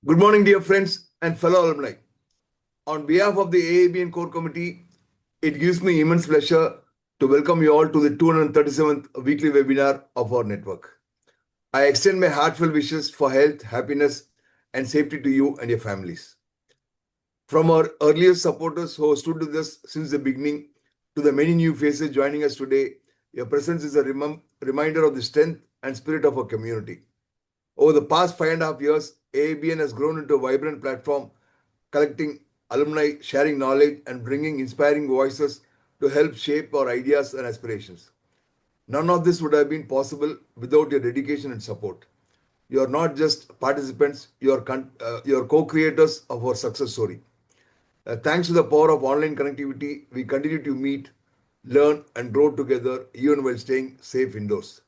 Good morning, dear friends and fellow alumni. On behalf of the AABN Core Committee, it gives me immense pleasure to welcome you all to the 237th weekly webinar of our network. I extend my heartfelt wishes for health, happiness, and safety to you and your families. From our earliest supporters who have stood with us since the beginning to the many new faces joining us today, your presence is a reminder of the strength and spirit of our community. Over the past 5.5 years, AABN has grown into a vibrant platform collecting alumni, sharing knowledge, and bringing inspiring voices to help shape our ideas and aspirations. None of this would have been possible without your dedication and support. You are not just participants, you are co creators of our success story. Thanks to the power of online connectivity, we continue to meet, learn, and grow together even while staying safe indoors.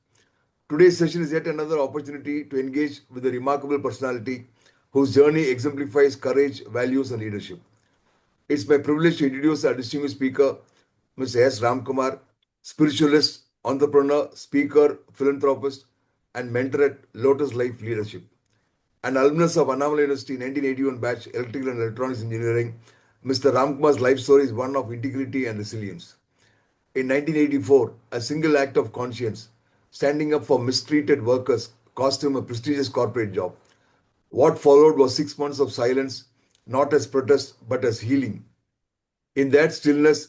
Today's session is yet another opportunity to engage with a remarkable personality whose journey exemplifies courage, values, and leadership. It's my privilege to introduce our distinguished speaker, Mr. S. Ramkumar, spiritualist, entrepreneur, speaker, philanthropist, and mentor at Lotus Life Leadership. An alumnus of Annamalai University 1981 batch Electrical and Electronics Engineering, Mr. Ramkumar's life story is one of integrity and resilience. In 1984, a single act of conscience, standing up for mistreated workers, cost him a prestigious corporate job. What followed was 6 months of silence, not as protest, but as healing. In that stillness,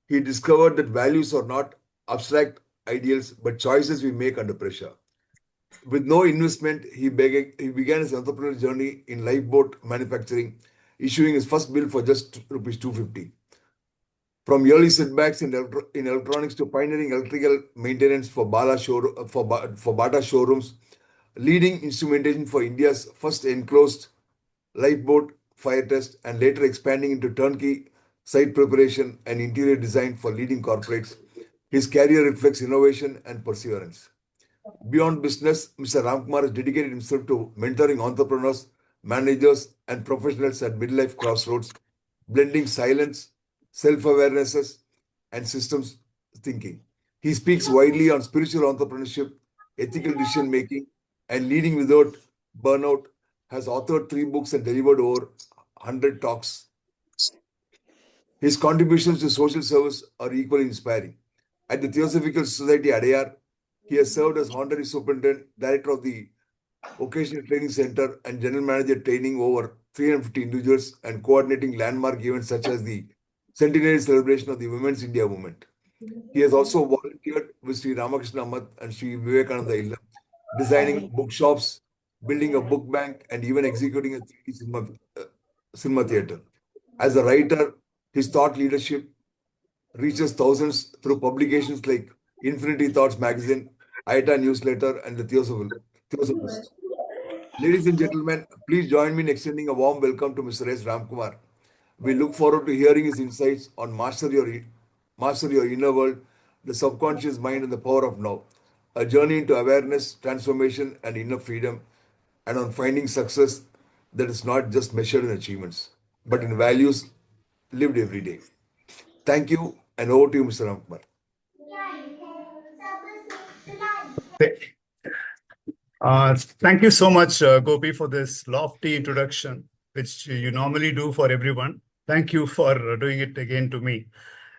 he discovered that values are not abstract ideals, but choices we make under pressure. With no investment, he began his entrepreneurial journey in lifeboat manufacturing, issuing his first bill for just rupees 250. From early setbacks in electronics to pioneering electrical maintenance for Bata showrooms, leading instrumentation for India's first enclosed lifeboat fire test, and later expanding into turnkey site preparation and interior design for leading corporates, his career reflects innovation and perseverance. Beyond business, Mr. Ramkumar has dedicated himself to mentoring entrepreneurs, managers, and professionals at midlife crossroads, blending silence, self awarenesses, and systems thinking. He speaks widely on spiritual entrepreneurship, ethical decision making, and leading without burnout, has authored 3 books and delivered over 100 talks. His contributions to social service are equally inspiring. At the Theosophical Society Adayar, he has served as honorary superintendent, director of the Vocational Training Center, and general manager, training over 350 individuals and coordinating landmark events such as the centenary celebration of the Women's India Movement. He has also volunteered with Sri Ramakrishna Amath and Sri Vivekananda Illam, designing bookshops, building a book bank, and even executing a 3D cinema theater. As a writer, his thought leadership reaches thousands through publications like Infinity Thoughts magazine, Aita newsletter, and the Theosophist. Ladies and gentlemen, please join me in extending a warm welcome to Mr. S. Ramkumar. We look forward to hearing his insights on master your inner world, the subconscious mind, and the power of now. A journey into awareness, transformation, and inner freedom, and on finding success that is not just measured in achievements, but in values lived every day. Thank you, and over to you, Mr. Ramkumar. Thank you so much, Gopi, for this lofty introduction, which you normally do for everyone. Thank you for doing it again to me.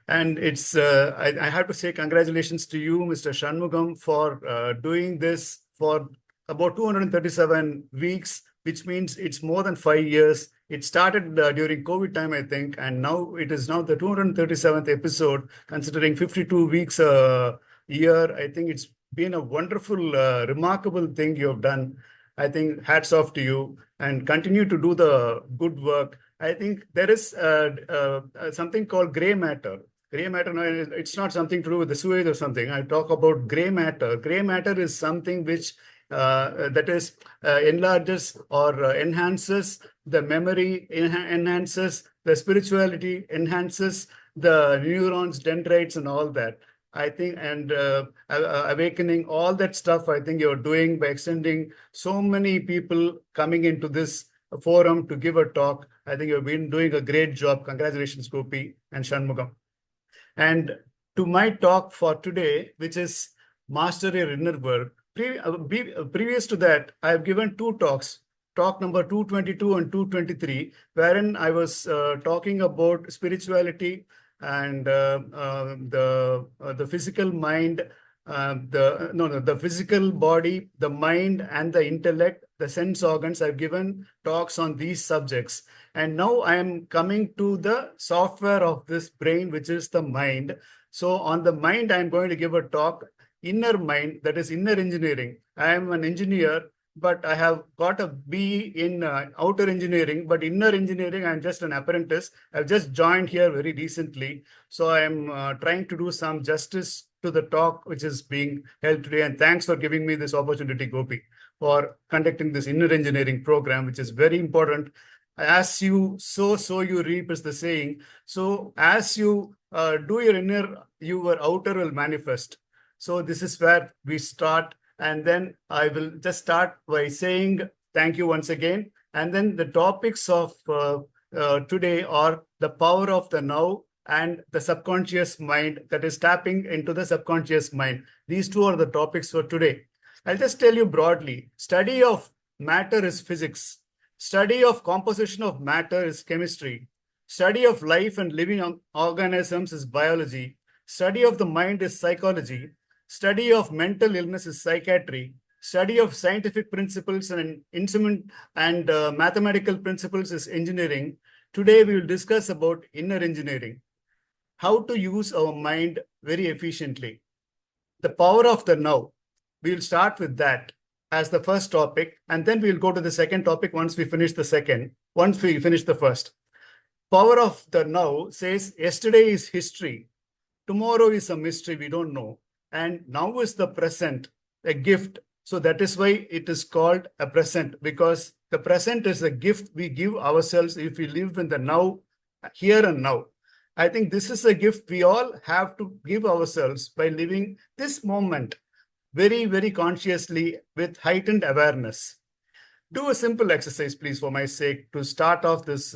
And I have to say congratulations to you, Mr. Shanmugam, for doing this for about 237 weeks, which means it's more than 5 years. It started during COVID time, I think, and now it is now the 237th episode, considering 52 weeks a year. I think it's been a wonderful, remarkable thing you have done. I think hats off to you and continue to do the good work. I think there is something called gray matter. Gray matter, no, it's not something to do with the sewage or something. I talk about gray matter. Gray matter is something which that is enlarges or enhances the memory, enhances the spirituality, enhances the neurons, dendrites, and all that. I think, and awakening all that stuff, I think you're doing by extending so many people coming into this forum to give a talk. I think you've been doing a great job. Congratulations, Gopi and Shanmugam. And to my talk for today, which is Master Your Inner World, previous to that, I have given 2 talks. talk number 222 and 223, wherein I was talking about spirituality and the physical mind, the physical body, the mind and the intellect, the sense organs. I've given talks on these subjects. And now I am coming to the software of this brain, which is the mind. So on the mind, I'm going to give a talk, inner mind, that is inner engineering. I am an engineer, but I have got a B in outer engineering, but inner engineering, I'm just an apprentice. I've just joined here very recently. So I'm trying to do some justice to the talk which is being held today. And thanks for giving me this opportunity, Gopi, for conducting this inner engineering program, which is very important. As you sow, so you reap is the saying. So as you do your inner, your outer will manifest. So this is where we start. And then I will just start by saying thank you once again. And then the topics of today are the power of the now and the subconscious mind, that is tapping into the subconscious mind. These two are the topics for today. I'll just tell you broadly. Study of matter is physics. Study of composition of matter is chemistry. Study of life and living organisms is biology. Study of the mind is psychology. Study of mental illness is psychiatry. Study of scientific principles and instrument and mathematical principles is engineering. Today we will discuss about inner engineering. How to use our mind very efficiently. The power of the now. We will start with that as the first topic, and then we will go to the second topic once we finish the first. Power of the now says yesterday is history. Tomorrow is a mystery we don't know. And now is the present, a gift. So that is why it is called a present, because the present is a gift we give ourselves if we live in the now, here and now. I think this is a gift we all have to give ourselves by living this moment very, very consciously with heightened awareness. Do a simple exercise, please, for my sake, to start off this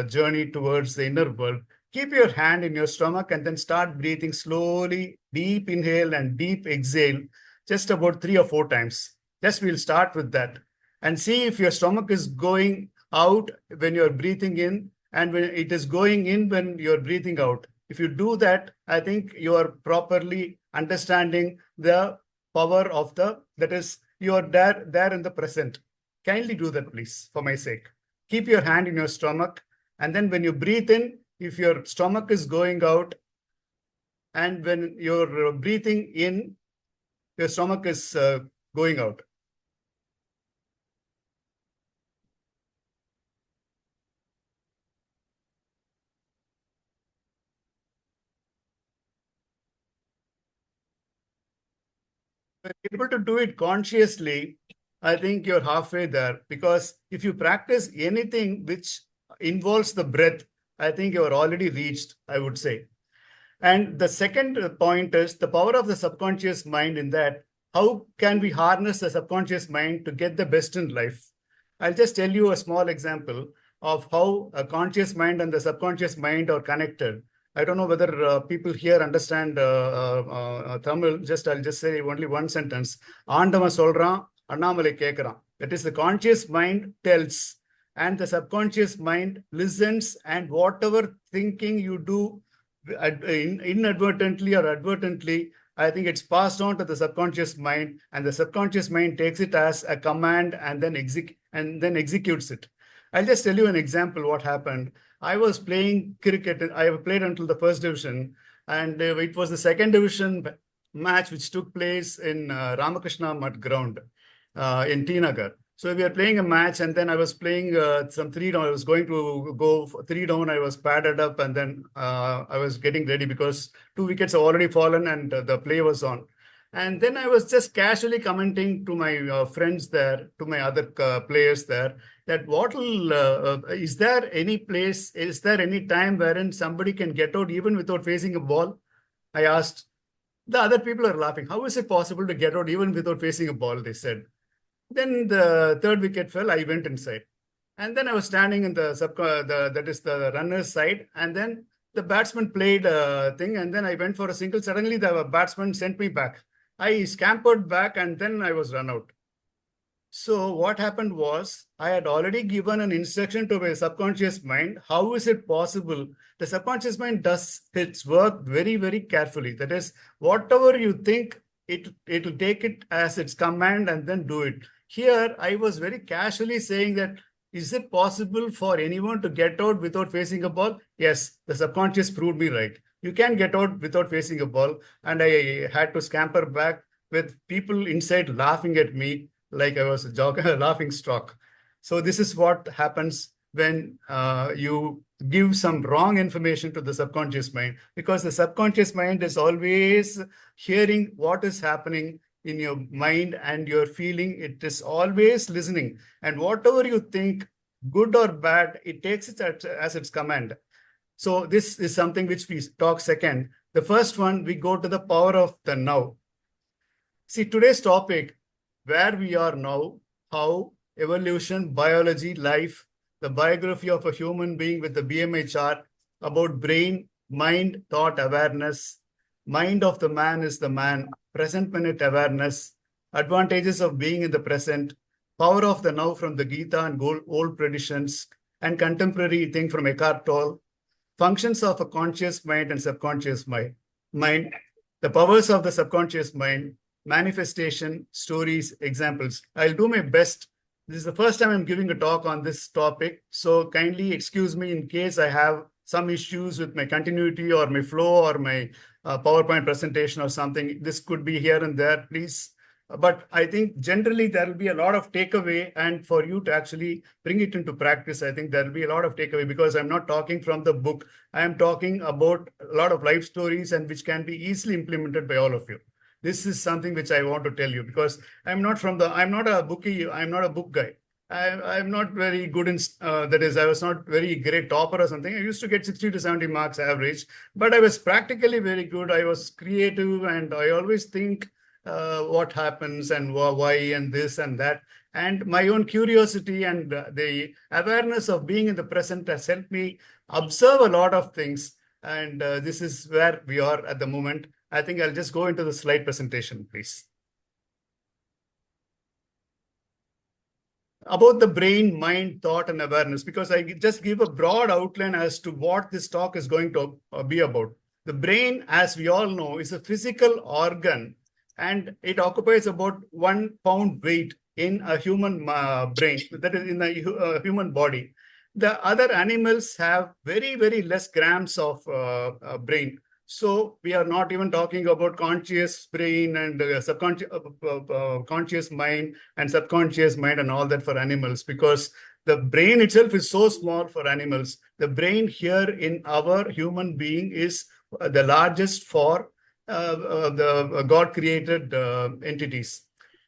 journey towards the inner world. Keep your hand in your stomach and then start breathing slowly, deep inhale and deep exhale, just about 3 or 4 times. Just we'll start with that and see if your stomach is going out when you're breathing in and when it is going in when you're breathing out. If you do that, I think you are properly understanding the power of that is, you are there in the present. Kindly do that, please, for my sake. Keep your hand in your stomach. And then when you breathe in, if your stomach is going out, and when you're breathing in, your stomach is going out. Able to do it consciously, I think you're halfway there, because if you practice anything which involves the breath, I think you're already reached, I would say. And the second point is the power of the subconscious mind, in that how can we harness the subconscious mind to get the best in life? I'll just tell you a small example of how a conscious mind and the subconscious mind are connected. I don't know whether people here understand Tamil. I'll just say only one sentence. Aandavan solran, Annamalai kekran. That is, the conscious mind tells and the subconscious mind listens, and whatever thinking you do inadvertently or advertently, I think it's passed on to the subconscious mind, and the subconscious mind takes it as a command and then executes it. I'll just tell you an example what happened. I was playing cricket. I have played until the first division, and it was the second division match which took place in Ramakrishna Mutt ground in T Nagar. So we were playing a match, and then I was playing some 3 down. I was going to go 3 down. I was padded up, and then I was getting ready because 2 wickets have already fallen and the play was on. And then I was just casually commenting to my friends there, to my other players there, that is there any place, is there any time wherein somebody can get out even without facing a ball? I asked. The other people are laughing. How is it possible to get out even without facing a ball? They said. Then the 3rd wicket fell. I went inside. And then I was standing in that is the runner's side. And then the batsman played a thing. And then I went for a single. Suddenly the batsman sent me back. I scampered back and then I was run out. So what happened was I had already given an instruction to my subconscious mind. How is it possible? The subconscious mind does its work very, very carefully. That is, whatever you think, it will take it as its command and then do it. Here, I was very casually saying that, is it possible for anyone to get out without facing a ball? Yes, the subconscious proved me right. You can get out without facing a ball. And I had to scamper back with people inside laughing at me like I was a laughing stock. So this is what happens when you give some wrong information to the subconscious mind, because the subconscious mind is always hearing what is happening in your mind and your feeling. It is always listening. And whatever you think, good or bad, it takes it as its command. So this is something which we talk second. The first one, we go to the power of the now. See, today's topic, where we are now, how evolution, biology, life, the biography of a human being with the BMI chart, about brain, mind, thought, awareness, mind of the man is the man, present minute awareness, advantages of being in the present, power of the now from the Gita and old traditions, and contemporary thing from Eckhart Tolle, functions of a conscious mind and subconscious mind, the powers of the subconscious mind, manifestation, stories, examples. I'll do my best. This is the first time I'm giving a talk on this topic, so kindly excuse me in case I have some issues with my continuity or my flow or my PowerPoint presentation or something. This could be here and there, please. But I think generally there will be a lot of takeaway, and for you to actually bring it into practice, I think there will be a lot of takeaway, because I'm not talking from the book. I am talking about a lot of life stories and which can be easily implemented by all of you. This is something which I want to tell you, because I'm not a bookie, I'm not a book guy. I'm not very good in, that is, I was not very great topper or something. I used to get 60 to 70 marks average, but I was practically very good. I was creative, and I always think what happens and why and this and that. And my own curiosity and the awareness of being in the present has helped me observe a lot of things. And this is where we are at the moment. I think I'll just go into the slide presentation, please. About the brain, mind, thought, and awareness, because I just give a broad outline as to what this talk is going to be about. The brain, as we all know, is a physical organ, and it occupies about 1 pound weight in a human brain, that is in a human body. The other animals have very, very less grams of brain. So we are not even talking about conscious brain and subconscious conscious mind and subconscious mind and all that for animals, because the brain itself is so small for animals. The brain here in our human being is the largest for the God-created entities.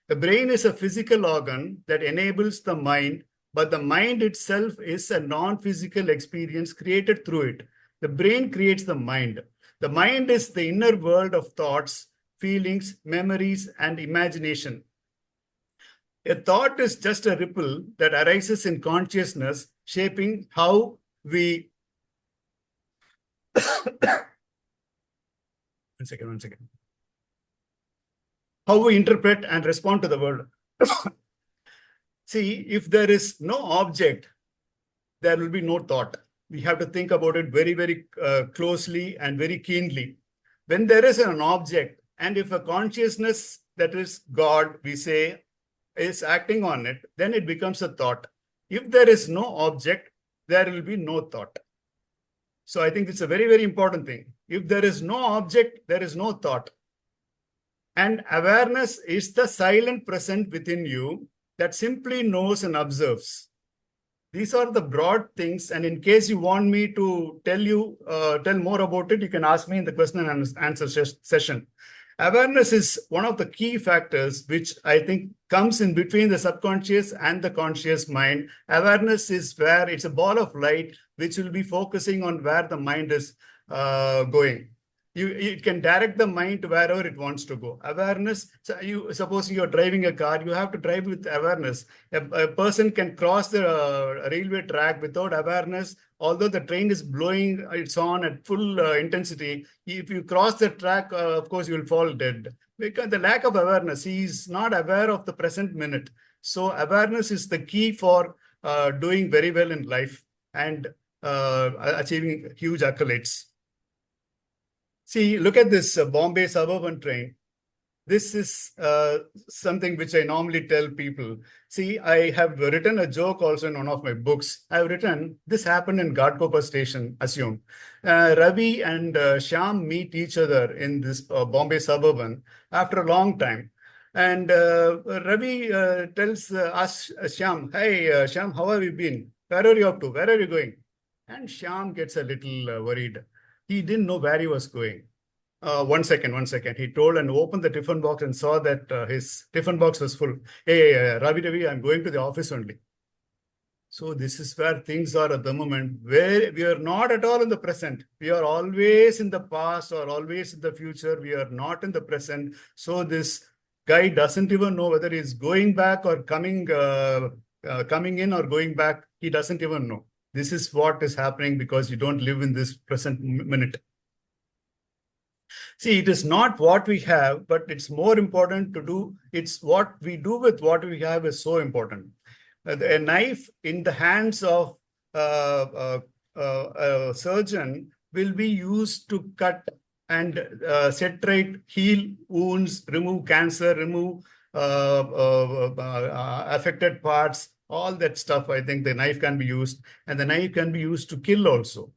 The brain is a physical organ that enables the mind, but the mind itself is a non-physical experience created through it. The brain creates the mind. The mind is the inner world of thoughts, feelings, memories, and imagination. A thought is just a ripple that arises in consciousness, shaping how we... One second. How we interpret and respond to the world. See, if there is no object, there will be no thought. We have to think about it very, very closely and very keenly. When there is an object, and if a consciousness that is God, we say, is acting on it, then it becomes a thought. If there is no object, there will be no thought. So I think it's a very, very important thing. If there is no object, there is no thought. And awareness is the silent present within you that simply knows and observes. These are the broad things. And in case you want me to tell more about it, you can ask me in the question and answer session. Awareness is one of the key factors which I think comes in between the subconscious and the conscious mind. Awareness is where it's a ball of light which will be focusing on where the mind is going. It can direct the mind to wherever it wants to go. Awareness, so supposing you're driving a car, you have to drive with awareness. A person can cross the railway track without awareness, although the train is blowing its on at full intensity, if you cross the track, of course, you will fall dead. Because the lack of awareness, he is not aware of the present minute. So awareness is the key for doing very well in life and achieving huge accolades. See, look at this Bombay suburban train. This is something which I normally tell people. See, I have written a joke also in one of my books. I've written, this happened in Ghatkopar station, assume. Ravi and Shyam meet each other in this Bombay suburban after a long time. And Ravi tells us, Shyam, hey, Shyam, how have you been? Where are you up to? Where are you going? And Shyam gets a little worried. He didn't know where he was going. One second. He told and opened the tiffin box and saw that his tiffin box was full. Hey, Ravi, I'm going to the office only. So this is where things are at the moment, where we are not at all in the present. We are always in the past or always in the future. We are not in the present. So this guy doesn't even know whether he's going back or coming in or going back. He doesn't even know. This is what is happening because you don't live in this present minute. See, it is not what we have, but it's more important to do. It's what we do with what we have is so important. A knife in the hands of a surgeon will be used to cut and set right, heal wounds, remove cancer, remove affected parts, all that stuff. I think the knife can be used, and the knife can be used to kill also.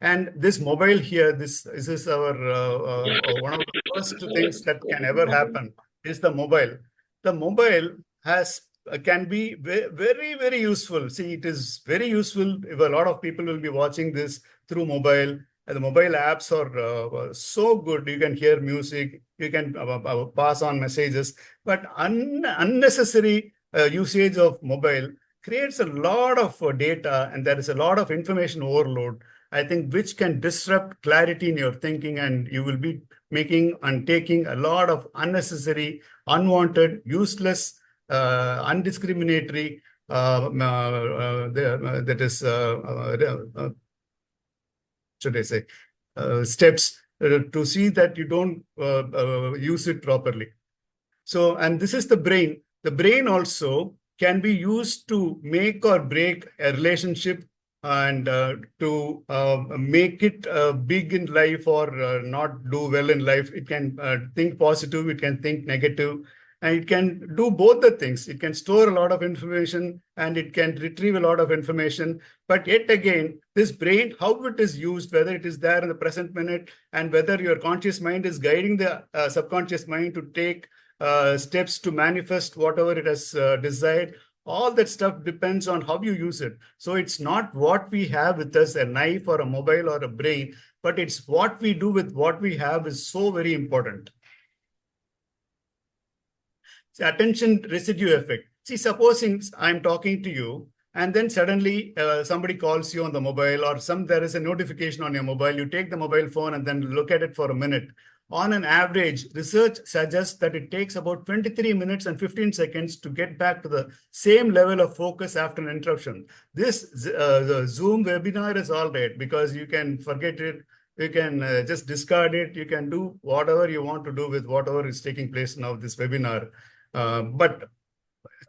And this mobile here, this is our one of the first things that can ever happen is the mobile. The mobile can be very, very useful. See, it is very useful if a lot of people will be watching this through mobile. The mobile apps are so good. You can hear music, you can pass on messages, but unnecessary usage of mobile creates a lot of data, and there is a lot of information overload, I think, which can disrupt clarity in your thinking, and you will be making and taking a lot of unnecessary, unwanted, useless, undiscriminatory, should I say, steps to see that you don't use it properly. So, and this is the brain. The brain also can be used to make or break a relationship and to make it big in life or not do well in life. It can think positive, it can think negative, and it can do both the things. It can store a lot of information and it can retrieve a lot of information. But yet again, this brain, how it is used, whether it is there in the present minute and whether your conscious mind is guiding the subconscious mind to take steps to manifest whatever it has desired, all that stuff depends on how you use it. So it's not what we have with us, a knife or a mobile or a brain, but it's what we do with what we have is so very important. See, attention residue effect. See, supposing I'm talking to you and then suddenly somebody calls you on the mobile or there is a notification on your mobile. You take the mobile phone and then look at it for a minute. On an average, research suggests that it takes about 23 minutes and 15 seconds to get back to the same level of focus after an interruption. This the Zoom webinar is all right because you can forget it. You can just discard it. You can do whatever you want to do with whatever is taking place now, this webinar. But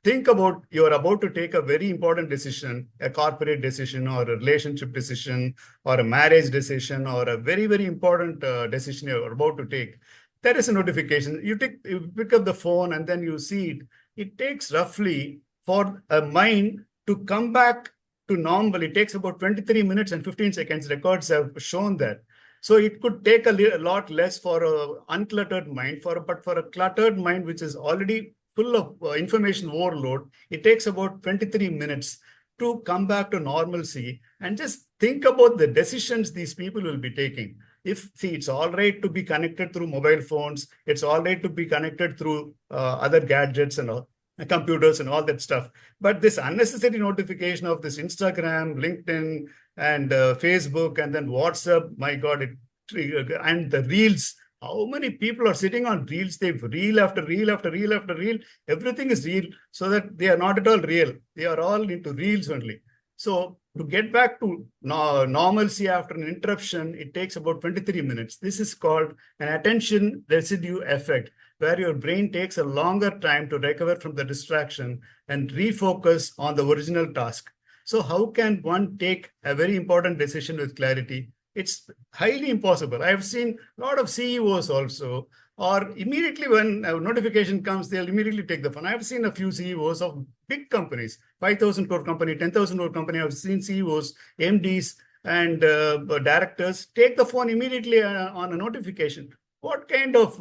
think about, you're about to take a very important decision, a corporate decision or a relationship decision or a marriage decision or a very, very important decision you're about to take. There is a notification. You pick up the phone and then you see it. It takes roughly for a mind to come back to normal. It takes about 23 minutes and 15 seconds. Records have shown that. So it could take a lot less for an uncluttered mind, but for a cluttered mind, which is already full of information overload, it takes about 23 minutes to come back to normalcy and just think about the decisions these people will be taking. It's all right to be connected through mobile phones. It's all right to be connected through other gadgets and all, computers and all that stuff. But this unnecessary notification of this Instagram, LinkedIn, and Facebook, and then WhatsApp, my God, and the reels. How many people are sitting on reels? They've reel after reel after reel after reel. Everything is real, so that they are not at all real. They are all into reels only. So To get back to normalcy after an interruption, it takes about 23 minutes. This is called an attention residue effect, where your brain takes a longer time to recover from the distraction and refocus on the original task. So how can one take a very important decision with clarity? It's highly impossible. I've seen a lot of CEOs also, or immediately when a notification comes, they'll immediately take the phone. I've seen a few CEOs of big companies, 5,000 crore company, 10,000 crore company. I've seen CEOs, MDs, and directors take the phone immediately on a notification. What kind of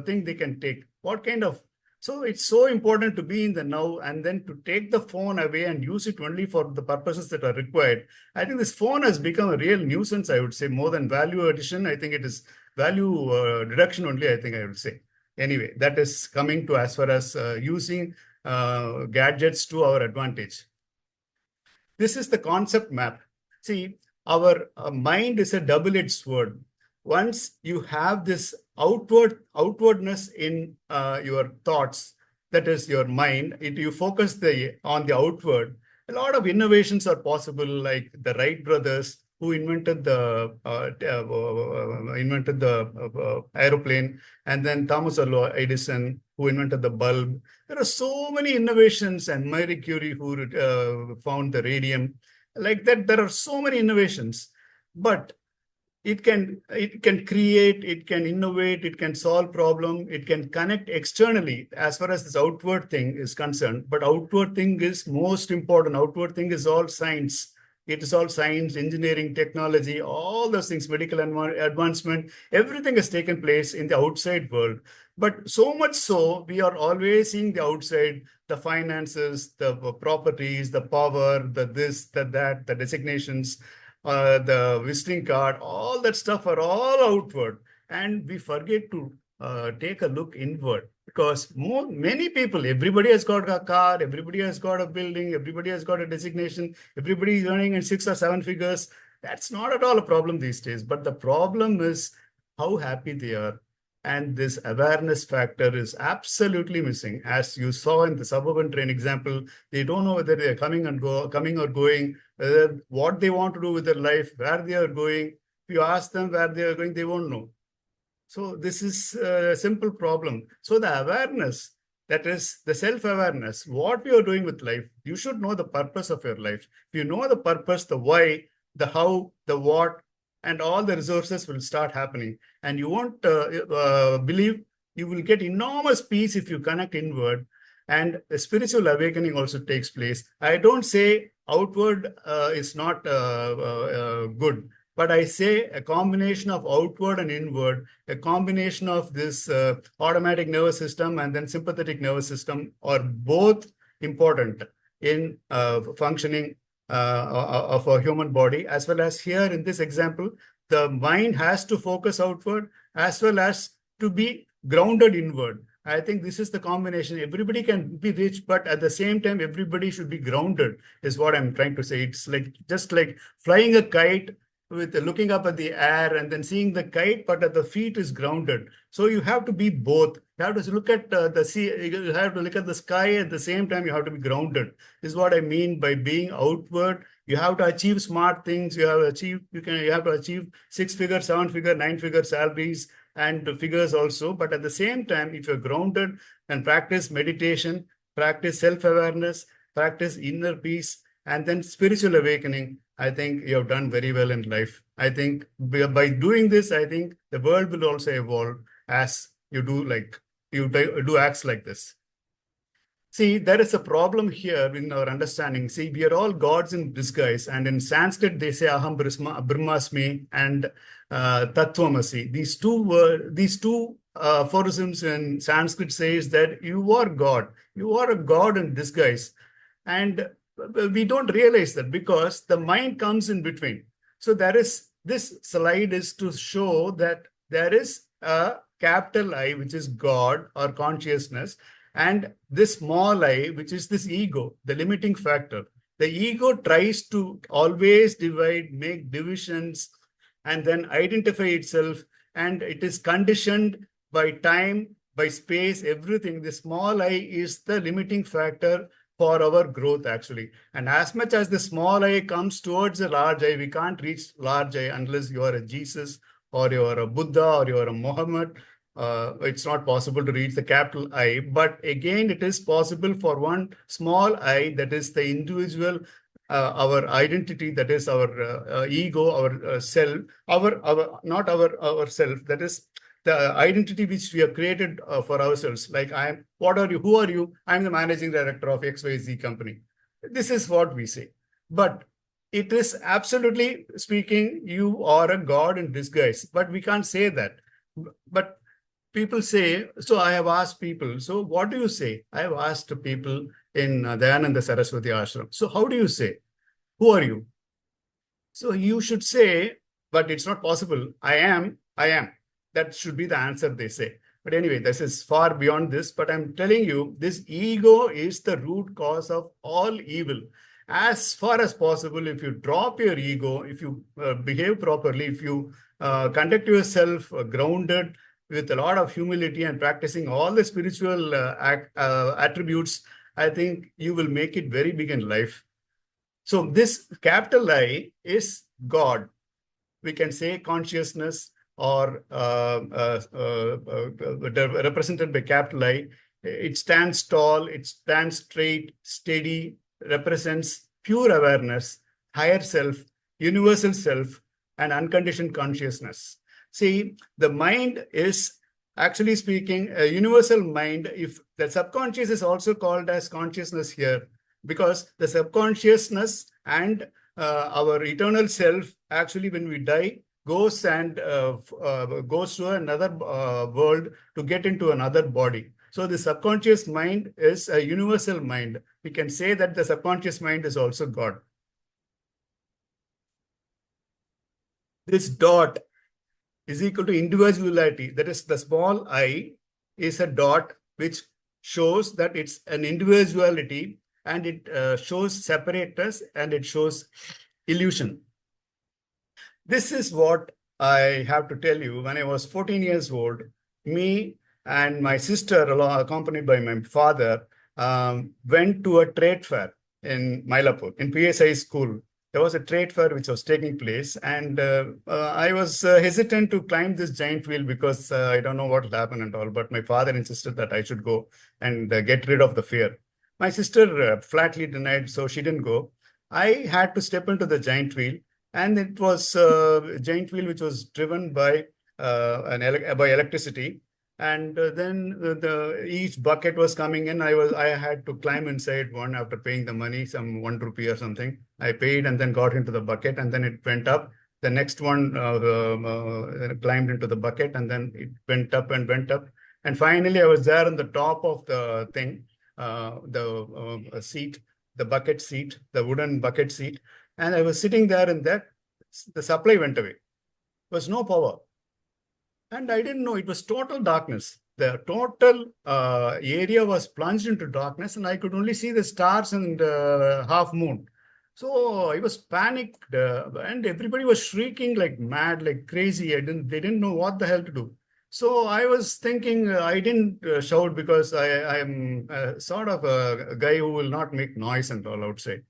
thing they can take? What kind of So it's so important to be in the now and then to take the phone away and use it only for the purposes that are required. I think this phone has become a real nuisance, I would say, more than value addition. I think it is value reduction only, I think I would say. Anyway, that is coming to as far as using gadgets to our advantage. This is the concept map. See, our mind is a double-edged sword. Once you have this outwardness in your thoughts, that is your mind, you focus on the outward. A lot of innovations are possible, like the Wright brothers, who invented the aeroplane, and then Thomas Alva Edison, who invented the bulb. There are so many innovations, and Marie Curie, who found the radium. Like that, there are so many innovations, but it can create, it can innovate, it can solve problem, it can connect externally as far as this outward thing is concerned. But outward thing is most important. Outward thing is all science. It is all science, engineering, technology, all those things, medical advancement, everything has taken place in the outside world. But so much so, we are always seeing the outside, the finances, the properties, the power, the this, the that, the designations, the visiting card, all that stuff are all outward. And we forget to take a look inward, because many people, everybody has got a car, everybody has got a building, everybody has got a designation, everybody is earning in 6 or 7 figures. That's not at all a problem these days. But the problem is how happy they are. And this awareness factor is absolutely missing. As you saw in the suburban train example, they don't know whether they're coming or going, whether what they want to do with their life, where they are going. If you ask them where they are going, they won't know. So this is a simple problem. So the awareness, that is the self-awareness, what we are doing with life, you should know the purpose of your life. If you know the purpose, the why, the how, the what, and all the resources will start happening. And you won't believe, you will get enormous peace if you connect inward. And a spiritual awakening also takes place. I don't say outward is not good, but I say a combination of outward and inward, a combination of this automatic nervous system and then sympathetic nervous system are both important in functioning of a human body, as well as here in this example, the mind has to focus outward as well as to be grounded inward. I think this is the combination. Everybody can be rich, but at the same time, everybody should be grounded, is what I'm trying to say. It's like just like flying a kite with looking up at the air and then seeing the kite, but at the feet is grounded. So you have to be both. You have to look at the sea, you have to look at the sky at the same time, you have to be grounded. This is what I mean by being outward. You have to achieve smart things. You have to achieve 6-figure, 7-figure, 9-figure salaries and figures also. But at the same time, if you're grounded and practice meditation, practice self-awareness, practice inner peace, and then spiritual awakening, I think you have done very well in life. I think by doing this, I think the world will also evolve as you do acts like this. See, there is a problem here in our understanding. See, we are all gods in disguise. And in Sanskrit, they say Aham Brahmasmi and Tattvamasi. These two aphorisms in Sanskrit says that you are God. You are a God in disguise. And we don't realize that because the mind comes in between. So this slide is to show that there is a capital I, which is God or consciousness, and this small I, which is this ego, the limiting factor. The ego tries to always divide, make divisions, and then identify itself, and it is conditioned by time, by space, everything. The small I is the limiting factor for our growth, actually. And as much as the small I comes towards the large I, we can't reach large I unless you are a Jesus or you are a Buddha or you are a Muhammad. It's not possible to reach the capital I. But again, it is possible for one small I, that is the individual, our identity, that is our ego, our self, our not our self, that is the identity which we have created for ourselves. Like, what are you? Who are you? I'm the managing director of XYZ company. This is what we say. But it is absolutely speaking, you are a god in disguise. But we can't say that. But people say, so I have asked people, so what do you say? I have asked people in Dayananda Saraswati Ashram. So how do you say? Who are you? So you should say, but it's not possible. I am. That should be the answer they say. But anyway, this is far beyond this. But I'm telling you, this ego is the root cause of all evil. As far as possible, if you drop your ego, if you behave properly, if you conduct yourself grounded with a lot of humility and practicing all the spiritual attributes, I think you will make it very big in life. So this capital I is God. We can say consciousness, or represented by capital I. It stands tall, it stands straight, steady, represents pure awareness, higher self, universal self, and unconditioned consciousness. See, the mind is, actually speaking, a universal mind. If the subconscious is also called as consciousness here, because the subconsciousness and our eternal self, actually, when we die, goes and goes to another world to get into another body. So the subconscious mind is a universal mind. We can say that the subconscious mind is also God. This dot is equal to individuality. That is, the small I is a dot which shows that it's an individuality, and it shows separateness, and it shows illusion. This is what I have to tell you. When I was 14 years old, me and my sister, accompanied by my father, went to a trade fair in Mylapore, in PSI school. There was a trade fair which was taking place, and I was hesitant to climb this giant wheel because I don't know what will happen and all, but my father insisted that I should go and get rid of the fear. My sister flatly denied, so she didn't go. I had to step into the giant wheel, and it was a giant wheel which was driven by electricity. And then each bucket was coming in. I had to climb inside one after paying the money, some 1 rupee or something. I paid and then got into the bucket, and then it went up. The next one climbed into the bucket, and then it went up and went up. And finally, I was there on the top of the thing, the seat, the bucket seat, the wooden bucket seat. And I was sitting there, and that the supply went away. There was no power. And I didn't know, it was total darkness. The total area was plunged into darkness, and I could only see the stars and half moon. So I was panicked, and everybody was shrieking like mad, like crazy. They didn't know what the hell to do. So I was thinking, I didn't shout because I am sort of a guy who will not make noise and all outside.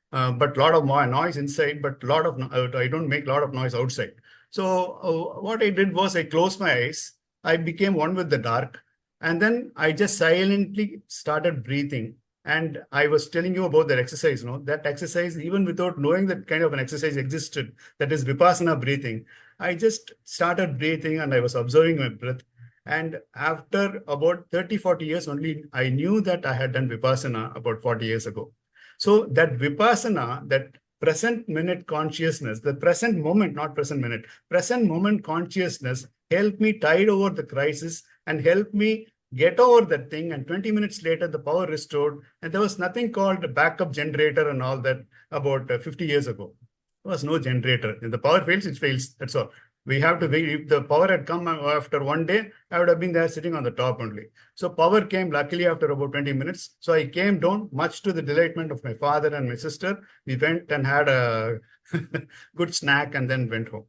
But a lot of noise inside, but I don't make a lot of noise outside. So what I did was I closed my eyes. I became one with the dark. And then I just silently started breathing. And I was telling you about that exercise, that exercise, even without knowing that kind of an exercise existed, that is Vipassana breathing. I just started breathing, and I was observing my breath. And after about 30, 40 years only, I knew that I had done Vipassana about 40 years ago. So that Vipassana, that present minute consciousness, the present moment, not present minute, present moment consciousness helped me tide over the crisis and helped me get over that thing. And 20 minutes later, the power restored. And there was nothing called a backup generator and all that about 50 years ago. There was no generator. If the power fails, it fails. That's all. We have to wait. If the power had come after one day, I would have been there sitting on the top only. So power came luckily after about 20 minutes. So I came down, much to the delightment of my father and my sister. We went and had a good snack and then went home.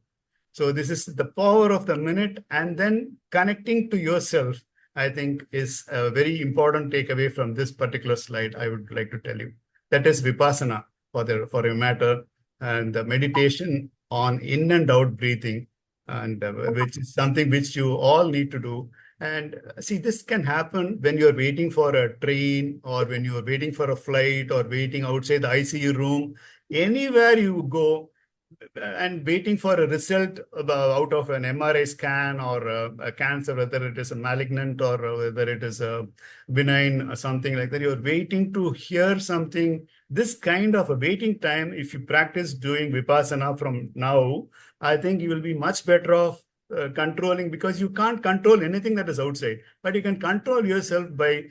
So this is the power of the minute, and then connecting to yourself I think, is a very important takeaway from this particular slide I would like to tell you. That is Vipassana for a matter, and the meditation on in and out breathing, and which is something which you all need to do. And see, this can happen when you're waiting for a train, or when you're waiting for a flight, or waiting outside the ICU room, anywhere you go, and waiting for a result out of an MRI scan or a cancer, whether it is a malignant or whether it is a benign or something like that. You're waiting to hear something. This kind of a waiting time, if you practice doing Vipassana from now, I think you will be much better off controlling, because you can't control anything that is outside, but you can control yourself by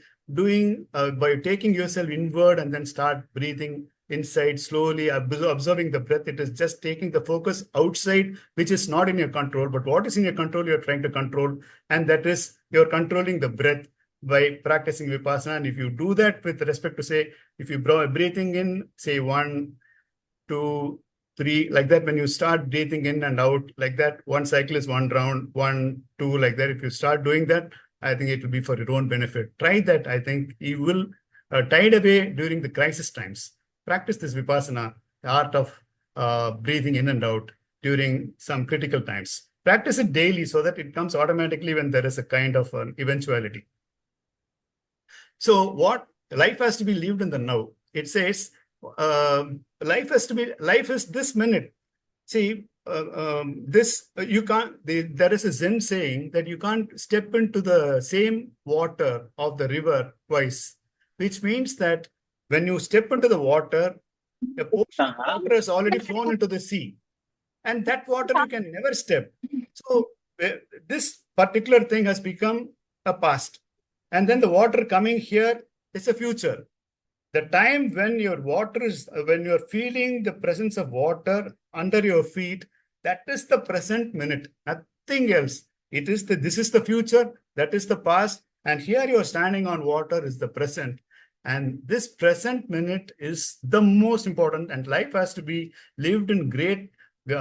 taking yourself inward and then start breathing inside, slowly observing the breath. It is just taking the focus outside, which is not in your control, but what is in your control, you're trying to control. And that is, you're controlling the breath by practicing Vipassana. And if you do that with respect to, say, if you breathing in, say 1, 2, 3, like that, when you start breathing in and out like that, one cycle is 1 round, 1, 2, like that. If you start doing that, I think it will be for your own benefit. Try that. I think you will tide away during the crisis times. Practice this Vipassana, the art of breathing in and out during some critical times. Practice it daily so that it comes automatically when there is a kind of an eventuality. So what life has to be lived in the now. It says life is this minute. See, you can't. There is a Zen saying that you can't step into the same water of the river twice, which means that when you step into the water, a portion of water has already flown into the sea, and that water you can never step. So this particular thing has become a past, and then the water coming here is a future. The time when when you're feeling the presence of water under your feet, that is the present minute, nothing else. This is the future, that is the past, and here you're standing on water is the present. And this present minute is the most important, and life has to be lived in great, in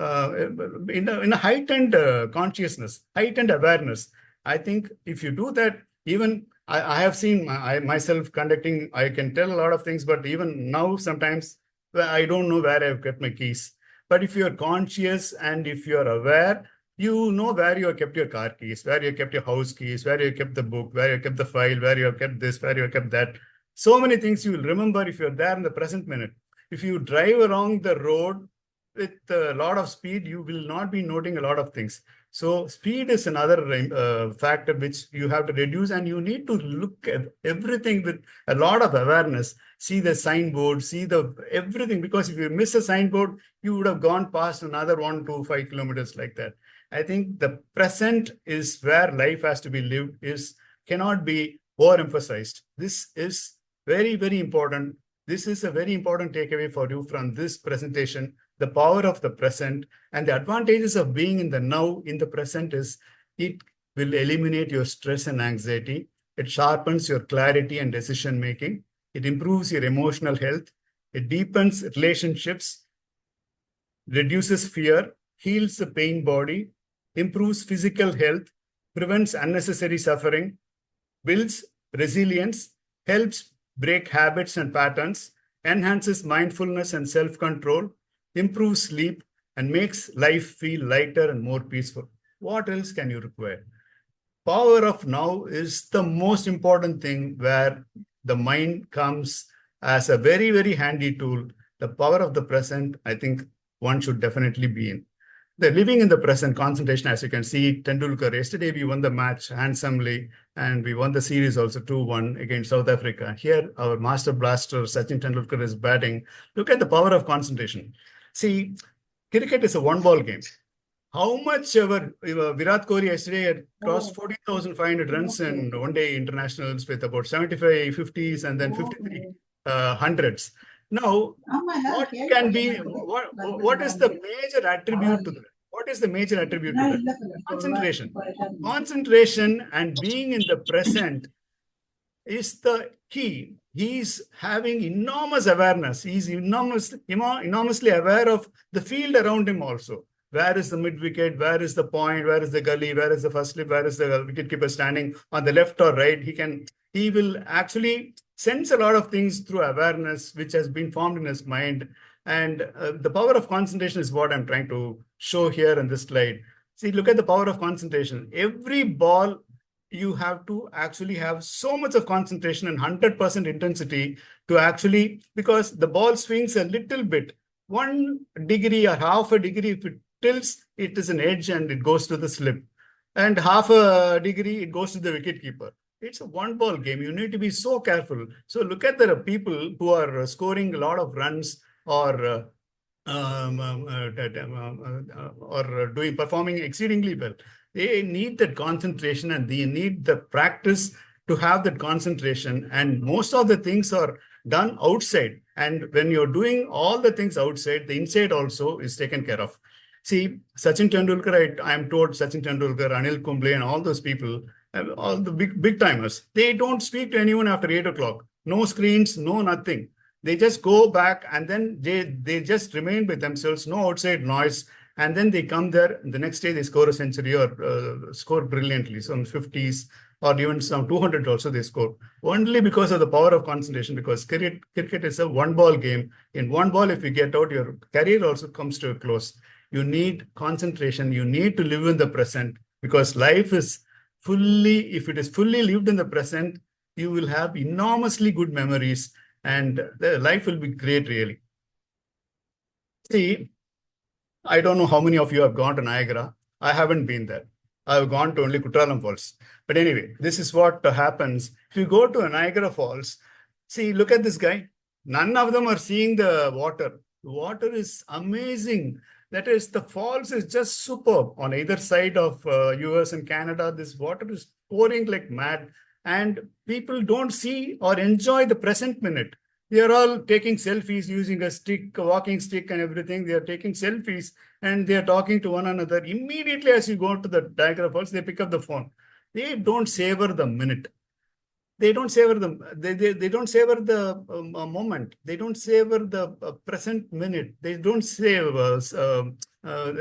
a heightened consciousness, heightened awareness. I think if you do that, even I have seen myself conducting, I can tell a lot of things, but even now sometimes I don't know where I've kept my keys. But if you're conscious and if you're aware, you know where you have kept your car keys, where you kept your house keys, where you kept the book, where you kept the file, where you have kept this, where you have kept that. So many things you will remember if you're there in the present minute. If you drive along the road with a lot of speed, you will not be noting a lot of things. So speed is another factor which you have to reduce, and you need to look at everything with a lot of awareness. See the signboard, see everything, because if you miss a signboard, you would have gone past another 1 to 5 kilometers like that. I think the present is where life has to be lived, cannot be overemphasized. This is very, very important. This is a very important takeaway for you from this presentation. The power of the present and the advantages of being in the now, in the present, is it will eliminate your stress and anxiety. It sharpens your clarity and decision making. It improves your emotional health. It deepens relationships, reduces fear, heals the pain body, improves physical health, prevents unnecessary suffering, builds resilience, helps break habits and patterns, enhances mindfulness and self-control, improves sleep, and makes life feel lighter and more peaceful. What else can you require? Power of now is the most important thing, where the mind comes as a very, very handy tool. The power of the present, I think one should definitely be in. The living in the present, concentration, as you can see, Tendulkar, yesterday we won the match handsomely, and we won the series also 2-1 against South Africa. Here, our master blaster, Sachin Tendulkar, is batting. Look at the power of concentration. See, cricket is a one-ball game. How much Virat Kohli yesterday had crossed 14,500 runs in one-day internationals with about 75 50s and then 53 hundreds. Now, what is the major attribute to that? What is the major attribute to that? Concentration. Concentration and being in the present is the key. He's having enormous awareness. He's enormously aware of the field around him also. where is the mid wicket, where is the point, where is the gully, where is the first slip, where is the wicket keeper standing on the left or right. He will actually sense a lot of things through awareness, which has been formed in his mind. And the power of concentration is what I'm trying to show here in this slide. See, look at the power of concentration. Every ball, you have to actually have so much of concentration and 100% intensity to actually, because the ball swings a little bit, 1 degree or half a degree, if it tilts, it is an edge and it goes to the slip. And half a degree, it goes to the wicket keeper. It's a one ball game. You need to be so careful. So look at the people who are scoring a lot of runs or performing exceedingly well. They need that concentration and they need the practice to have that concentration. And most of the things are done outside. And when you're doing all the things outside, the inside also is taken care of. See, Sachin Tendulkar, I am told Sachin Tendulkar, Anil Kumble, and all those people, all the big timers, they don't speak to anyone after 8 o'clock. No screens, no nothing. They just go back and then they just remain with themselves, no outside noise. And then they come there, the next day they score a century or score brilliantly, some 50s or even some 200 also they score. Only because of the power of concentration, because cricket is a one ball game. In one ball, if you get out, your career also comes to a close. You need concentration. You need to live in the present, because life is if it is fully lived in the present, you will have enormously good memories and the life will be great, really. See, I don't know how many of you have gone to Niagara. I haven't been there. I've gone to only Kutralam Falls. But anyway, this is what happens. If you go to Niagara Falls, see, look at this guy. None of them are seeing the water. The water is amazing. That is, the falls is just superb. On either side of US and Canada, this water is pouring like mad. And people don't see or enjoy the present minute. They are all taking selfies using a stick, a walking stick and everything. They are taking selfies and they are talking to one another. Immediately as you go to the Niagara Falls, they pick up the phone. They don't savor the minute. They don't savor they don't savor the moment. They don't savor the present minute. They don't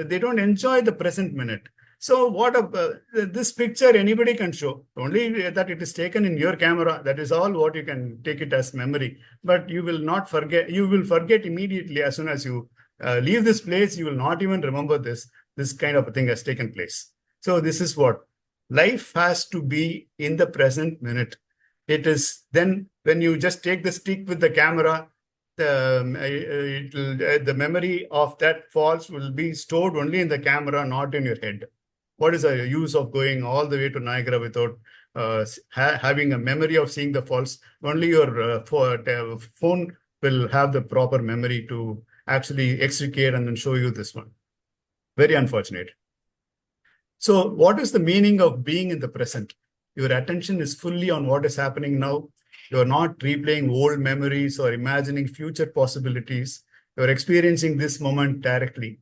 they don't enjoy the present minute. So this picture anybody can show, only that it is taken in your camera. That is all what you can take it as memory. But you will not forget. You will forget immediately as soon as you leave this place. You will not even remember this kind of a thing has taken place. So this is what life has to be in the present minute. It is then when you just take the stick with the camera, the memory of that falls will be stored only in the camera, not in your head. What is the use of going all the way to Niagara without having a memory of seeing the falls? Only your phone will have the proper memory to actually extricate and then show you this one. Very unfortunate. So what is the meaning of being in the present? Your attention is fully on what is happening now. You're not replaying old memories or imagining future possibilities. You're experiencing this moment directly.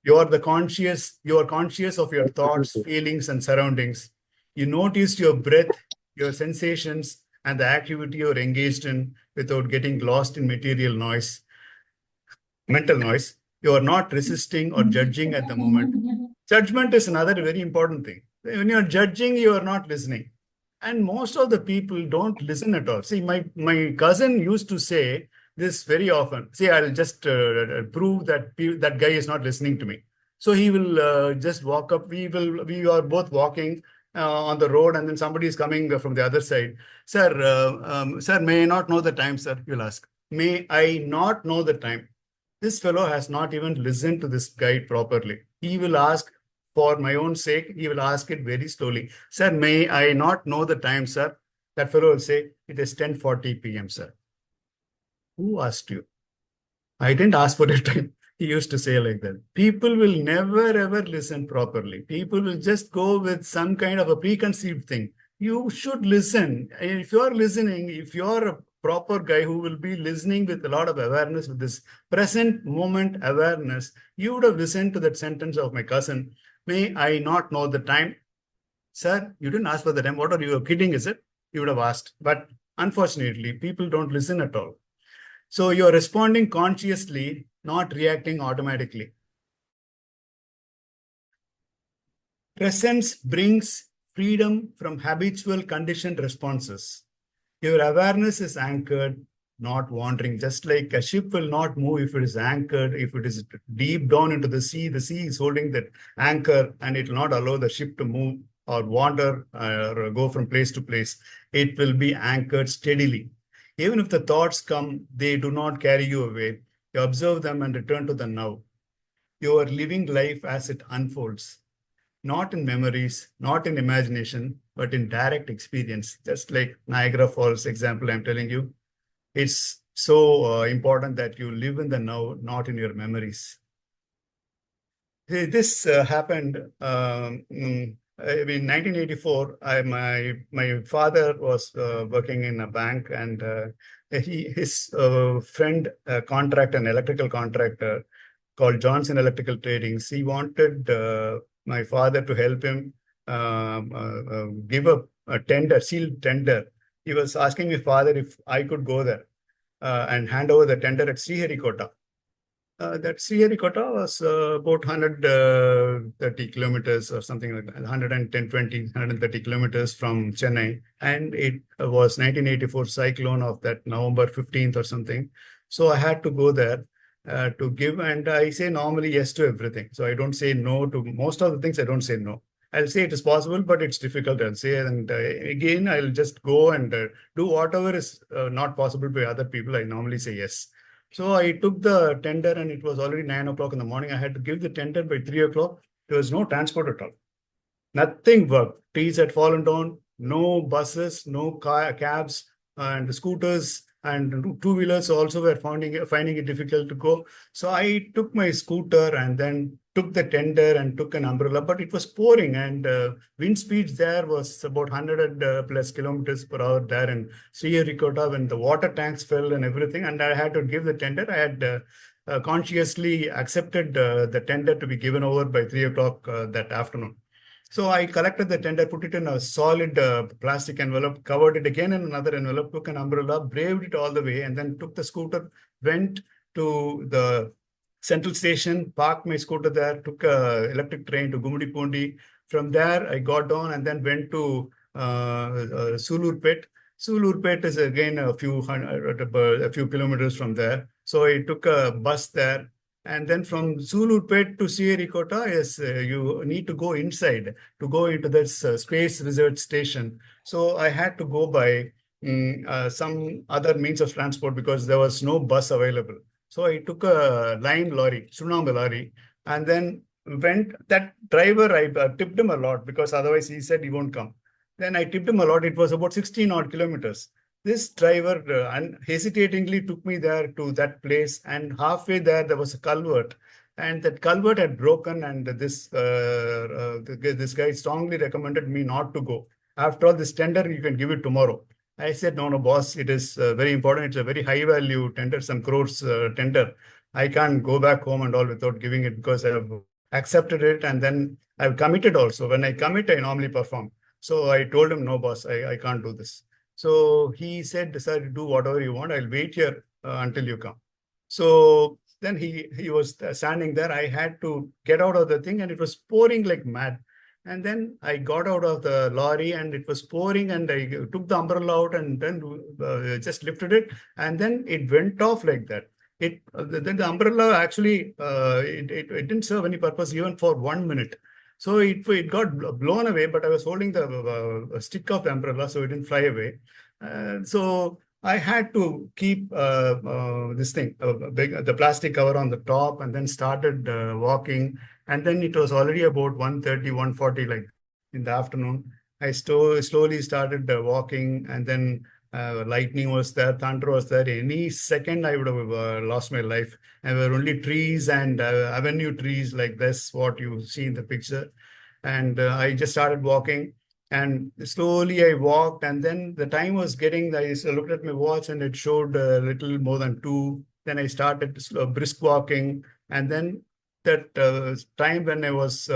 You are conscious of your thoughts, feelings, and surroundings. You notice your breath, your sensations, and the activity you're engaged in without getting lost in mental noise. You are not resisting or judging at the moment. Judgment is another very important thing. When you're judging, you are not listening. And most of the people don't listen at all. See, my cousin used to say this very often. See, I'll just prove that that guy is not listening to me. So he will just walk up. We are both walking on the road, and then somebody is coming from the other side. Sir, may I not know the time, sir? You'll ask. May I not know the time? This fellow has not even listened to this guide properly. He will ask, for my own sake, he will ask it very slowly. Sir, may I not know the time, sir? That fellow will say, it is 10:40 p.m., sir. Who asked you? I didn't ask for a time. He used to say like that. People will never, ever listen properly. People will just go with some kind of a preconceived thing. You should listen. If you're listening, if you're a proper guy who will be listening with a lot of awareness, with this present moment awareness, you would have listened to that sentence of my cousin. May I not know the time? Sir, you didn't ask for the time. What are you kidding, is it? You would have asked. But unfortunately, people don't listen at all. So you're responding consciously, not reacting automatically. Presence brings freedom from habitual conditioned responses. Your awareness is anchored, not wandering. Just like a ship will not move if it is anchored, if it is deep down into the sea is holding that anchor and it will not allow the ship to move or wander or go from place to place. It will be anchored steadily. Even if the thoughts come, they do not carry you away. You observe them and return to the now. You are living life as it unfolds, not in memories, not in imagination, but in direct experience. Just like Niagara Falls example I'm telling you, it's so important that you live in the now, not in your memories. This happened in 1984. My father was working in a bank, and his friend contract an electrical contractor called Johnson Electrical Tradings. He wanted my father to help him give a tender, sealed tender. He was asking my father if I could go there and hand over the tender at Sriharikota. That Sriharikota was about 130 kilometers or something like that, 110, 20, 130 kilometers from Chennai. And it was 1984 cyclone of that November 15th or something. So I had to go there to give, and I say normally yes to everything. So I don't say no to most of the things. I don't say no. I'll say it is possible, but it's difficult. I'll say, and again, I'll just go and do whatever is not possible by other people. I normally say yes. So I took the tender, and it was already 9 o'clock in the morning. I had to give the tender by 3 o'clock. There was no transport at all. Nothing worked. Trees had fallen down, no buses, no cabs, and scooters and two-wheelers also were finding it difficult to go. So I took my scooter and then took the tender and took an umbrella, but it was pouring, and wind speeds there was about 100 plus kilometers per hour there in Sriharikota when the water tanks fell and everything, and I had to give the tender. I had consciously accepted the tender to be given over by 3 o'clock that afternoon. So I collected the tender, put it in a solid plastic envelope, covered it again in another envelope, took an umbrella, braved it all the way, and then took the scooter, went to the central station, parked my scooter there, took a electric train to Gumudipundi. From there, I got down and then went to Sulurpet. Sulurpet is again a few kilometers from there. So I took a bus there. And then from Sulurpet to Sriharikota, yes, you need to go inside to go into this space research station. So I had to go by some other means of transport because there was no bus available. So I took a lime lorry, Tsunami lorry, and then went. That driver, I tipped him a lot because otherwise he said he won't come. Then I tipped him a lot. It was about 16 odd kilometers. This driver unhesitatingly took me there to that place, and halfway there was a culvert, and that culvert had broken, and this guy strongly recommended me not to go. After all, this tender, you can give it tomorrow. I said, no, boss, it is very important. It's a very high value tender, some crores tender. I can't go back home and all without giving it because I have accepted it, and then I've committed also. When I commit, I normally perform. So I told him, no, boss, I can't do this. So he said, sir, do whatever you want. I'll wait here until you come. So then he was standing there. I had to get out of the thing, and it was pouring like mad. And then I got out of the lorry, and it was pouring, and I took the umbrella out and then just lifted it. And then it went off like that. Then the umbrella actually, it didn't serve any purpose even for 1 minute. So it got blown away, but I was holding the stick of the umbrella, so it didn't fly away. So I had to keep this thing, the plastic cover on the top, and then started walking. And then it was already about 1:30, 1:40, like in the afternoon. I slowly started walking, and then lightning was there, thunder was there. Any second, I would have lost my life. And there were only trees and avenue trees like this, what you see in the picture. And I just started walking, and slowly I walked. And then the time was getting, I looked at my watch, and it showed a little more than 2. Then I started brisk walking. And then that time when I was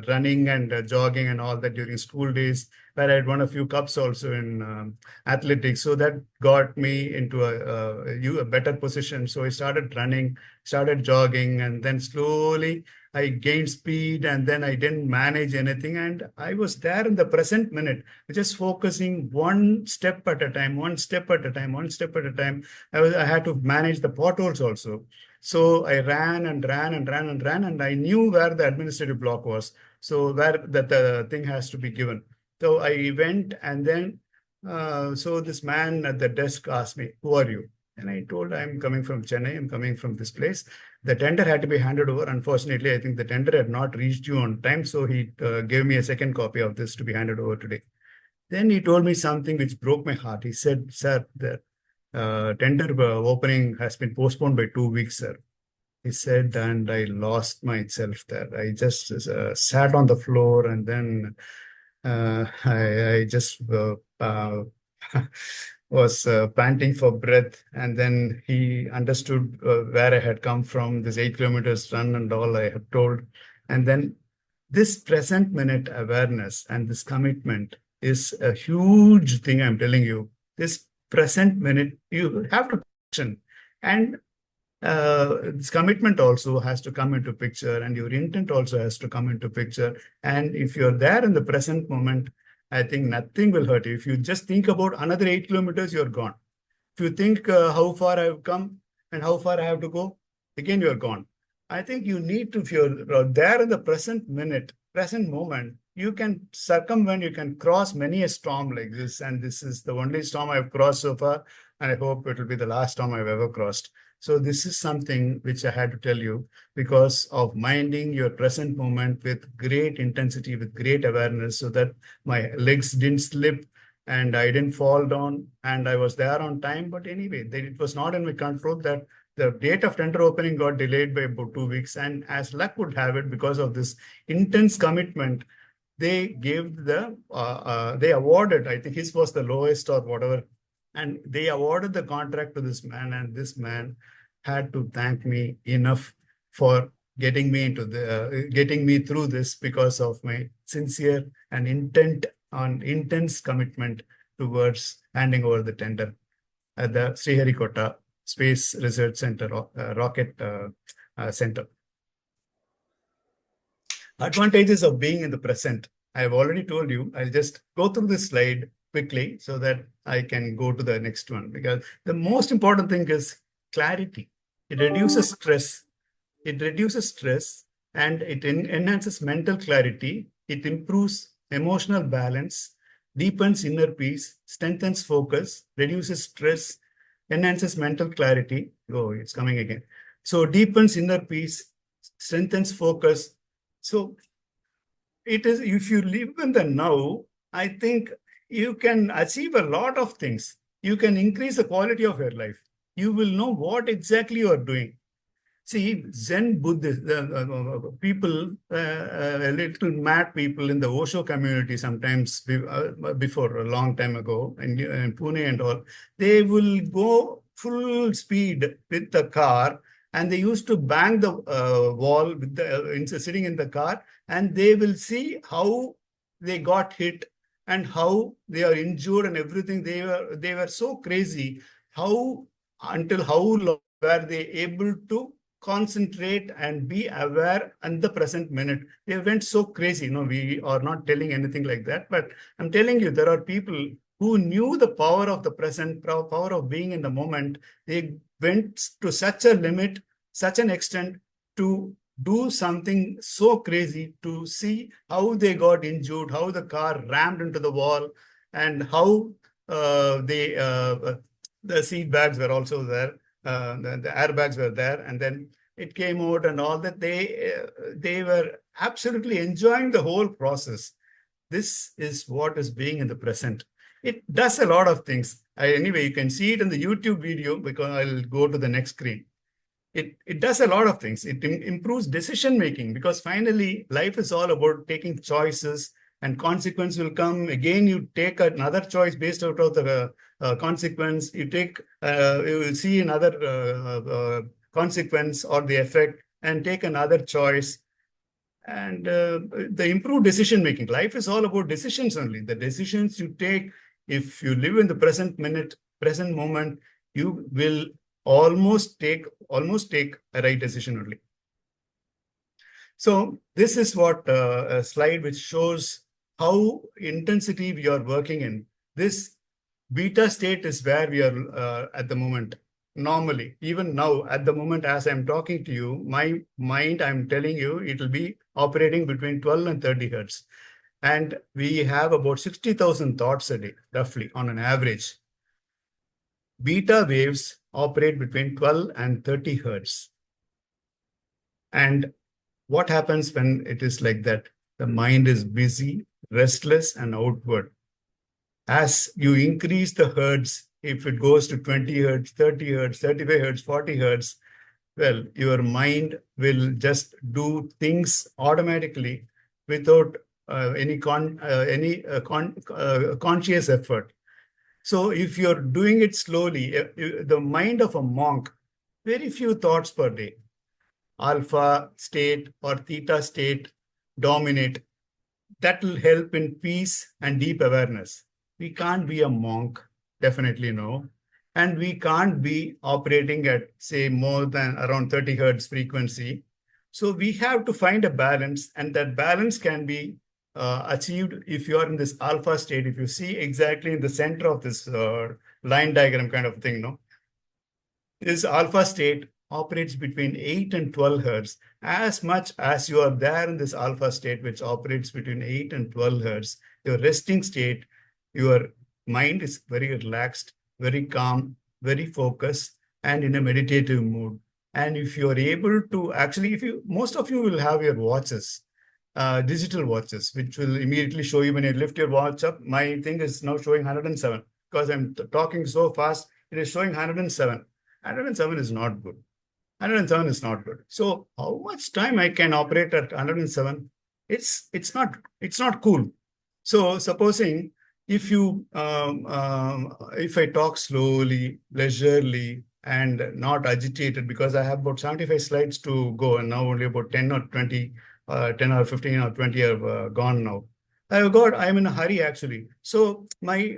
running and jogging and all that during school days, where I had won a few cups also in athletics. So that got me into a better position. So I started running, started jogging, and then slowly I gained speed, and then I didn't manage anything. And I was there in the present minute, just focusing one step at a time, one step at a time, one step at a time. I had to manage the potholes also. So I ran and ran and ran and ran, and I knew where the administrative block was. So where the thing has to be given. So I went, and then so this man at the desk asked me, "Who are you?" And I told, "I'm coming from Chennai. I'm coming from this place." The tender had to be handed over. Unfortunately, I think the tender had not reached you on time, so he gave me a second copy of this to be handed over today. Then he told me something which broke my heart. He said, "Sir, the tender opening has been postponed by 2 weeks, sir." He said, and I lost myself there. I just sat on the floor, and then I just was panting for breath. And then he understood where I had come from, this 8 kilometers run and all I had told. And then this present minute awareness and this commitment is a huge thing, I'm telling you. This present minute, you have to action. And this commitment also has to come into picture, and your intent also has to come into picture. And if you're there in the present moment, I think nothing will hurt you. If you just think about another 8 kilometers, you're gone. If you think how far I've come and how far I have to go, again, you're gone. I think you need to, if you're there in the present minute, present moment, you can circumvent, you can cross many a storm like this. And this is the only storm I've crossed so far. And I hope it will be the last storm I've ever crossed. So this is something which I had to tell you because of minding your present moment with great intensity, with great awareness, so that my legs didn't slip and I didn't fall down, and I was there on time. But anyway, it was not in my control that the date of tender opening got delayed by about 2 weeks. And as luck would have it, because of this intense commitment, they gave they awarded, I think his was the lowest or whatever, and they awarded the contract to this man, and this man had to thank me enough for getting me through this because of my sincere and intense commitment towards handing over the tender at the Sriharikota Space Research Center, Rocket Center. Advantages of being in the present. I have already told you. I'll just go through this slide quickly so that I can go to the next one, because the most important thing is clarity. It reduces stress. It reduces stress, and it enhances mental clarity. It improves emotional balance, deepens inner peace, strengthens focus, reduces stress, enhances mental clarity. Oh, it's coming again. So deepens inner peace, strengthens focus. So it is, if you live in the now, I think you can achieve a lot of things. You can increase the quality of your life. You will know what exactly you are doing. See, Zen Buddhist people, a little mad people in the Osho community sometimes before a long time ago in Pune and all, they will go full speed with the car, and they used to bang the wall with sitting in the car, and they will see how they got hit and how they are injured and everything. They were so crazy. Until how long were they able to concentrate and be aware in the present minute? They went so crazy. We are not telling anything like that, but I'm telling you, there are people who knew the power of the present, power of being in the moment. They went to such a limit, such an extent to do something so crazy, to see how they got injured, how the car rammed into the wall, and how the seat bags were also there. The airbags were there, and then it came out and all that. They were absolutely enjoying the whole process. This is what is being in the present. It does a lot of things. Anyway, you can see it in the YouTube video, because I'll go to the next screen. It does a lot of things. It improves decision making, because finally life is all about taking choices, and consequence will come. Again, you take another choice based out of the consequence. You will see another consequence or the effect, and take another choice. And the improved decision making. Life is all about decisions only. The decisions you take, if you live in the present minute, present moment, you will almost take a right decision only. So this is what a slide which shows how intensity we are working in. This beta state is where we are at the moment. Normally, even now, at the moment, as I'm talking to you, my mind, I'm telling you, it will be operating between 12 and 30 hertz. And we have about 60,000 thoughts a day, roughly, on an average. Beta waves operate between 12 and 30 hertz. And what happens when it is like that? The mind is busy, restless, and outward. As you increase the hertz, if it goes to 20 hertz, 30 hertz, 35 hertz, 40 hertz, well, your mind will just do things automatically without any conscious effort. So if you're doing it slowly, the mind of a monk, very few thoughts per day, alpha state or theta state dominate. That will help in peace and deep awareness. We can't be a monk, definitely no. And we can't be operating at, say, more than around 30 hertz frequency. So we have to find a balance, and that balance can be achieved if you are in this alpha state. If you see exactly in the center of this line diagram kind of thing, no? This alpha state operates between 8 and 12 hertz. As much as you are there in this alpha state, which operates between 8 and 12 hertz, your resting state, your mind is very relaxed, very calm, very focused, and in a meditative mood. And if you are able to actually, most of you will have your watches, digital watches, which will immediately show you when you lift your watch up. My thing is now showing 107 because I'm talking so fast. It is showing 107. 107 is not good. 107 is not good. So how much time I can operate at 107? It's not cool. So supposing if I talk slowly, leisurely, and not agitated, because I have about 75 slides to go, and now only about 10 or 20, 10 or 15 or 20 have gone now. I'm in a hurry actually. So my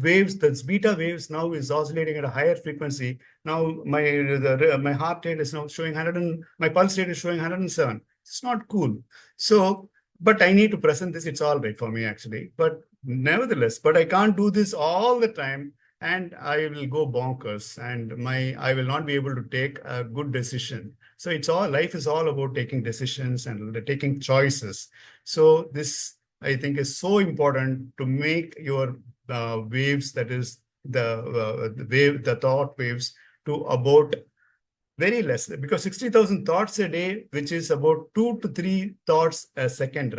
waves, that's beta waves now is oscillating at a higher frequency. Now my heart rate is now showing 100 and my pulse rate is showing 107. It's not cool. So, but I need to present this. It's all right for me actually. But nevertheless, but I can't do this all the time, and I will go bonkers, and I will not be able to take a good decision. So life is all about taking decisions and taking choices. So this, I think, is so important to make your waves, that is the thought waves, to about very less, because 60,000 thoughts a day, which is about 2 to 3 thoughts a second.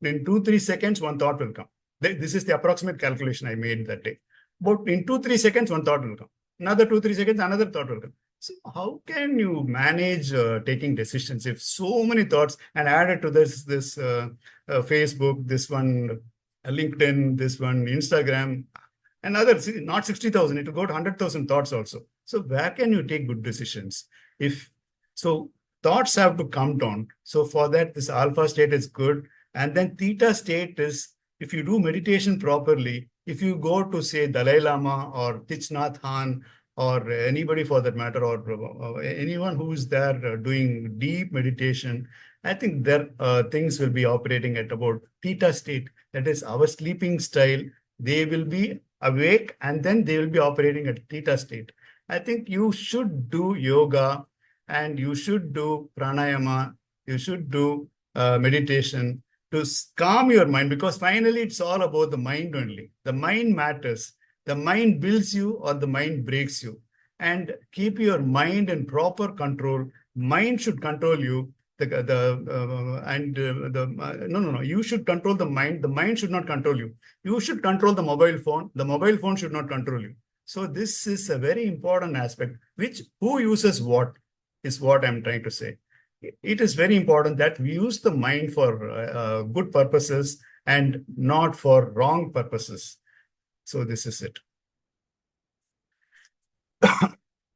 In 2-3 seconds, one thought will come. This is the approximate calculation I made that day. But in 2-3 seconds, one thought will come. Another 2-3 seconds, another thought will come. So how can you manage taking decisions if so many thoughts, and added to this Facebook, this one LinkedIn, this one Instagram, and others, not 60,000, it will go to 100,000 thoughts also. So where can you take good decisions? Thoughts have to come down. So for that, this alpha state is good. And then theta state is, if you do meditation properly, if you go to, say, Dalai Lama or Thich Nhat Hanh, or anybody for that matter, or anyone who is there doing deep meditation, I think their things will be operating at about theta state. That is our sleeping style. They will be awake and then they will be operating at theta state. I think you should do yoga and you should do pranayama. You should do meditation to calm your mind, because finally it's all about the mind only. The mind matters. The mind builds you or the mind breaks you. And keep your mind in proper control. Mind should control you. No. You should control the mind. The mind should not control you. You should control the mobile phone. The mobile phone should not control you. So this is a very important aspect. Who uses what is what I'm trying to say. It is very important that we use the mind for good purposes and not for wrong purposes. So this is it.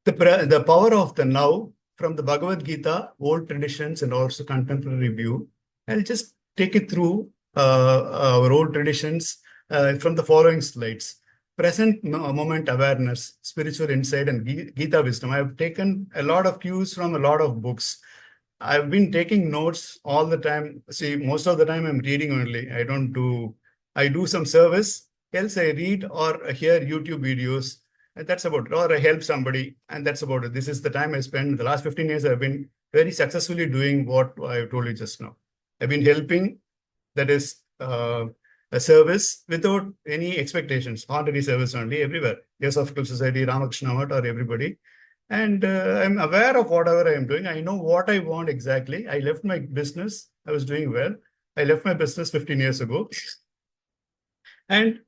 The power of the now from the Bhagavad Gita, old traditions and also contemporary view. I'll just take it through our old traditions from the following slides. Present moment awareness, spiritual insight, and Gita wisdom. I've taken a lot of cues from a lot of books. I've been taking notes all the time. See, most of the time I'm reading only. I do some service, else I read or hear YouTube videos. And that's about it. Or I help somebody, and that's about it. This is the time I spend. The last 15 years, I've been very successfully doing what I told you just now. I've been helping, that is a service without any expectations, honorary service only everywhere. Theosophical Society, Ramakrishna Math, or everybody. And I'm aware of whatever I am doing. I know what I want exactly. I left my business. I was doing well. I left my business 15 years ago. And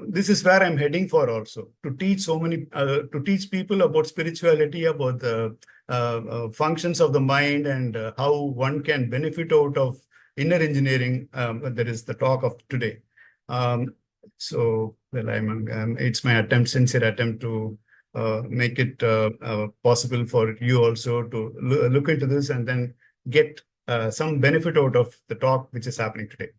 this is where I'm heading for also, to teach to teach people about spirituality, about the functions of the mind and how one can benefit out of inner engineering. That is the talk of today. It's my sincere attempt to make it possible for you also to look into this and then get some benefit out of the talk which is happening today.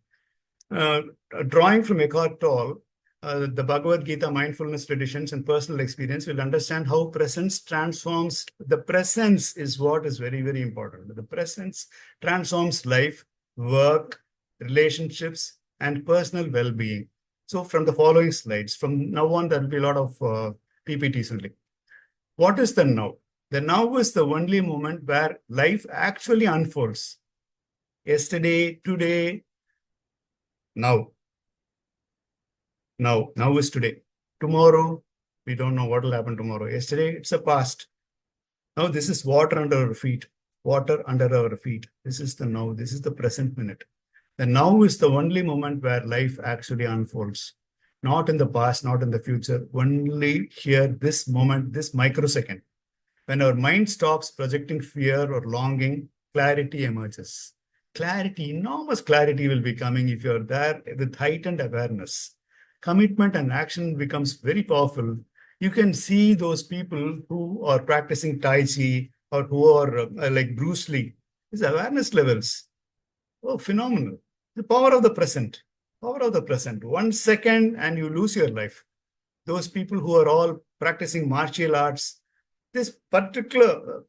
Drawing from Eckhart Tolle, the Bhagavad Gita mindfulness traditions and personal experience, will understand how presence transforms. The presence is what is very, very important. The presence transforms life, work, relationships, and personal well-being. So from the following slides, from now on, there will be a lot of PPTs only. What is the now? The now is the only moment where life actually unfolds. Yesterday, today, now. Now is today. Tomorrow, we don't know what will happen tomorrow. Yesterday, it's a past. Now, this is water under our feet. Water under our feet. This is the now. This is the present minute. The now is the only moment where life actually unfolds. Not in the past, not in the future. Only here, this moment, this microsecond. When our mind stops projecting fear or longing, clarity emerges. Clarity, enormous clarity will be coming if you're there with heightened awareness. Commitment and action becomes very powerful. You can see those people who are practicing Tai Chi or who are like Bruce Lee. His awareness levels, oh, phenomenal. The power of the present. Power of the present. 1 second and you lose your life. Those people who are all practicing martial arts, this particular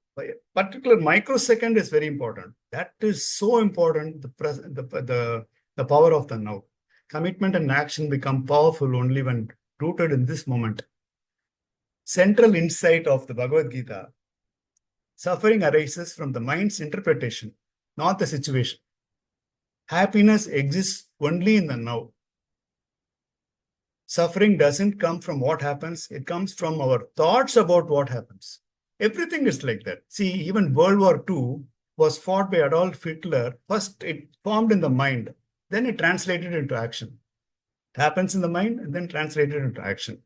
microsecond is very important. That is so important, the power of the now. Commitment and action become powerful only when rooted in this moment. Central insight of the Bhagavad Gita. Suffering arises from the mind's interpretation, not the situation. Happiness exists only in the now. Suffering doesn't come from what happens. It comes from our thoughts about what happens. Everything is like that. See, even World War II was fought by Adolf Hitler. First, it formed in the mind. Then it translated into action. It happens in the mind and then translated into action.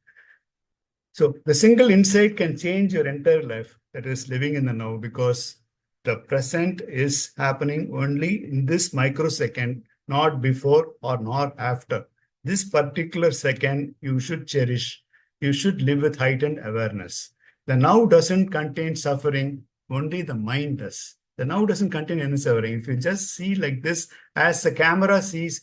So the single insight can change your entire life. That is living in the now, because the present is happening only in this microsecond, not before or not after. This particular second you should cherish. You should live with heightened awareness. The now doesn't contain suffering, only the mind does. The now doesn't contain any suffering. If you just see like this, as the camera sees,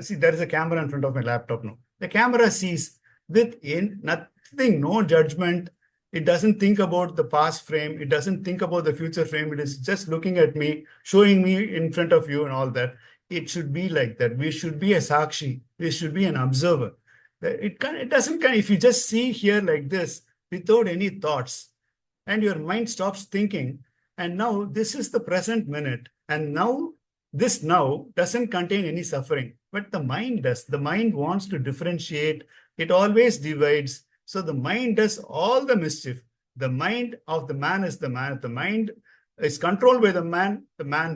see, there is a camera in front of my laptop now. The camera sees with nothing, no judgment. It doesn't think about the past frame. It doesn't think about the future frame. It is just looking at me, showing me in front of you and all that. It should be like that. We should be a sakshi. We should be an observer. It doesn't, if you just see here like this without any thoughts and your mind stops thinking, and now this is the present minute, and now this now doesn't contain any suffering, but the mind does. The mind wants to differentiate. It always divides. So the mind does all the mischief. The mind of the man is the man. If the mind is controlled by the man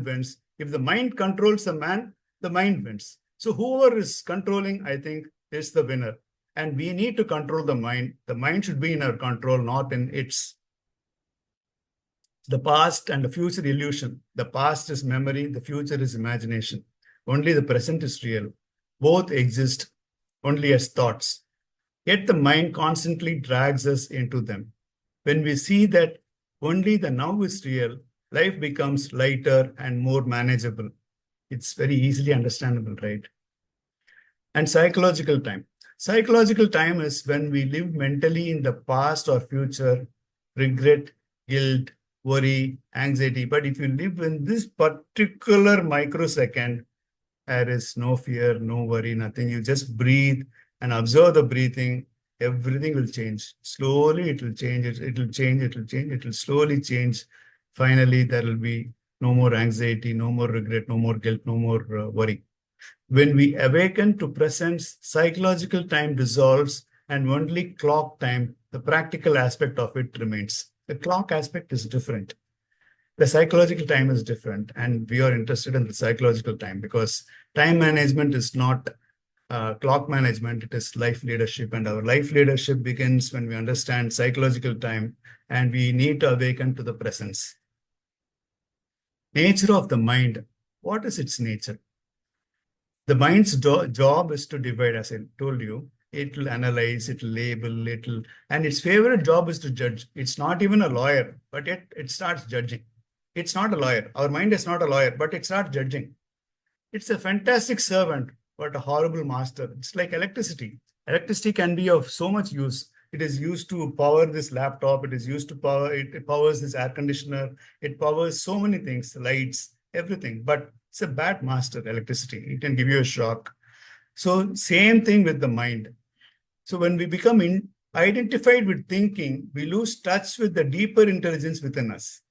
wins. If the mind controls the mind wins. So whoever is controlling, I think, is the winner. And we need to control the mind. The mind should be in our control, not in its. The past and the future illusion. The past is memory. The future is imagination. Only the present is real. Both exist only as thoughts. Yet the mind constantly drags us into them. When we see that only the now is real, life becomes lighter and more manageable. It's very easily understandable, right? And psychological time. Psychological time is when we live mentally in the past or future, regret, guilt, worry, anxiety. But if you live in this particular microsecond, there is no fear, no worry, nothing. You just breathe and observe the breathing. Everything will change. Slowly it will change. It will change. It will change. It will slowly change. Finally, there will be no more anxiety, no more regret, no more guilt, no more worry. When we awaken to presence, psychological time dissolves and only clock time, the practical aspect of it remains. The clock aspect is different. The psychological time is different, and we are interested in the psychological time because time management is not clock management, it is life leadership. And our life leadership begins when we understand psychological time and we need to awaken to the presence. Nature of the mind. What is its nature? The mind's job is to divide, as I told you. It will analyze, it will label, and its favorite job is to judge. It's not even a lawyer, but yet it starts judging. It's not a lawyer. Our mind is not a lawyer, but it starts judging. It's a fantastic servant, but a horrible master. It's like electricity. Electricity can be of so much use. It is used to power this laptop. It is used to power, it powers this air conditioner. It powers so many things, lights, everything. But it's a bad master, electricity. It can give you a shock. So same thing with the mind. So when we become identified with thinking, we lose touch with the deeper intelligence within us.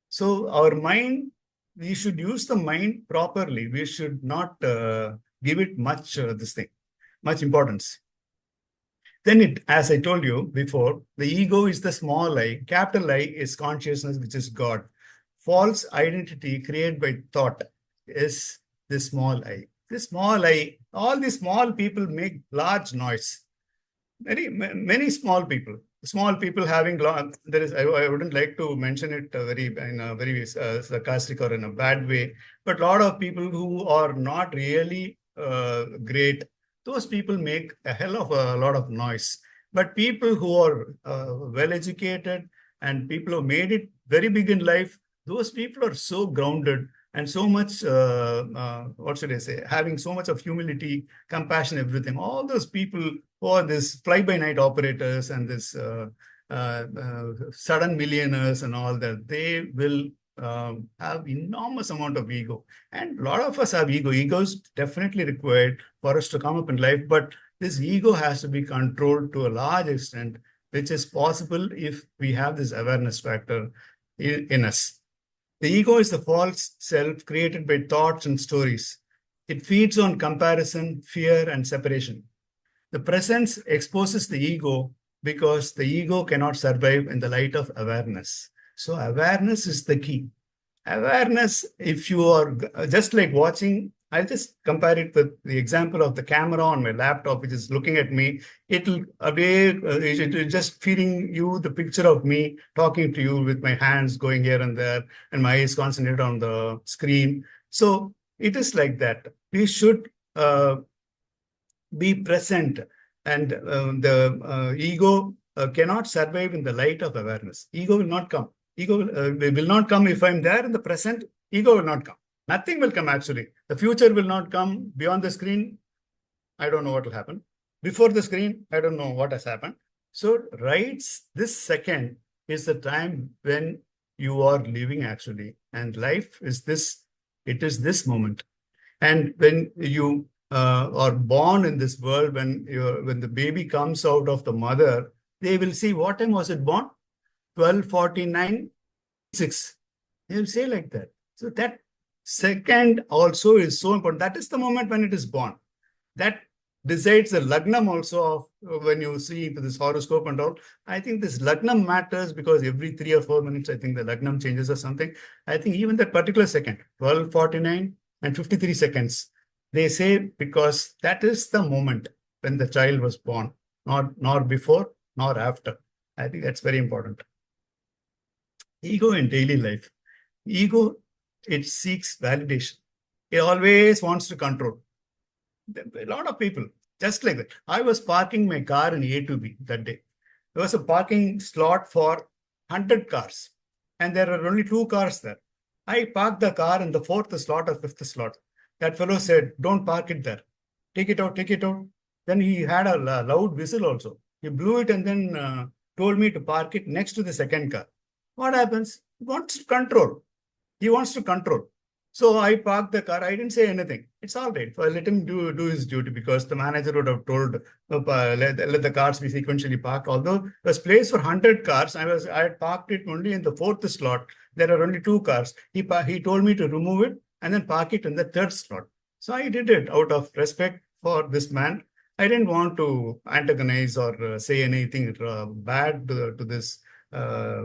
So our mind, we should use the mind properly. We should not give it much much importance. Then as I told you before, the ego is the small I. Capital I is consciousness, which is God. False identity created by thought is the small I. This small I, all these small people make large noise. Many small people having there is, I wouldn't like to mention it in a very sarcastic or in a bad way, but a lot of people who are not really great, those people make a hell of a lot of noise. But people who are well educated and people who made it very big in life, those people are so grounded and so much, what should I say, having so much of humility, compassion, everything. All those people who are this fly-by-night operators and this sudden millionaires and all that, they will have enormous amount of ego. And a lot of us have ego. Ego is definitely required for us to come up in life, but this ego has to be controlled to a large extent, which is possible if we have this awareness factor in us. The ego is the false self created by thoughts and stories. It feeds on comparison, fear, and separation. The presence exposes the ego because the ego cannot survive in the light of awareness. So awareness is the key. Awareness, if you are just like watching, I'll just compare it with the example of the camera on my laptop, which is looking at me. It'll just feeding you the picture of me talking to you with my hands going here and there and my eyes concentrated on the screen. So it is like that. We should be present, and the ego cannot survive in the light of awareness. Ego will not come. Ego will not come if I'm there in the present. Ego will not come. Nothing will come actually. The future will not come beyond the screen. I don't know what will happen. Before the screen, I don't know what has happened. So right this second is the time when you are living actually. And life is this, it is this moment. And when you are born in this world, when the baby comes out of the mother, they will see what time was it born? 12:49, 6. They will say like that. So that second also is so important. That is the moment when it is born. That decides the lagnam also of when you see into this horoscope and all. I think this lagnam matters because every 3 or 4 minutes, I think the lagnam changes or something. I think even that particular second, 12:49 and 53 seconds, they say because that is the moment when the child was born, nor before, nor after. I think that's very important. Ego in daily life. Ego, it seeks validation. It always wants to control. A lot of people, just like that. I was parking my car in A to B that day. There was a parking slot for 100 cars. and there are only 2 cars there. I parked the car in the 4th slot or 5th slot. That fellow said, "Don't park it there. Take it out, take it out." Then he had a loud whistle also. He blew it and then told me to park it next to the second car. What happens? He wants to control. He wants to control. So I parked the car. I didn't say anything. It's all right. So I let him do his duty, because the manager would have told, let the cars be sequentially parked. Although there was place for 100 cars, I had parked it only in the 4th slot. There are only 2 cars. He told me to remove it and then park it in the 3rd slot. So I did it out of respect for this man. I didn't want to antagonize or say anything bad to this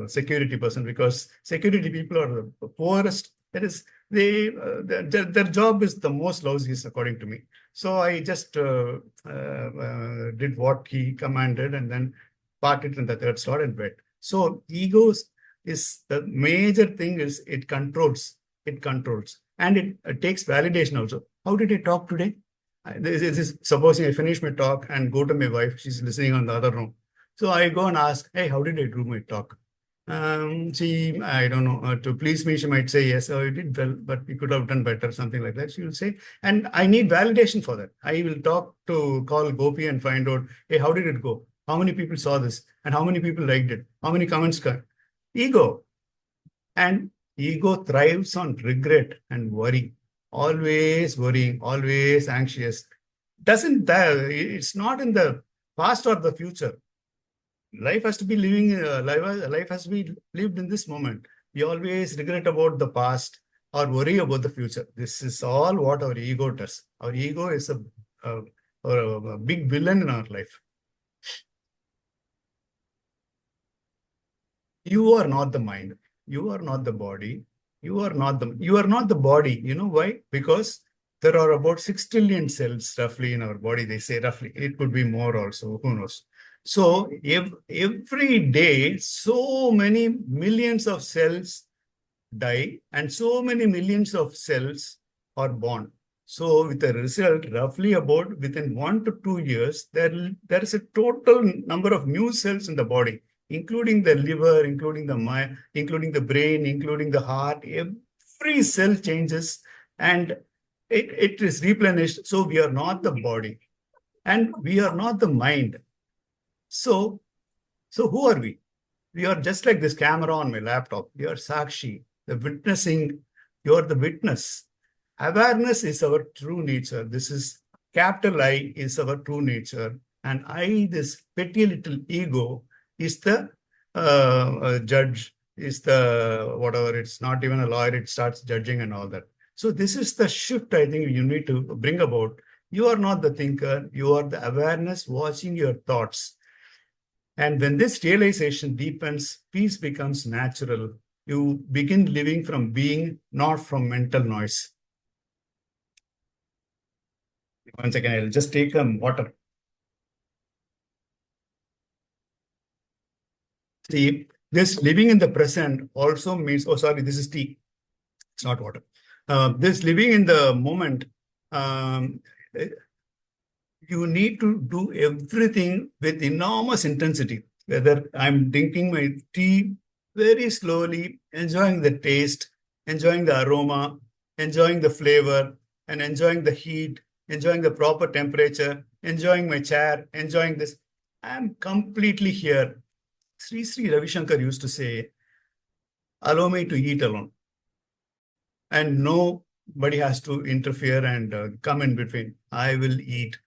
security person, because security people are the poorest. That is, their job is the most lousiest, according to me. So I just did what he commanded and then parked it in the 3rd slot and went. So egos is the major thing. Is it controls, and it takes validation also. How did I talk today? This is supposing I finish my talk and go to my wife. She's listening on the other room. So I go and ask, "Hey, how did I do my talk?" She, I don't know, to please me, she might say, "Yes, oh, you did well, but you could have done better," something like that. She will say, and I need validation for that. I will call Gopi and find out, "Hey, how did it go? How many people saw this? And how many people liked it? How many comments come?" Ego. And ego thrives on regret and worry. Always worrying, always anxious. It's not in the past or the future. Life has to be life has to be lived in this moment. We always regret about the past or worry about the future. This is all what our ego does. Our ego is a big villain in our life. You are not the mind. You are not the body. You are not the body. You know why? Because there are about 6 trillion cells roughly in our body. They say roughly. It could be more also. Who knows? So every day, so many millions of cells die and so many millions of cells are born. So with the result, roughly about within 1 to 2 years, there is a total number of new cells in the body, including the liver, including the mind, including the brain, including the heart. Every cell changes and it is replenished. So we are not the body and we are not the mind. So who are we? We are just like this camera on my laptop. You are Sakshi, the witnessing. You are the witness. Awareness is our true nature. This is capital I is our true nature. And I, this petty little ego, is the judge, is the whatever. It's not even a lawyer. It starts judging and all that. So this is the shift I think you need to bring about. You are not the thinker. You are the awareness watching your thoughts. And when this realization deepens, peace becomes natural. You begin living from being, not from mental noise. One second, I'll just take some water. See, this living in the present also means, oh, sorry, this is tea. It's not water. This living in the moment, you need to do everything with enormous intensity. Whether I'm drinking my tea very slowly, enjoying the taste, enjoying the aroma, enjoying the flavor, and enjoying the heat, enjoying the proper temperature, enjoying my chair, enjoying this. I'm completely here. Sri Ravi Shankar used to say, "Allow me to eat alone." And nobody has to interfere and come in between. I will eat.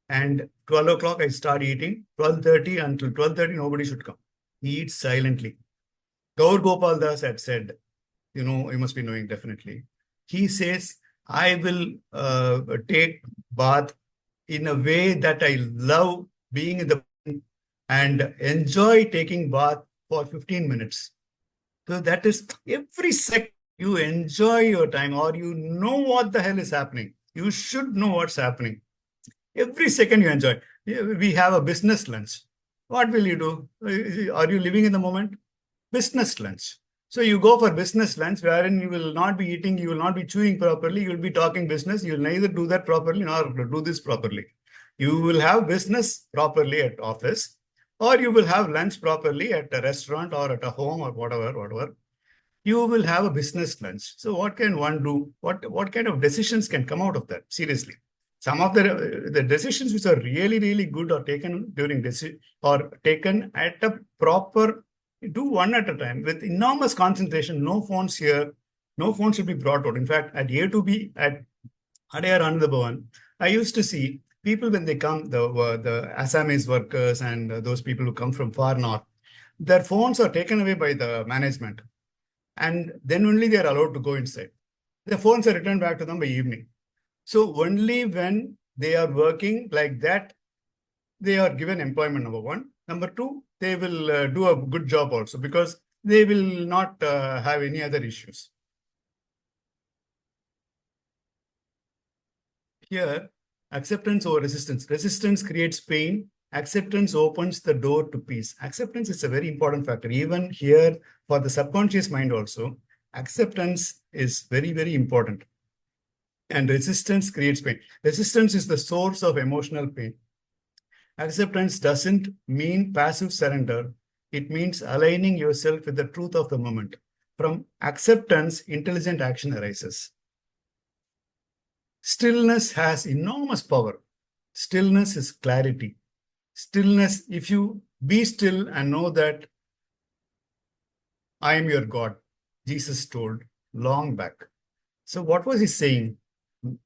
And 12 o'clock, I start eating. 12:30 until 12:30, nobody should come. Eat silently. Gaur Gopal Das had said, you must be knowing definitely. He says, I will take bath in a way that I love being in the and enjoy taking bath for 15 minutes. So that is every second you enjoy your time or you know what the hell is happening. You should know what's happening. Every second you enjoy. We have a business lunch. What will you do? Are you living in the moment? Business lunch. So you go for business lunch wherein you will not be eating, you will not be chewing properly, you will be talking business. You will neither do that properly nor do this properly. You will have business properly at office or you will have lunch properly at a restaurant or at a home or whatever. you will have a business lunch. So what can one do? What kind of decisions can come out of that? Seriously. Some of the decisions which are really, really good are taken during or taken at a proper, do one at a time with enormous concentration. No phones here. No phone should be brought out. In fact, at A to B, at Adayar Ananda Bhavan, I used to see people when they come, the Assamese workers and those people who come from far north, their phones are taken away by the management. And then only they are allowed to go inside. The phones are returned back to them by evening. So only when they are working like that, they are given employment, number one. Number two, they will do a good job also because they will not have any other issues. Here, acceptance over resistance. Resistance creates pain. Acceptance opens the door to peace. Acceptance is a very important factor. Even here, for the subconscious mind also, acceptance is very, very important. And resistance creates pain. Resistance is the source of emotional pain. Acceptance doesn't mean passive surrender. It means aligning yourself with the truth of the moment. From acceptance, intelligent action arises. Stillness has enormous power. Stillness is clarity. Stillness, if you be still and know that I am your God, Jesus told long back. So what was he saying?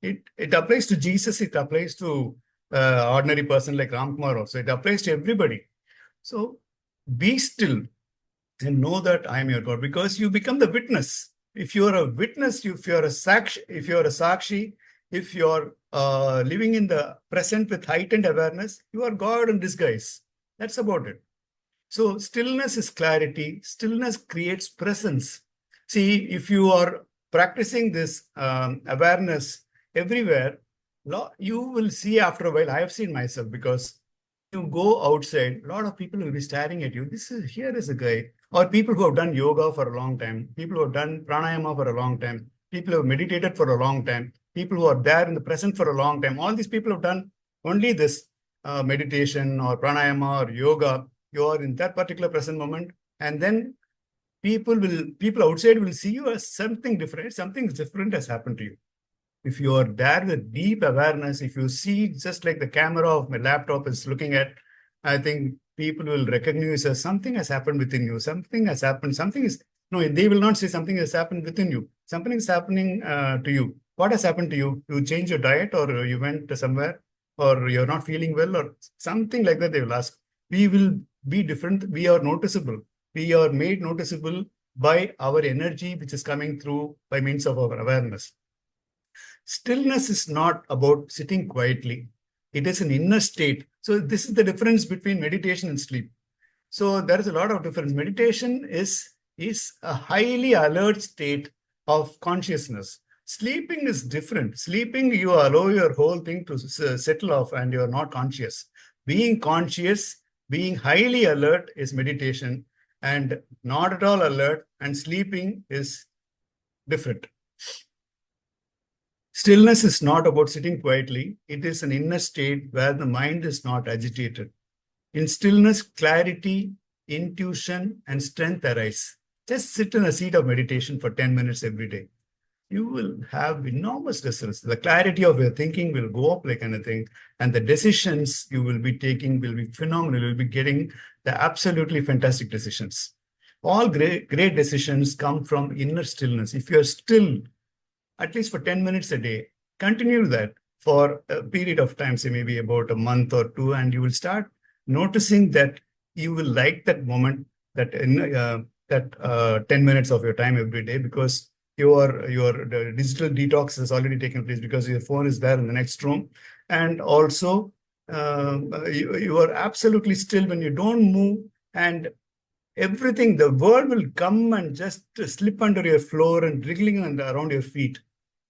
It applies to Jesus, it applies to ordinary person like Ramkumar also. It applies to everybody. So be still and know that I am your God, because you become the witness. If you are a witness, if you are a sakshi, if you are living in the present with heightened awareness, you are God in disguise. That's about it. So stillness is clarity. Stillness creates presence. See, if you are practicing this awareness everywhere, you will see after a while. I have seen myself, because you go outside, a lot of people will be staring at you. Here is a guy. Or people who have done yoga for a long time, people who have done pranayama for a long time, people who have meditated for a long time, people who are there in the present for a long time. All these people have done only this meditation or pranayama or yoga. You are in that particular present moment, and then people outside will see you as something different. Something different has happened to you. If you are there with deep awareness, if you see just like the camera of my laptop is looking at, I think people will recognize as something has happened within you. Something has happened. They will not say something has happened within you. Something is happening to you. What has happened to you? You change your diet, or you went somewhere, or you're not feeling well, or something like that. They will ask. We will be different. We are noticeable. We are made noticeable by our energy, which is coming through by means of our awareness. Stillness is not about sitting quietly. It is an inner state. So this is the difference between meditation and sleep. So there is a lot of difference. Meditation is a highly alert state of consciousness. Sleeping is different. Sleeping, you allow your whole thing to settle off and you're not conscious. Being conscious, being highly alert is meditation, and not at all alert and sleeping is different. Stillness is not about sitting quietly. It is an inner state where the mind is not agitated. In stillness, clarity, intuition, and strength arise. Just sit in a seat of meditation for 10 minutes every day. You will have enormous results. The clarity of your thinking will go up like anything, and the decisions you will be taking will be phenomenal. You will be getting the absolutely fantastic decisions. All great decisions come from inner stillness. If you are still, at least for 10 minutes a day, continue that for a period of time, say maybe about a month or two, and you will start noticing that you will like that moment, that 10 minutes of your time every day, because your digital detox has already taken place, because your phone is there in the next room. And also you are absolutely still when you don't move, and everything, the world will come and just slip under your floor and wriggling around your feet.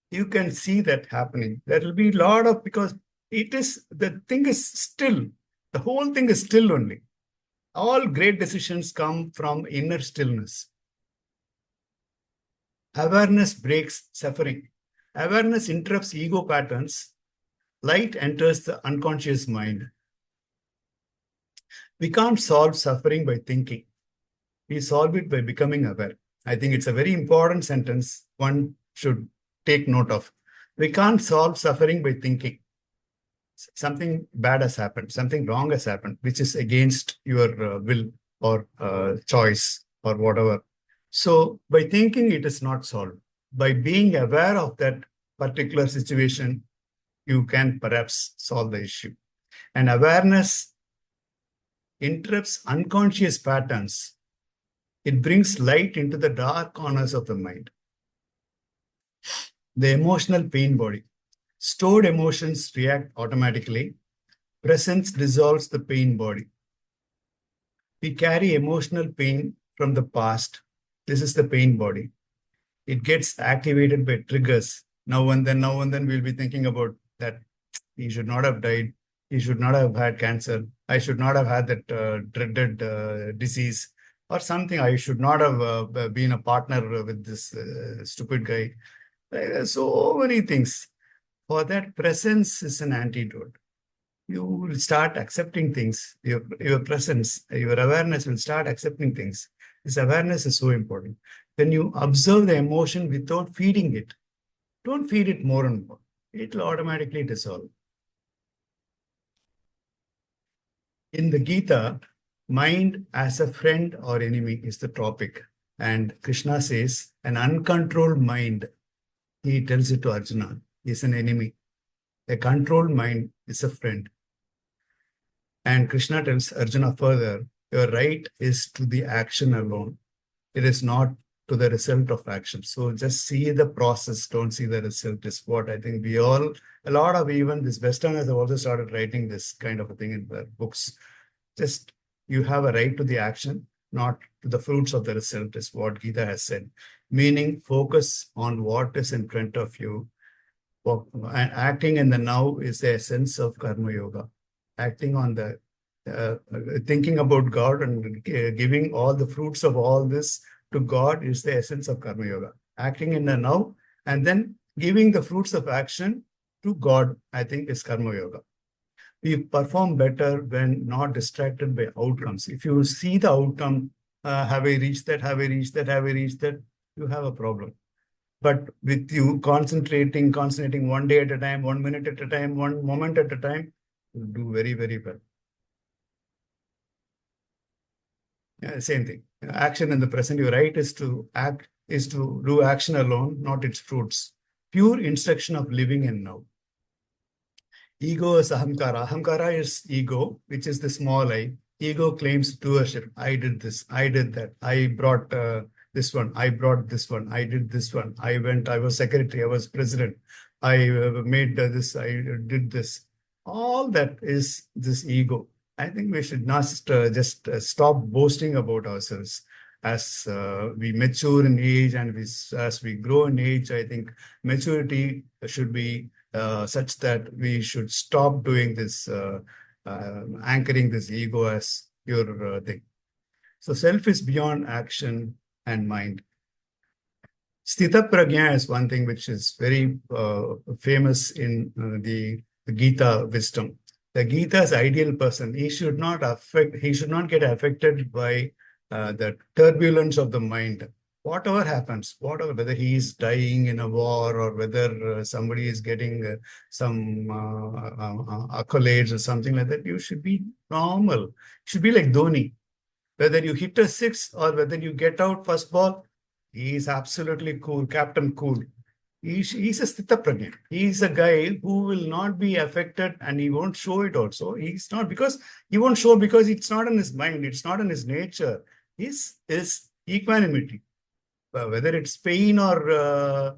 You can see that happening. There will be a lot of, because the thing is still. The whole thing is still only. All great decisions come from inner stillness. Awareness breaks suffering. Awareness interrupts ego patterns. Light enters the unconscious mind. We can't solve suffering by thinking. We solve it by becoming aware. I think it's a very important sentence one should take note of. We can't solve suffering by thinking. Something bad has happened, something wrong has happened, which is against your will or choice or whatever. So by thinking, it is not solved. By being aware of that particular situation, you can perhaps solve the issue. And awareness interrupts unconscious patterns. It brings light into the dark corners of the mind. The emotional pain body. Stored emotions react automatically. Presence dissolves the pain body. We carry emotional pain from the past. This is the pain body. It gets activated by triggers. Now and then we'll be thinking about that. He should not have died. He should not have had cancer. I should not have had that dreaded disease or something. I should not have been a partner with this stupid guy. There are so many things. For that, presence is an antidote. You will start accepting things. Your presence, your awareness will start accepting things. This awareness is so important. When you observe the emotion without feeding it, don't feed it more and more. It will automatically dissolve. In the Gita, mind as a friend or enemy is the topic. And Krishna says, an uncontrolled mind, he tells it to Arjuna, is an enemy. A controlled mind is a friend. And Krishna tells Arjuna further, your right is to the action alone. It is not to the result of action. So just see the process, don't see the result is what I think we all, a lot of even this Westerners have also started writing this kind of a thing in their books. Just you have a right to the action, not to the fruits of the result is what Gita has said. Meaning focus on what is in front of you. Acting in the now is the essence of Karma Yoga. Acting on the, thinking about God and giving all the fruits of all this to God is the essence of Karma Yoga. Acting in the now and then giving the fruits of action to God, I think is Karma Yoga. We perform better when not distracted by outcomes. If you see the outcome, have I reached that, have I reached that, have I reached that, you have a problem. But with you concentrating 1 day at a time, 1 minute at a time, 1 moment at a time, you'll do very, very well. Yeah, same thing. Action in the present, your right is to act, is to do action alone, not its fruits. Pure instruction of living in now. Ego is ahamkara. Ahamkara is ego, which is the small I. Ego claims doership. I did this, I did that. I brought this one, I brought this one, I did this one. I went, I was secretary, I was president. I made this, I did this. All that is this ego. I think we should not just stop boasting about ourselves. As we mature in age and as we grow in age, I think maturity should be such that we should stop doing this, anchoring this ego as your thing. So self is beyond action and mind. Sthita Prajna is one thing which is very famous in the Gita wisdom. The Gita's ideal person, he should not get affected by the turbulence of the mind. Whatever happens, whether he is dying in a war or whether somebody is getting some accolades or something like that, you should be normal. You should be like Dhoni. Whether you hit a six or whether you get out first ball, he is absolutely cool, Captain Cool. He's a Sthita Prajna. He's a guy who will not be affected and he won't show it also. He's not because he won't show because it's not in his mind, it's not in his nature. His equanimity. Whether it's pain or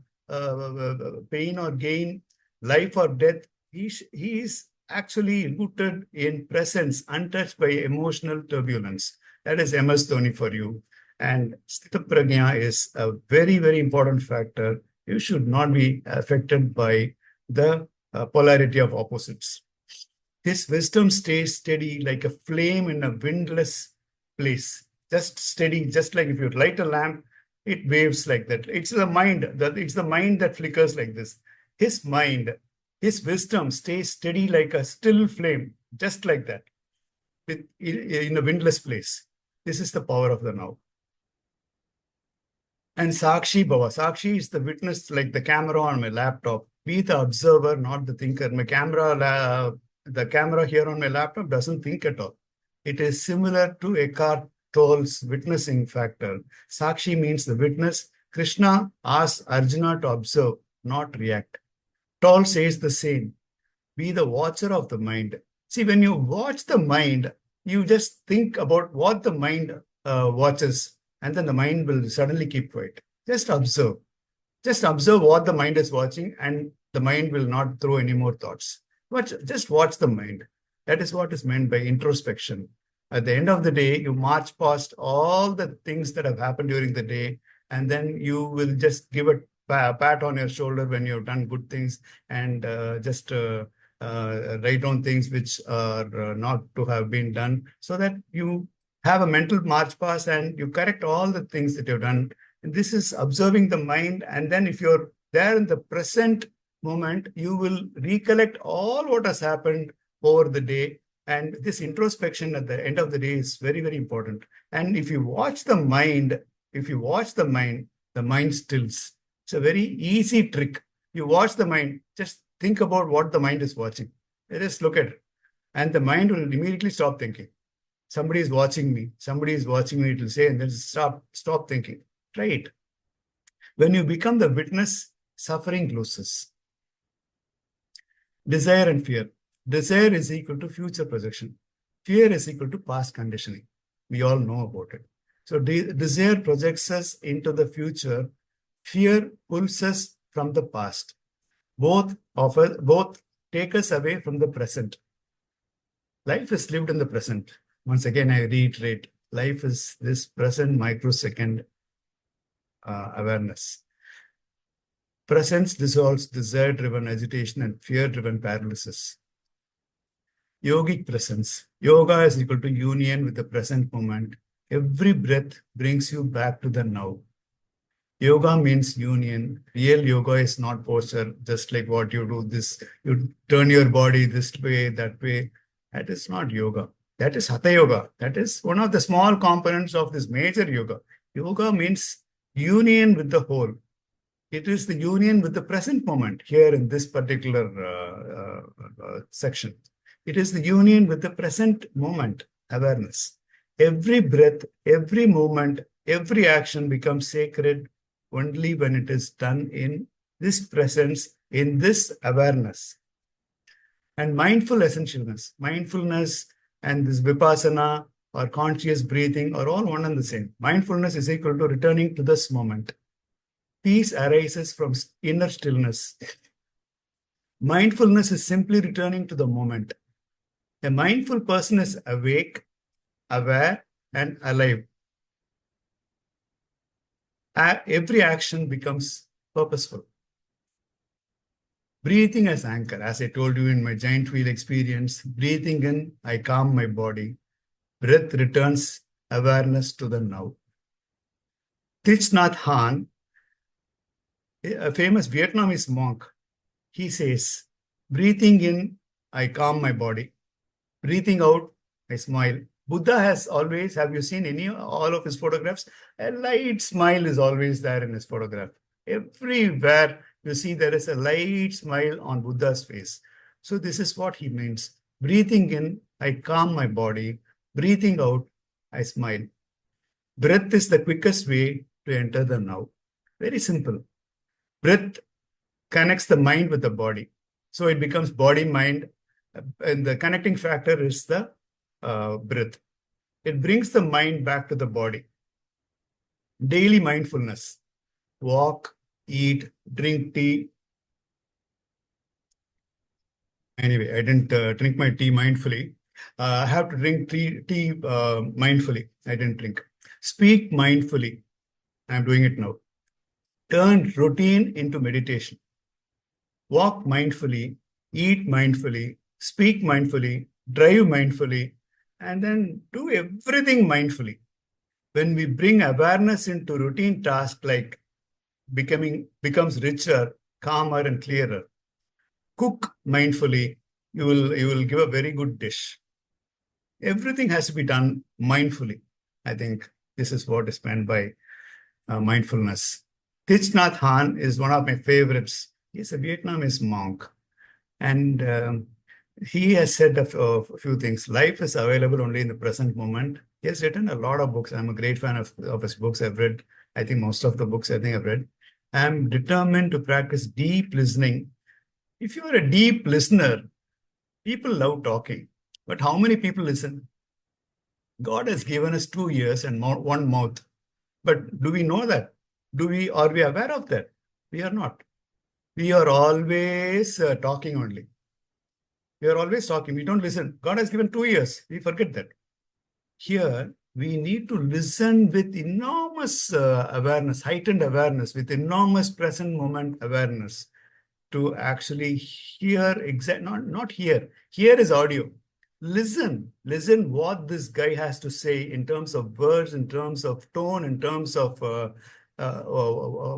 gain, life or death, he is actually rooted in presence, untouched by emotional turbulence. That is MS Dhoni for you. And Sthita Prajna is a very, very important factor. You should not be affected by the polarity of opposites. His wisdom stays steady like a flame in a windless place. Just steady, just like if you light a lamp, it waves like that. It's the mind that flickers like this. His mind, his wisdom stays steady like a still flame, just like that, in a windless place. This is the power of the now. And Sakshi Bhava. Sakshi is the witness, like the camera on my laptop. Be the observer, not the thinker. The camera here on my laptop doesn't think at all. It is similar to Eckhart Tolle's witnessing factor. Sakshi means the witness. Krishna asks Arjuna to observe, not react. Toll says the same. Be the watcher of the mind. See, when you watch the mind, you just think about what the mind watches, and then the mind will suddenly keep quiet. Just observe. Just observe what the mind is watching, and the mind will not throw any more thoughts. But just watch the mind. That is what is meant by introspection. At the end of the day, you march past all the things that have happened during the day, and then you will just give a pat on your shoulder when you've done good things, and just write down things which are not to have been done, so that you have a mental march past and you correct all the things that you've done. And this is observing the mind. And then if you're there in the present moment, you will recollect all what has happened over the day. And this introspection at the end of the day is very, very important. And if you watch the mind, the mind stills. It's a very easy trick. You watch the mind, just think about what the mind is watching. Just look at it. And the mind will immediately stop thinking. Somebody is watching me. It will say, and then stop thinking. Try it. When you become the witness, suffering loses. Desire and fear. Desire is equal to future projection. Fear is equal to past conditioning. We all know about it. So desire projects us into the future. Fear pulls us from the past. Both take us away from the present. Life is lived in the present. Once again, I reiterate, life is this present microsecond awareness. Presence dissolves desire-driven agitation and fear-driven paralysis. Yogic presence. Yoga is equal to union with the present moment. Every breath brings you back to the now. Yoga means union. Real yoga is not posture, just like what you do this. You turn your body this way, that way. That is not yoga. That is Hatha Yoga. That is one of the small components of this major yoga. Yoga means union with the whole. It is the union with the present moment here in this particular section. It is the union with the present moment awareness. Every breath, every moment, every action becomes sacred only when it is done in this presence, in this awareness. And mindful essentialness, mindfulness and this vipassana or conscious breathing are all one and the same. Mindfulness is equal to returning to this moment. Peace arises from inner stillness. Mindfulness is simply returning to the moment. A mindful person is awake, aware, and alive. Every action becomes purposeful. Breathing as anchor, as I told you in my giant wheel experience, breathing in, I calm my body. Breath returns awareness to the now. Thich Nhat Hanh, a famous Vietnamese monk, he says, breathing in, I calm my body. Breathing out, I smile. Buddha has always, have you seen all of his photographs? A light smile is always there in his photograph. Everywhere you see there is a light smile on Buddha's face. So this is what he means. Breathing in, I calm my body. Breathing out, I smile. Breath is the quickest way to enter the now. Very simple. Breath connects the mind with the body. So it becomes body-mind. And the connecting factor is the breath. It brings the mind back to the body. Daily mindfulness. Walk, eat, drink tea. Anyway, I didn't drink my tea mindfully. I have to drink tea mindfully. I didn't drink. Speak mindfully. I'm doing it now. Turn routine into meditation. Walk mindfully, eat mindfully, speak mindfully, drive mindfully, and then do everything mindfully. When we bring awareness into routine tasks, like becomes richer, calmer, and clearer. Cook mindfully, you will give a very good dish. Everything has to be done mindfully. I think this is what is meant by mindfulness. Thich Nhat Hanh is one of my favorites. He's a Vietnamese monk. And he has said a few things. Life is available only in the present moment. He has written a lot of books. I'm a great fan of his books. I've read, I think, most of the books I think I've read. I'm determined to practice deep listening. If you are a deep listener, people love talking. But how many people listen? God has given us 2 ears and one mouth. But do we know that? Are we aware of that? We are not. We are always talking only. We are always talking. We don't listen. God has given 2 ears. We forget that. Here, we need to listen with enormous awareness, heightened awareness, with enormous present moment awareness to actually hear not hear. Hear is audio. Listen what this guy has to say in terms of words, in terms of tone, in terms of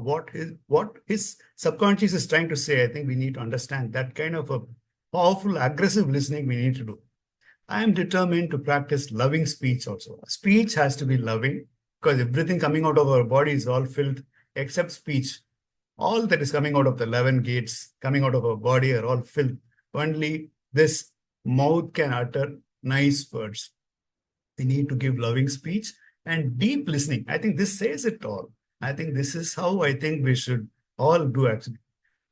what his subconscious is trying to say. I think we need to understand that kind of a powerful, aggressive listening we need to do. I am determined to practice loving speech also. Speech has to be loving because everything coming out of our body is all filled except speech. All that is coming out of the 11 gates, coming out of our body are all filled. Only this mouth can utter nice words. We need to give loving speech and deep listening. I think this says it all. I think this is how I think we should all do actually.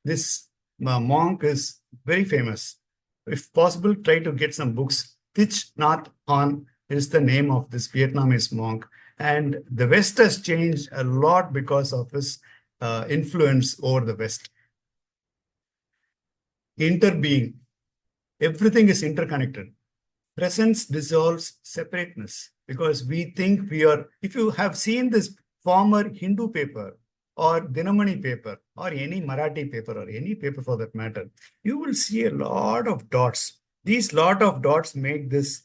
This monk is very famous. If possible, try to get some books. Thich Nhat Hanh is the name of this Vietnamese monk. And the West has changed a lot because of his influence over the West. Interbeing. Everything is interconnected. Presence dissolves separateness because we think we are, if you have seen this former Hindu paper or Dinamani paper or any Marathi paper or any paper for that matter, you will see a lot of dots. These lot of dots make this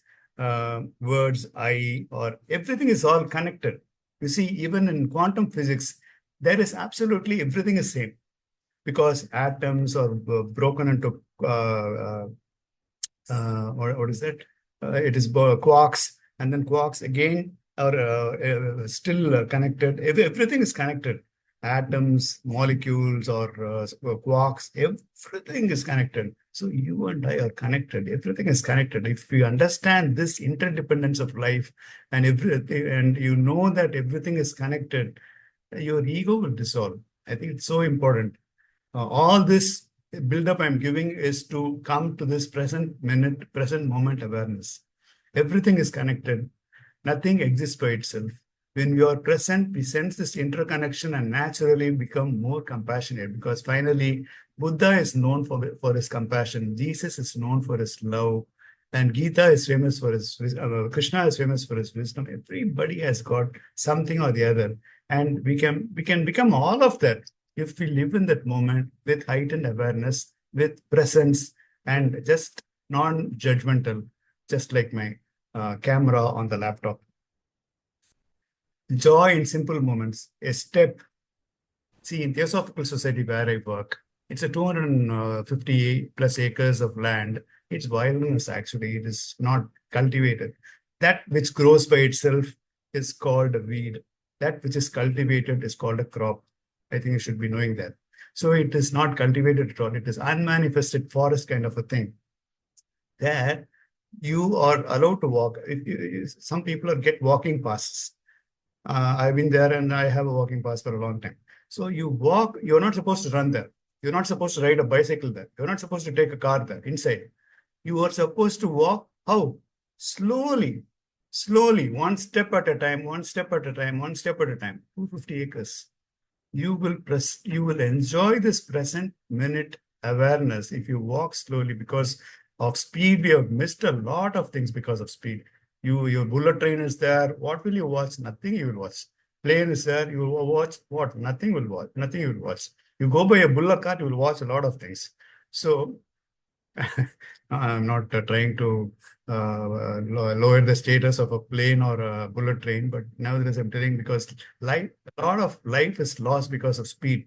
words I or everything is all connected. You see, even in quantum physics, there is absolutely everything is same because atoms are broken into what is that? It is quarks, and then quarks again are still connected. Everything is connected. Atoms, molecules, or quarks, everything is connected. So you and I are connected. Everything is connected. If you understand this interdependence of life and everything, and you know that everything is connected, your ego will dissolve. I think it's so important. All this build-up I'm giving is to come to this present minute, present moment awareness. Everything is connected. Nothing exists by itself. When we are present, we sense this interconnection and naturally become more compassionate because finally, Buddha is known for his compassion. Jesus is known for his love. And Gita is famous for his, Krishna is famous for his wisdom. Everybody has got something or the other. And we can become all of that if we live in that moment with heightened awareness, with presence, and just non-judgmental, just like my camera on the laptop. Joy in simple moments, a step. See, in Theosophical Society where I work, it's a 250 plus acres of land. It's wilderness, actually. It is not cultivated. That which grows by itself is called a weed. That which is cultivated is called a crop. I think you should be knowing that. So it is not cultivated at all. It is unmanifested forest kind of a thing. There, you are allowed to walk. Some people get walking passes. I've been there and I have a walking pass for a long time. So you walk, you're not supposed to run there. You're not supposed to ride a bicycle there. You're not supposed to take a car there inside. You are supposed to walk, how? Slowly, one step at a time, one step at a time, one step at a time, 250 acres. You will enjoy this present minute awareness if you walk slowly because of speed. We have missed a lot of things because of speed. Your bullet train is there. What will you watch? Nothing you will watch. Plane is there. You will watch what? Nothing will watch. Nothing you will watch. You go by a bullock cart, you will watch a lot of things. So I'm not trying to lower the status of a plane or a bullet train, but nevertheless, I'm telling because a lot of life is lost because of speed.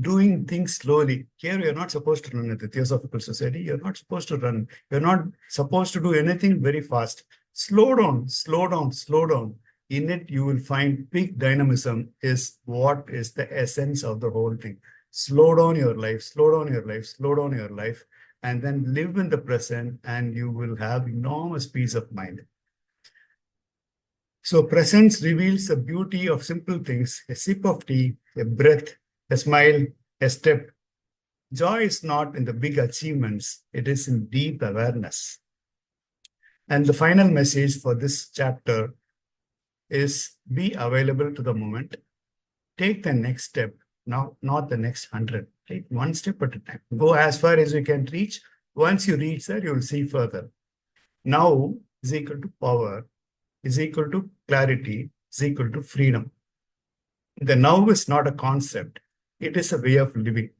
Doing things slowly. Here, you're not supposed to run at the Theosophical Society. You're not supposed to run. You're not supposed to do anything very fast. Slow down, slow down, slow down. in it you will find peak dynamism is what is the essence of the whole thing. Slow down your life, slow down your life, slow down your life, and then live in the present, and you will have enormous peace of mind. So presence reveals the beauty of simple things: a sip of tea, a breath, a smile, a step. Joy is not in the big achievements, it is in deep awareness. And the final message for this chapter is be available to the moment. Take the next step, not the next 100. Take one step at a time. Go as far as you can reach. Once you reach there, you will see further. Now is equal to power, is equal to clarity, is equal to freedom. The now is not a concept, it is a way of living.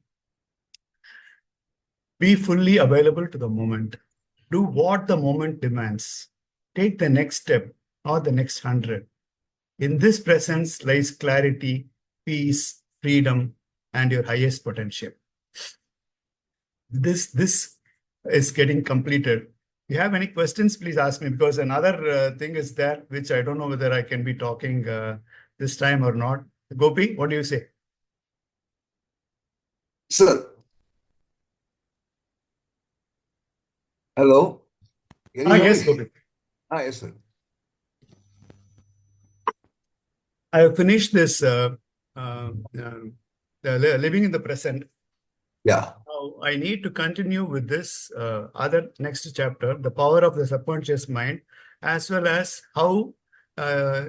Be fully available to the moment. Do what the moment demands. Take the next step, not the next 100. In this presence lies clarity, peace, freedom, and your highest potential. This is getting completed. If you have any questions, please ask me, because another thing is there, which I don't know whether I can be talking this time or not. Gopi, what do you say? Sir. Hello? Can you hear Yes, me? Gopi. Yes, sir. I have finished this living in the present. Yeah. Now I need to continue with this other next chapter, the power of the subconscious mind, as well as how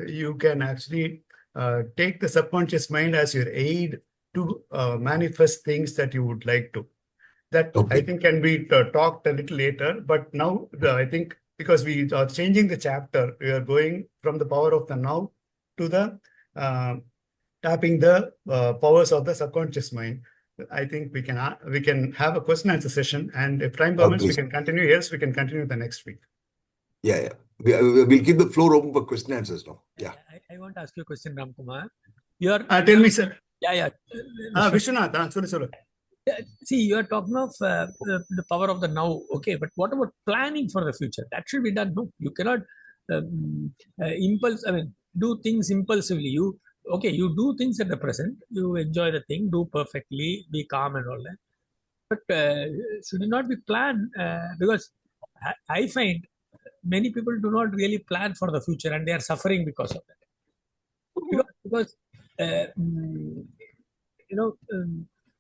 you can actually take the subconscious mind as your aid to manifest things that you would like to. That Okay. I think can be talked a little later, but now I think because we are changing the chapter, we are going from the power of the now to the tapping the powers of the subconscious mind. I think we can have a question answer session, and if time permits, Okay, we can continue. Yes, we can continue the next week. Yeah. We'll keep the floor open for question answers now. Yeah. I want to ask you a question, Ramkumar. You're Tell me, sir. yeah. Vishwanath, sorry. See, you are talking of the power of the now, okay, but what about planning for the future? That should be done. No, you cannot do things impulsively. You do things at the present, you enjoy the thing, do perfectly, be calm and all that. But should it not be planned? Because I find many people do not really plan for the future, and they are suffering because of that. Because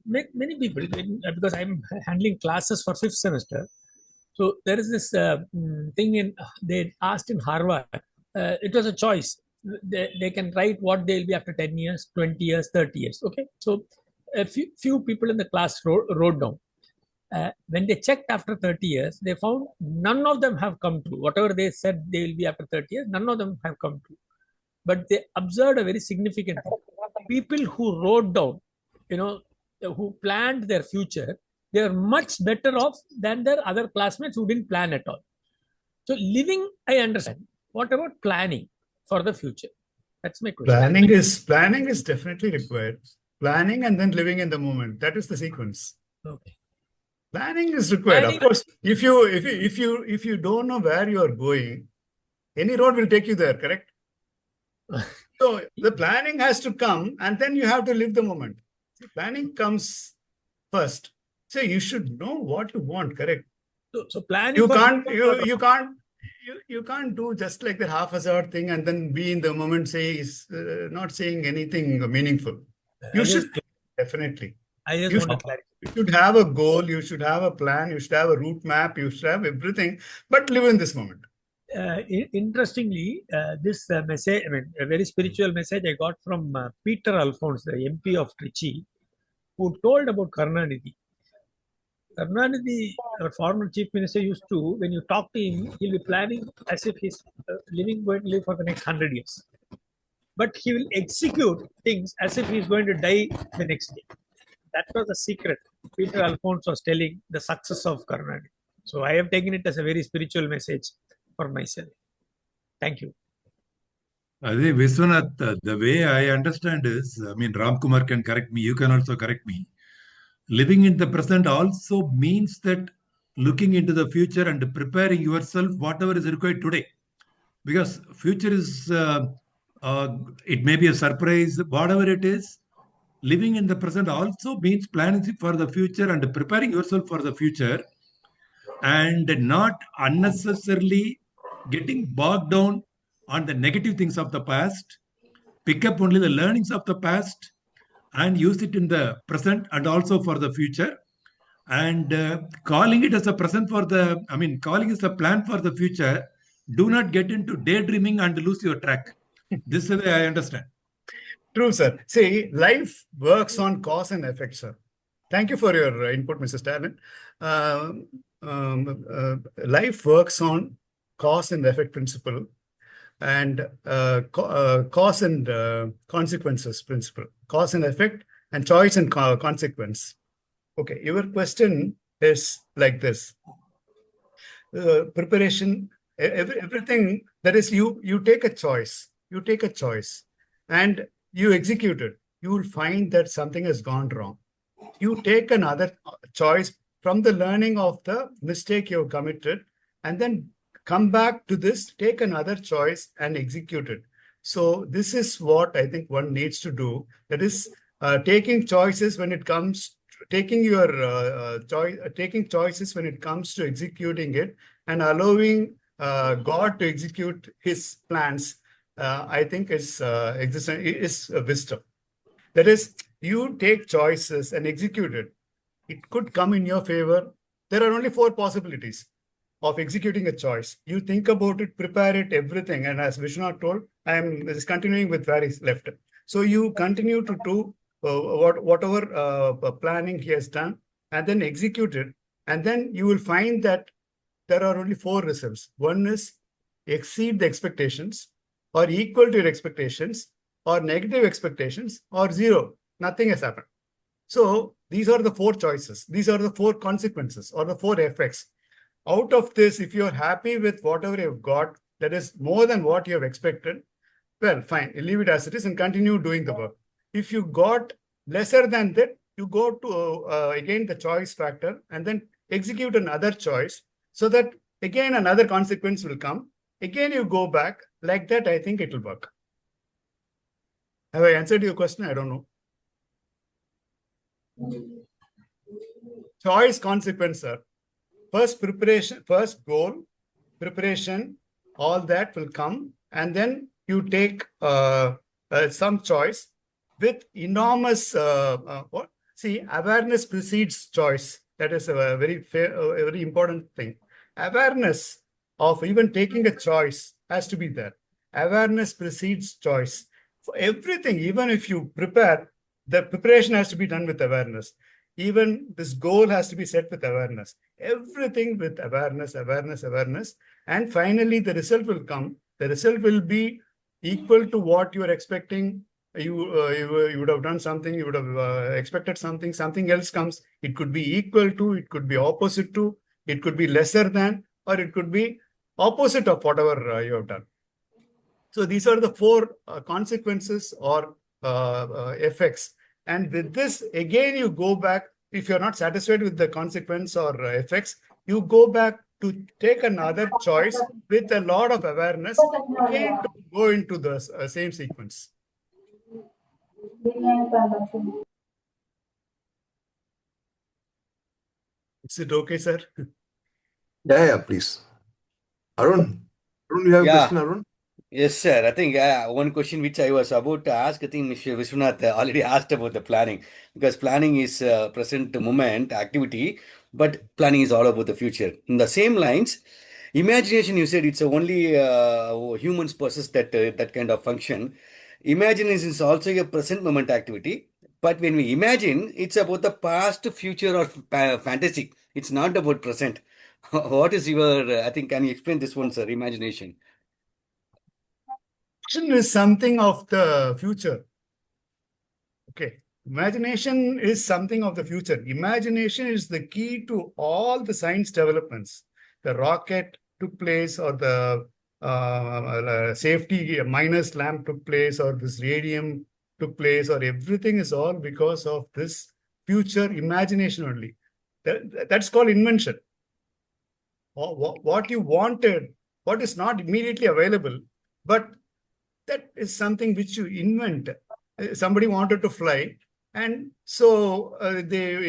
many people, because I'm handling classes for 5th semester, so there is this thing they asked in Harvard. It was a choice. They can write what they'll be after 10 years, 20 years, 30 years. Okay, so a few people in the class wrote down. When they checked after 30 years, they found none of them have come true. Whatever they said they will be after 30 years, none of them have come true. But they observed a very significant thing. People who wrote down, who planned their future, they are much better off than their other classmates who didn't plan at all. So living, I understand. What about planning for the future? That's my question. Planning is definitely required. Planning and then living in the moment. That is the sequence. Okay. Planning is required. Of course, if you don't know where you are going, any road will take you there, correct? So the planning has to come, and then you have to live the moment. Planning comes first. So you should know what you want, correct? So planning. You can't do just like the half-hazard thing and then be in the moment, not saying anything meaningful. You should definitely. I just want to clarify. You should have a goal, you should have a plan, you should have a route map, you should have everything, but live in this moment. Interestingly, this message, a very spiritual message I got from Peter Alphonse, the MP of Trichy, who told about Karunanidhi. Karunanidhi, our former chief minister, used to, when you talk to him, he'll be planning as if he's going to live for the next 100 years. But he will execute things as if he's going to die the next day. That was the secret. Peter Alphonse was telling the success of Karunanidhi. So I have taken it as a very spiritual message for myself. Thank you. I think Vishwanath, the way I understand is, Ramkumar can correct me, you can also correct me. Living in the present also means that looking into the future and preparing yourself whatever is required today. Because future is it may be a surprise, whatever it is. Living in the present also means planning for the future and preparing yourself for the future, and not unnecessarily getting bogged down on the negative things of the past. Pick up only the learnings of the past and use it in the present and also for the future. And calling it as a present for the, I mean, calling it a plan for the future. Do not get into daydreaming and lose your track. This is the way I understand. True, sir. See, life works on cause and effect, sir. Thank you for your input, Mr. Stalin. Life works on cause and effect principle and cause and consequences principle. Cause and effect and choice and consequence. Okay, your question is like this. Preparation, everything that is you take a choice. You take a choice and you execute it. You will find that something has gone wrong. You take another choice from the learning of the mistake you have committed and then come back to this, take another choice and execute it. So this is what I think one needs to do. That is taking choices when it comes, taking your taking choices when it comes to executing it and allowing God to execute His plans. I think is wisdom. That is, you take choices and execute it. It could come in your favor. There are only 4 possibilities of executing a choice. You think about it, prepare it, everything. And as Vishnu told, I am continuing with where he's left. So you continue to do whatever planning he has done and then execute it. And then you will find that there are only 4 results. One is exceed the expectations or equal to your expectations or negative expectations or 0. Nothing has happened. So these are the 4 choices. These are the 4 consequences or the 4 effects. Out of this, if you're happy with whatever you've got, that is more than what you have expected, well, fine, you leave it as it is and continue doing the work. If you got lesser than that, you go to, again, the choice factor and then execute another choice so that, again, another consequence will come. Again, you go back. Like that, I think it will work. Have I answered your question? I don't know. Choice, consequence, sir. First preparation, first goal, preparation, all that will come. And then you take some choice with enormous, see, awareness precedes choice. That is a very important thing. Awareness of even taking a choice has to be there. Awareness precedes choice. For everything, even if you prepare, the preparation has to be done with awareness. Even this goal has to be set with awareness. Everything with awareness, awareness, awareness. And finally, the result will come. The result will be equal to what you are expecting. You would have done something, you would have expected something, something else comes. It could be equal to, it could be opposite to, it could be lesser than, or it could be opposite of whatever you have done. So these are the 4 consequences or effects. And with this, again, you go back. If you're not satisfied with the consequence or effects, you go back to take another choice with a lot of awareness, again, to go into the same sequence. Is it okay, sir? Yeah, please. Arun, you have a question, Arun? Yes, sir. I think one question which I was about to ask, I think Mr. Vishwanath already asked about the planning, because planning is present moment activity, but planning is all about the future. In the same lines, imagination, you said it's only humans possess that kind of function. Imagination is also a present moment activity, but when we imagine, it's about the past, future, or fantasy. It's not about present. What is your? I think, can you explain this one, sir? Imagination. Imagination is something of the future. Okay. Imagination is something of the future. Imagination is the key to all the science developments. The rocket took place, or the safety minus lamp took place, or this radium took place, or everything is all because of this future imagination only. That's called invention. What you wanted, what is not immediately available, but that is something which you invent. Somebody wanted to fly, and so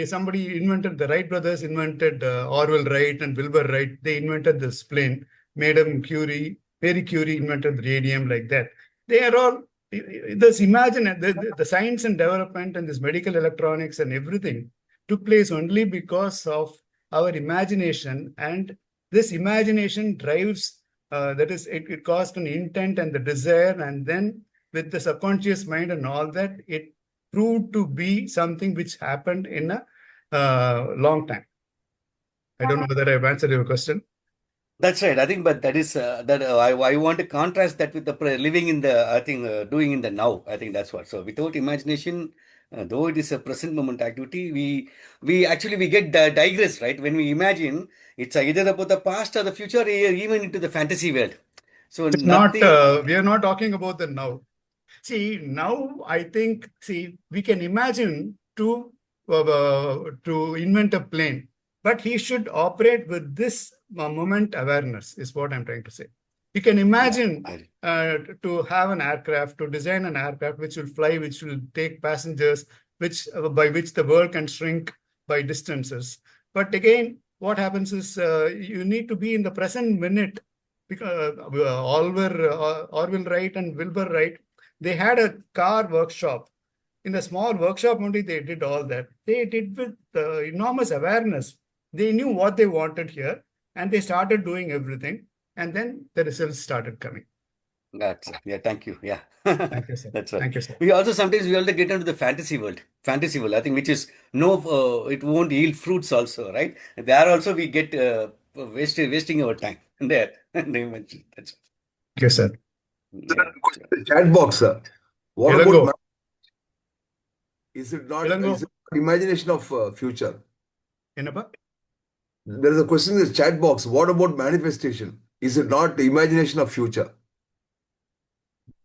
somebody invented, the Wright brothers invented Orville Wright and Wilbur Wright. They invented this plane. Madame Curie, Marie Curie invented the radium, like that. They are all this. Imagine the science and development and this medical electronics and everything took place only because of our imagination, and this imagination drives. That is, it caused an intent and the desire, and then with the subconscious mind and all that, it proved to be something which happened in a long time. I don't know whether I've answered your question. That's right. I think, but that is I want to contrast that with the living in the, I think, doing in the now. I think that's what. So without imagination, though it is a present moment activity, we get digress, right? When we imagine, it's either about the past or the future, or even into the fantasy world. So It's nothing. not. We are not talking about the now. See, now I think. See, we can imagine to invent a plane, but he should operate with this moment awareness. Is what I'm trying to say. You can imagine to have an aircraft, to design an aircraft which will fly, which will take passengers, by which the world can shrink by distances. But again, what happens is you need to be in the present minute. Because Orville Wright and Wilbur Wright, they had a car workshop. In a small workshop only, they did all that. They did with enormous awareness. They knew what they wanted here, and they started doing everything. And then the results started coming. That's yeah. Thank you. Yeah. Thank you, sir. That's right. Thank you, sir. We also get into the fantasy world. Fantasy world, I think, which is it won't yield fruits also, right? There also we get wasting our time there. They mentioned that's Thank you, sir. yeah. The chat box, sir. What Ilango. about is it not Ilango. is it imagination of future? Enapa? There is a question in the chat box. What about manifestation? Is it not the imagination of future?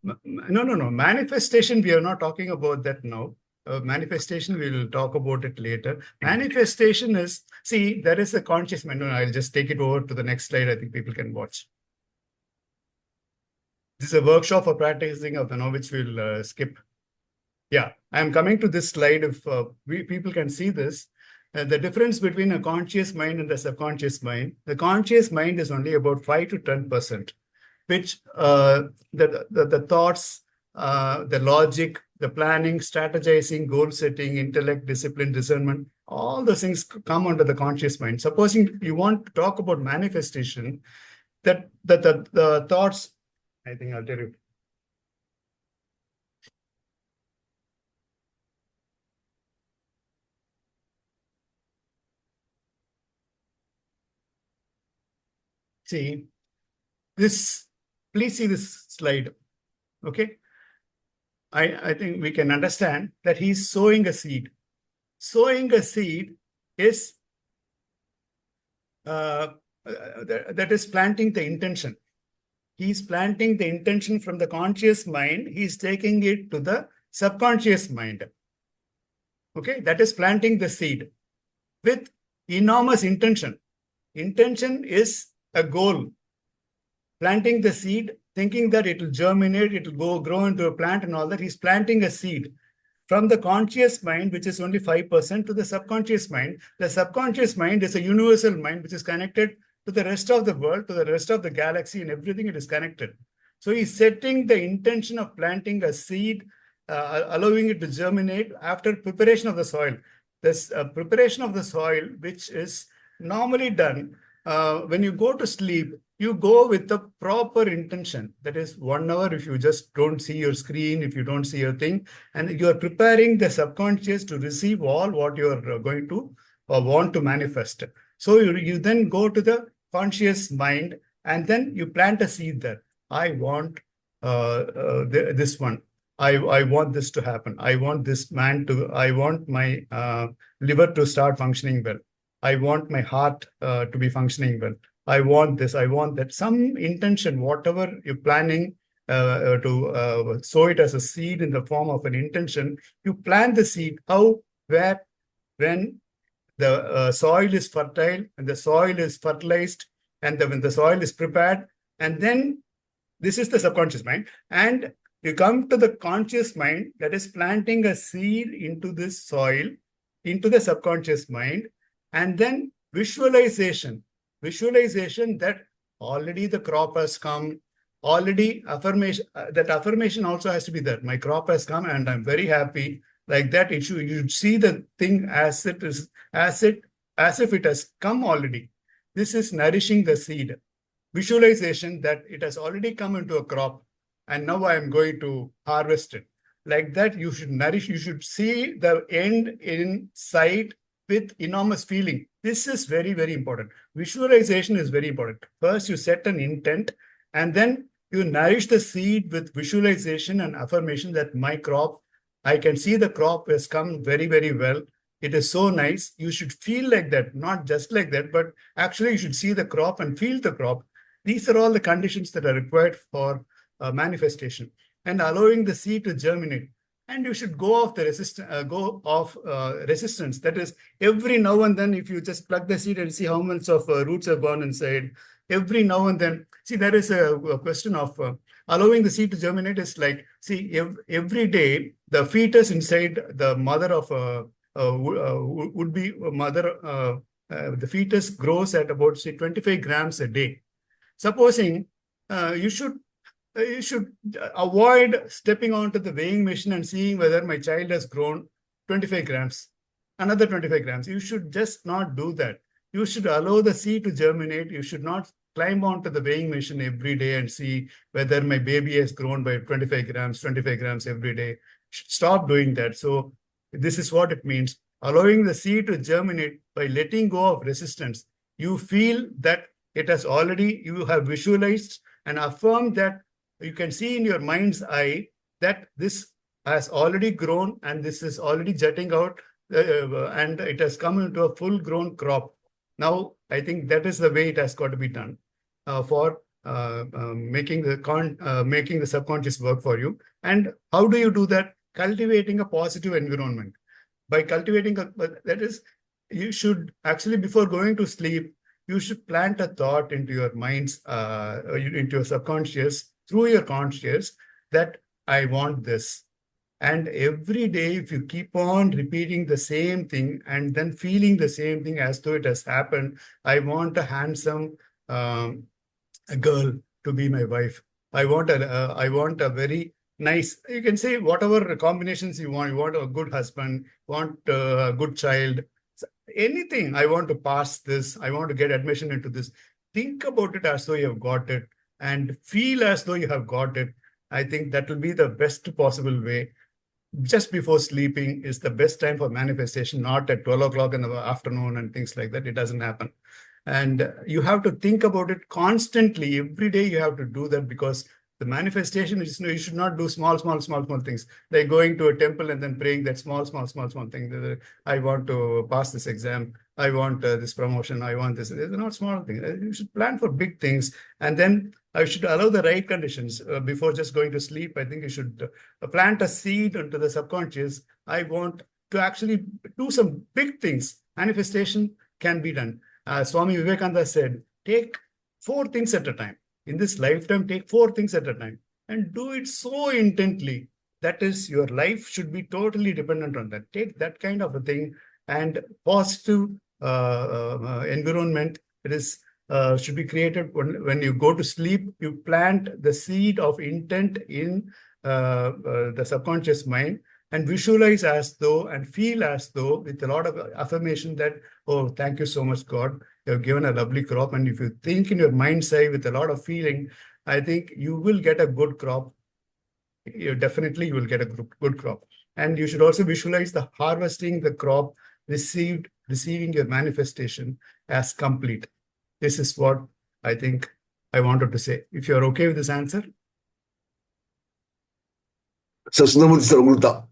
No. Manifestation, we are not talking about that now. Manifestation, we will talk about it later. Manifestation is, see, there is a conscious mind. No, I'll just take it over to the next slide. I think people can watch. This is a workshop for practicing of the know, which we'll skip. Yeah, I'm coming to this slide. If people can see this, the difference between a conscious mind and the subconscious mind, the conscious mind is only about 5 to 10%, which the thoughts, the logic, the planning, strategizing, goal setting, intellect, discipline, discernment, all those things come under the conscious mind. Supposing you want to talk about manifestation, that the thoughts, I think I'll tell you. See, please see this slide. Okay. I think we can understand that he's sowing a seed. Sowing a seed is that is planting the intention. He's planting the intention from the conscious mind. He's taking it to the subconscious mind. Okay, that is planting the seed with enormous intention. Intention is a goal. Planting the seed, thinking that it will germinate, it will grow into a plant and all that. He's planting a seed from the conscious mind, which is only 5%, to the subconscious mind. The subconscious mind is a universal mind, which is connected to the rest of the world, to the rest of the galaxy, and everything it is connected. So he's setting the intention of planting a seed, allowing it to germinate after preparation of the soil. This preparation of the soil, which is normally done when you go to sleep, you go with the proper intention. That is 1 hour if you just don't see your screen, if you don't see your thing, and you are preparing the subconscious to receive all what you are going to or want to manifest. So you then go to the conscious mind and then you plant a seed there. I want this one. I want this to happen. I want this man to, I want my liver to start functioning well. I want my heart to be functioning well. I want this, I want that. Some intention, whatever you're planning to sow it as a seed in the form of an intention, you plant the seed. How, where, when the soil is fertile and the soil is fertilized and when the soil is prepared, and then this is the subconscious mind. And You come to the conscious mind, that is planting a seed into this soil, into the subconscious mind, and then visualization that already the crop has come, already affirmation, that affirmation also has to be there. My crop has come and I'm very happy. Like that, you should see the thing as it is, as if it has come already. This is nourishing the seed. Visualization that it has already come into a crop and now I am going to harvest it. Like that, you should see the end in sight with enormous feeling. This is very, very important. Visualization is very important. First, you set an intent and then you nourish the seed with visualization and affirmation that my crop, I can see the crop has come very, very well. It is so nice. You should feel like that, not just like that, but actually you should see the crop and feel the crop. These are all the conditions that are required for manifestation and allowing the seed to germinate. And you should go off the resistance. That is, every now and then, if you just plug the seed and see how much of roots are born inside, every now and then, see, there is a question of allowing the seed to germinate is like, see, every day, the fetus inside the mother of would be a mother, the fetus grows at about, say, 25 grams a day. Supposing you should avoid stepping onto the weighing machine and seeing whether my child has grown 25 grams, another 25 grams. You should just not do that. You should allow the seed to germinate. You should not climb onto the weighing machine every day and see whether my baby has grown by 25 grams every day. Stop doing that. So this is what it means. Allowing the seed to germinate by letting go of resistance. You feel that it has already, you have visualized and affirmed that you can see in your mind's eye that this has already grown and this is already jutting out and it has come into a full grown crop. Now, I think that is the way it has got to be done for making the subconscious work for you. And how do you do that? Cultivating a positive environment. By cultivating, that is, you should actually, before going to sleep, you should plant a thought into your mind's, into your subconscious, through your conscious, that I want this. And every day, if you keep on repeating the same thing and then feeling the same thing as though it has happened, I want a handsome a girl to be my wife. I want a very nice, you can say whatever combinations you want. You want a good husband, want a good child, anything. I want to pass this. I want to get admission into this. Think about it as though you have got it and feel as though you have got it. I think that will be the best possible way. Just before sleeping is the best time for manifestation, not at 12 o'clock in the afternoon and things like that. It doesn't happen. And you have to think about it constantly. Every day you have to do that, because the manifestation is, you should not do small things, like going to a temple and then praying that small thing. I want to pass this exam. I want this promotion. I want this. They're not small things. You should plan for big things. And then I should allow the right conditions before just going to sleep. I think you should plant a seed into the subconscious. I want to actually do some big things. Manifestation can be done. Swami Vivekananda said, take 4 things at a time. In this lifetime, take 4 things at a time and do it so intently. That is, your life should be totally dependent on that. Take that kind of a thing, and positive environment. It is should be created when you go to sleep. You plant the seed of intent in the subconscious mind and visualize as though and feel as though with a lot of affirmation that, oh, thank you so much, God. You have given a lovely crop. And if you think in your mind's eye with a lot of feeling, I think you will get a good crop. You will get a good crop. And you should also visualize the harvesting the crop, receiving your manifestation as complete. This is what I think I wanted to say. If you're okay with this answer. Sir, Sundaramurthy sir, Ulta.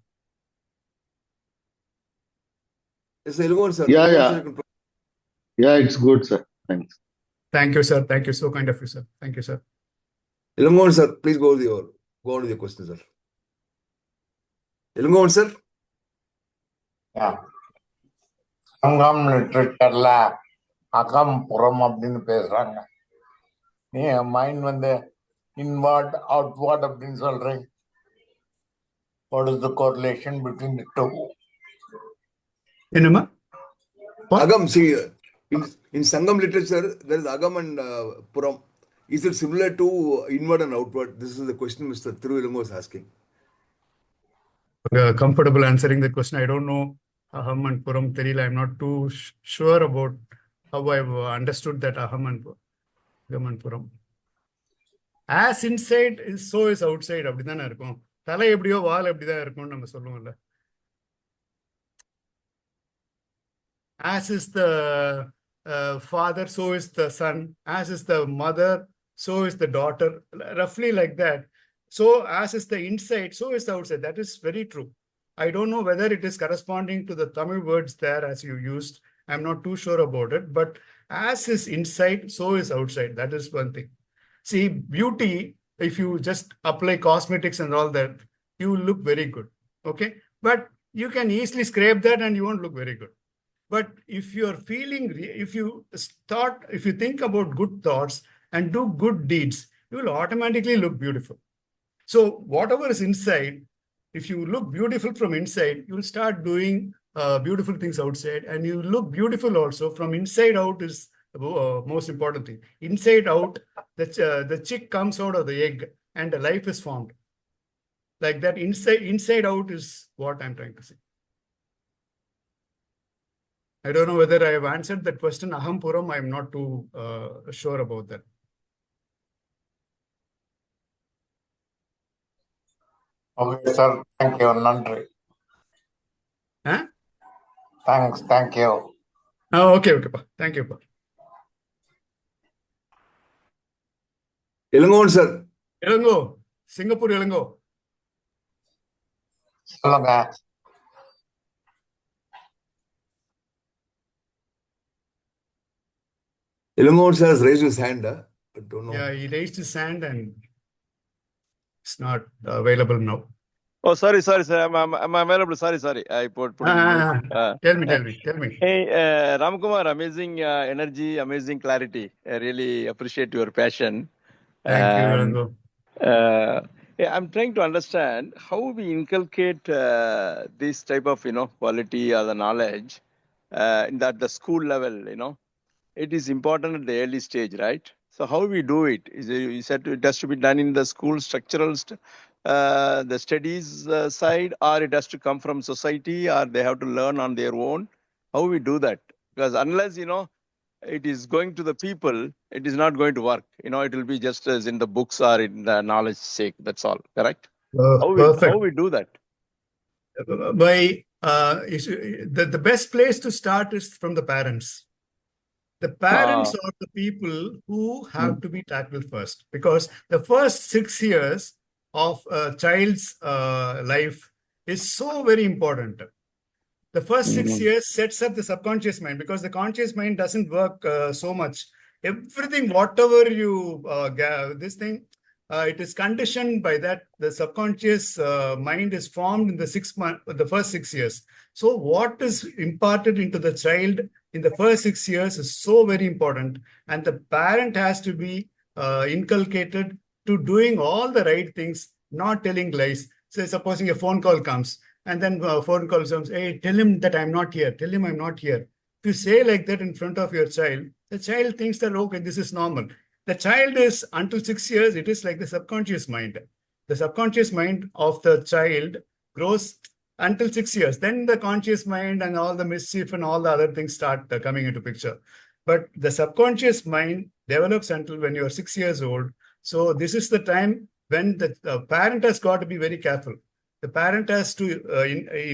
Yes, sir. Yeah, it's good, sir. Thanks. Thank you, sir. Thank you. So kind of you, sir. Thank you, sir. Ilangon sir, please go on with your question, sir. Ilangon sir. சங்கம் லிட்ரேச்சர்ல அகம் புறம் அப்படின்னு பேசுறாங்க. நீ mind வந்து inward outward அப்படின்னு சொல்றீங்க. What is the correlation between the two? Enema? What? Agam, see, in Sangam literature, there is Agam and Puram. Is it similar to inward and outward? This is the question Mr. Thiruvilango was asking. Comfortable answering the question. I don't know Aham and Puram Therila. I'm not too sure about how I've understood that Aham and Puram. As inside is so is outside. அப்படிதானே இருக்கும். தலை எப்படியோ வால் எப்படிதான் இருக்கும்னு நம்ம சொல்லுவோம்ல. As is the father, so is the son. As is the mother, so is the daughter. Roughly like that. So as is the inside, so is the outside. That is very true. I don't know whether it is corresponding to the Tamil words there as you used. I'm not too sure about it. But as is inside, so is outside. That is one thing. See, beauty, if you just apply cosmetics and all that, you will look very good. Okay. But you can easily scrape that and you won't look very good. But if you're feeling, if you think about good thoughts and do good deeds, you will automatically look beautiful. So whatever is inside, if you look beautiful from inside, you will start doing beautiful things outside, and you look beautiful also from inside out is the most important thing. Inside out, the chick comes out of the egg and the life is formed. Like that, inside out is what I'm trying to say. I don't know whether I have answered that question. Aham Puram, I'm not too sure about that. Okay, sir. Thank you. Nandri. Huh? Thanks. Thank you. Oh, okay. Pa. Thank you. Pa. Ilangon, sir. Ilango. Singapore Ilango. சொல்லுங்க. Ilangon sir has raised his hand. I don't know. Yeah, he raised his hand and it's not available now. Oh, sorry, sir. I'm available. Sorry. I put in mute. Tell me. Hey, Ramkumar, amazing energy, amazing clarity. I really appreciate your passion. Thank you, Ilango. Yeah, I'm trying to understand how we inculcate this type of, quality or the knowledge in the school level, It is important at the early stage, right? So how we do it? You said it has to be done in the school structural, the studies side, or it has to come from society, or they have to learn on their own. How we do that? Because unless, it is going to the people, it is not going to work. It will be just as in the books or in the knowledge sake. That's all. Correct? Perfect. How we do that? The best place to start is from the parents. The parents are the people who have to be tackled first, because the first 6 years of a child's life is so very important. The first 6 years sets up the subconscious mind, because the conscious mind doesn't work so much. Everything, whatever you it is conditioned by that. The subconscious mind is formed in the first 6 years. So what is imparted into the child in the first 6 years is so very important. And the parent has to be inculcated to doing all the right things, not telling lies. Say, supposing a phone call comes, and then a phone call comes, hey, tell him that I'm not here. Tell him I'm not here. If you say like that in front of your child, the child thinks that, okay, this is normal. The child is, until 6 years, it is like the subconscious mind. The subconscious mind of the child grows until 6 years. Then the conscious mind and all the mischief and all the other things start coming into picture. But the subconscious mind develops until when you are 6 years old. So this is the time when the parent has got to be very careful. The parent has to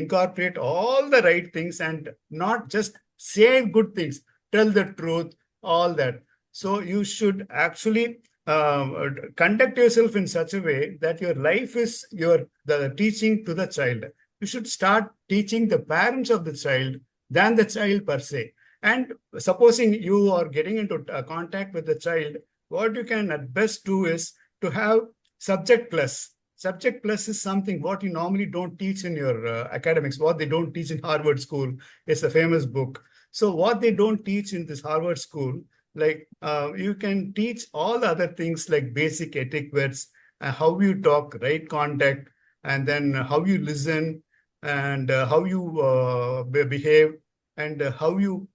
incorporate all the right things and not just say good things, tell the truth, all that. So you should actually conduct yourself in such a way that your life is the teaching to the child. You should start teaching the parents of the child than the child per se. And supposing you are getting into contact with the child, what you can at best do is to have subject plus. Subject plus is something what you normally don't teach in your academics. What they don't teach in Harvard School is a famous book. So what they don't teach in this Harvard School, like you can teach all other things like basic etiquettes, how you talk, right contact, and then how you listen, and how you behave, and how you,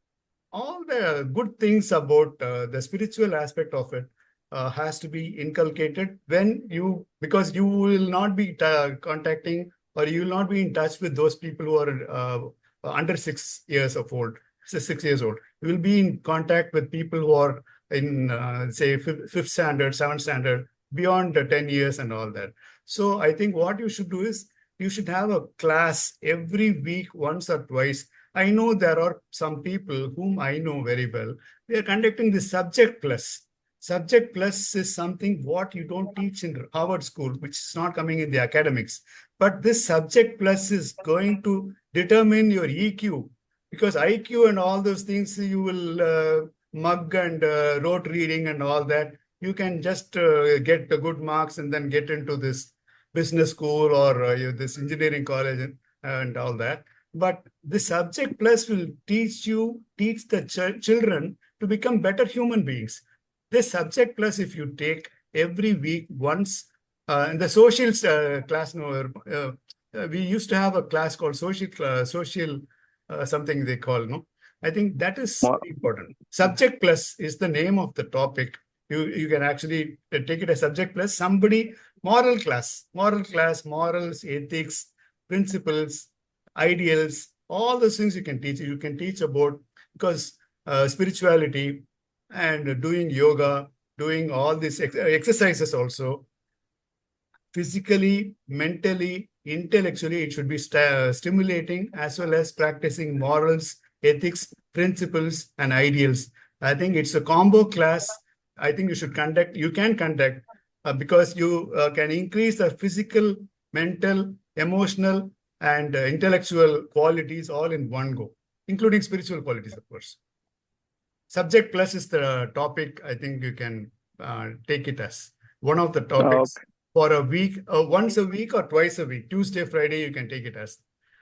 all the good things about the spiritual aspect of it has to be inculcated when you, because you will not be contacting, or you will not be in touch with those people who are under 6 years of old, 6 years old. You will be in contact with people who are in, say, fifth standard, seventh standard, beyond 10 years and all that. So I think what you should do is you should have a class every week, once or twice. I know there are some people whom I know very well. They are conducting the subject plus. Subject plus is something what you don't teach in Harvard School, which is not coming in the academics. But this subject plus is going to determine your EQ, because IQ and all those things you will mug and rote reading and all that. You can just get the good marks and then get into this business school or this engineering college and all that. But the subject plus will teach the children to become better human beings. This subject plus, if you take every week once, in the social class, we used to have a class called social something they call, no? I think that is important. Subject plus is the name of the topic. You can actually take it as subject plus somebody, moral class, morals, ethics, principles, ideals, all those things you can teach. You can teach about, because spirituality and doing yoga, doing all these exercises also, physically, mentally, intellectually, it should be stimulating, as well as practicing morals, ethics, principles, and ideals. I think it's a combo class. I think you can conduct, because you can increase the physical, mental, emotional, and intellectual qualities all in one go, including spiritual qualities, of course. Subject plus is the topic. I think you can take it as one of the topics for a week, once a week or twice a week, Tuesday, Friday, you can take it as.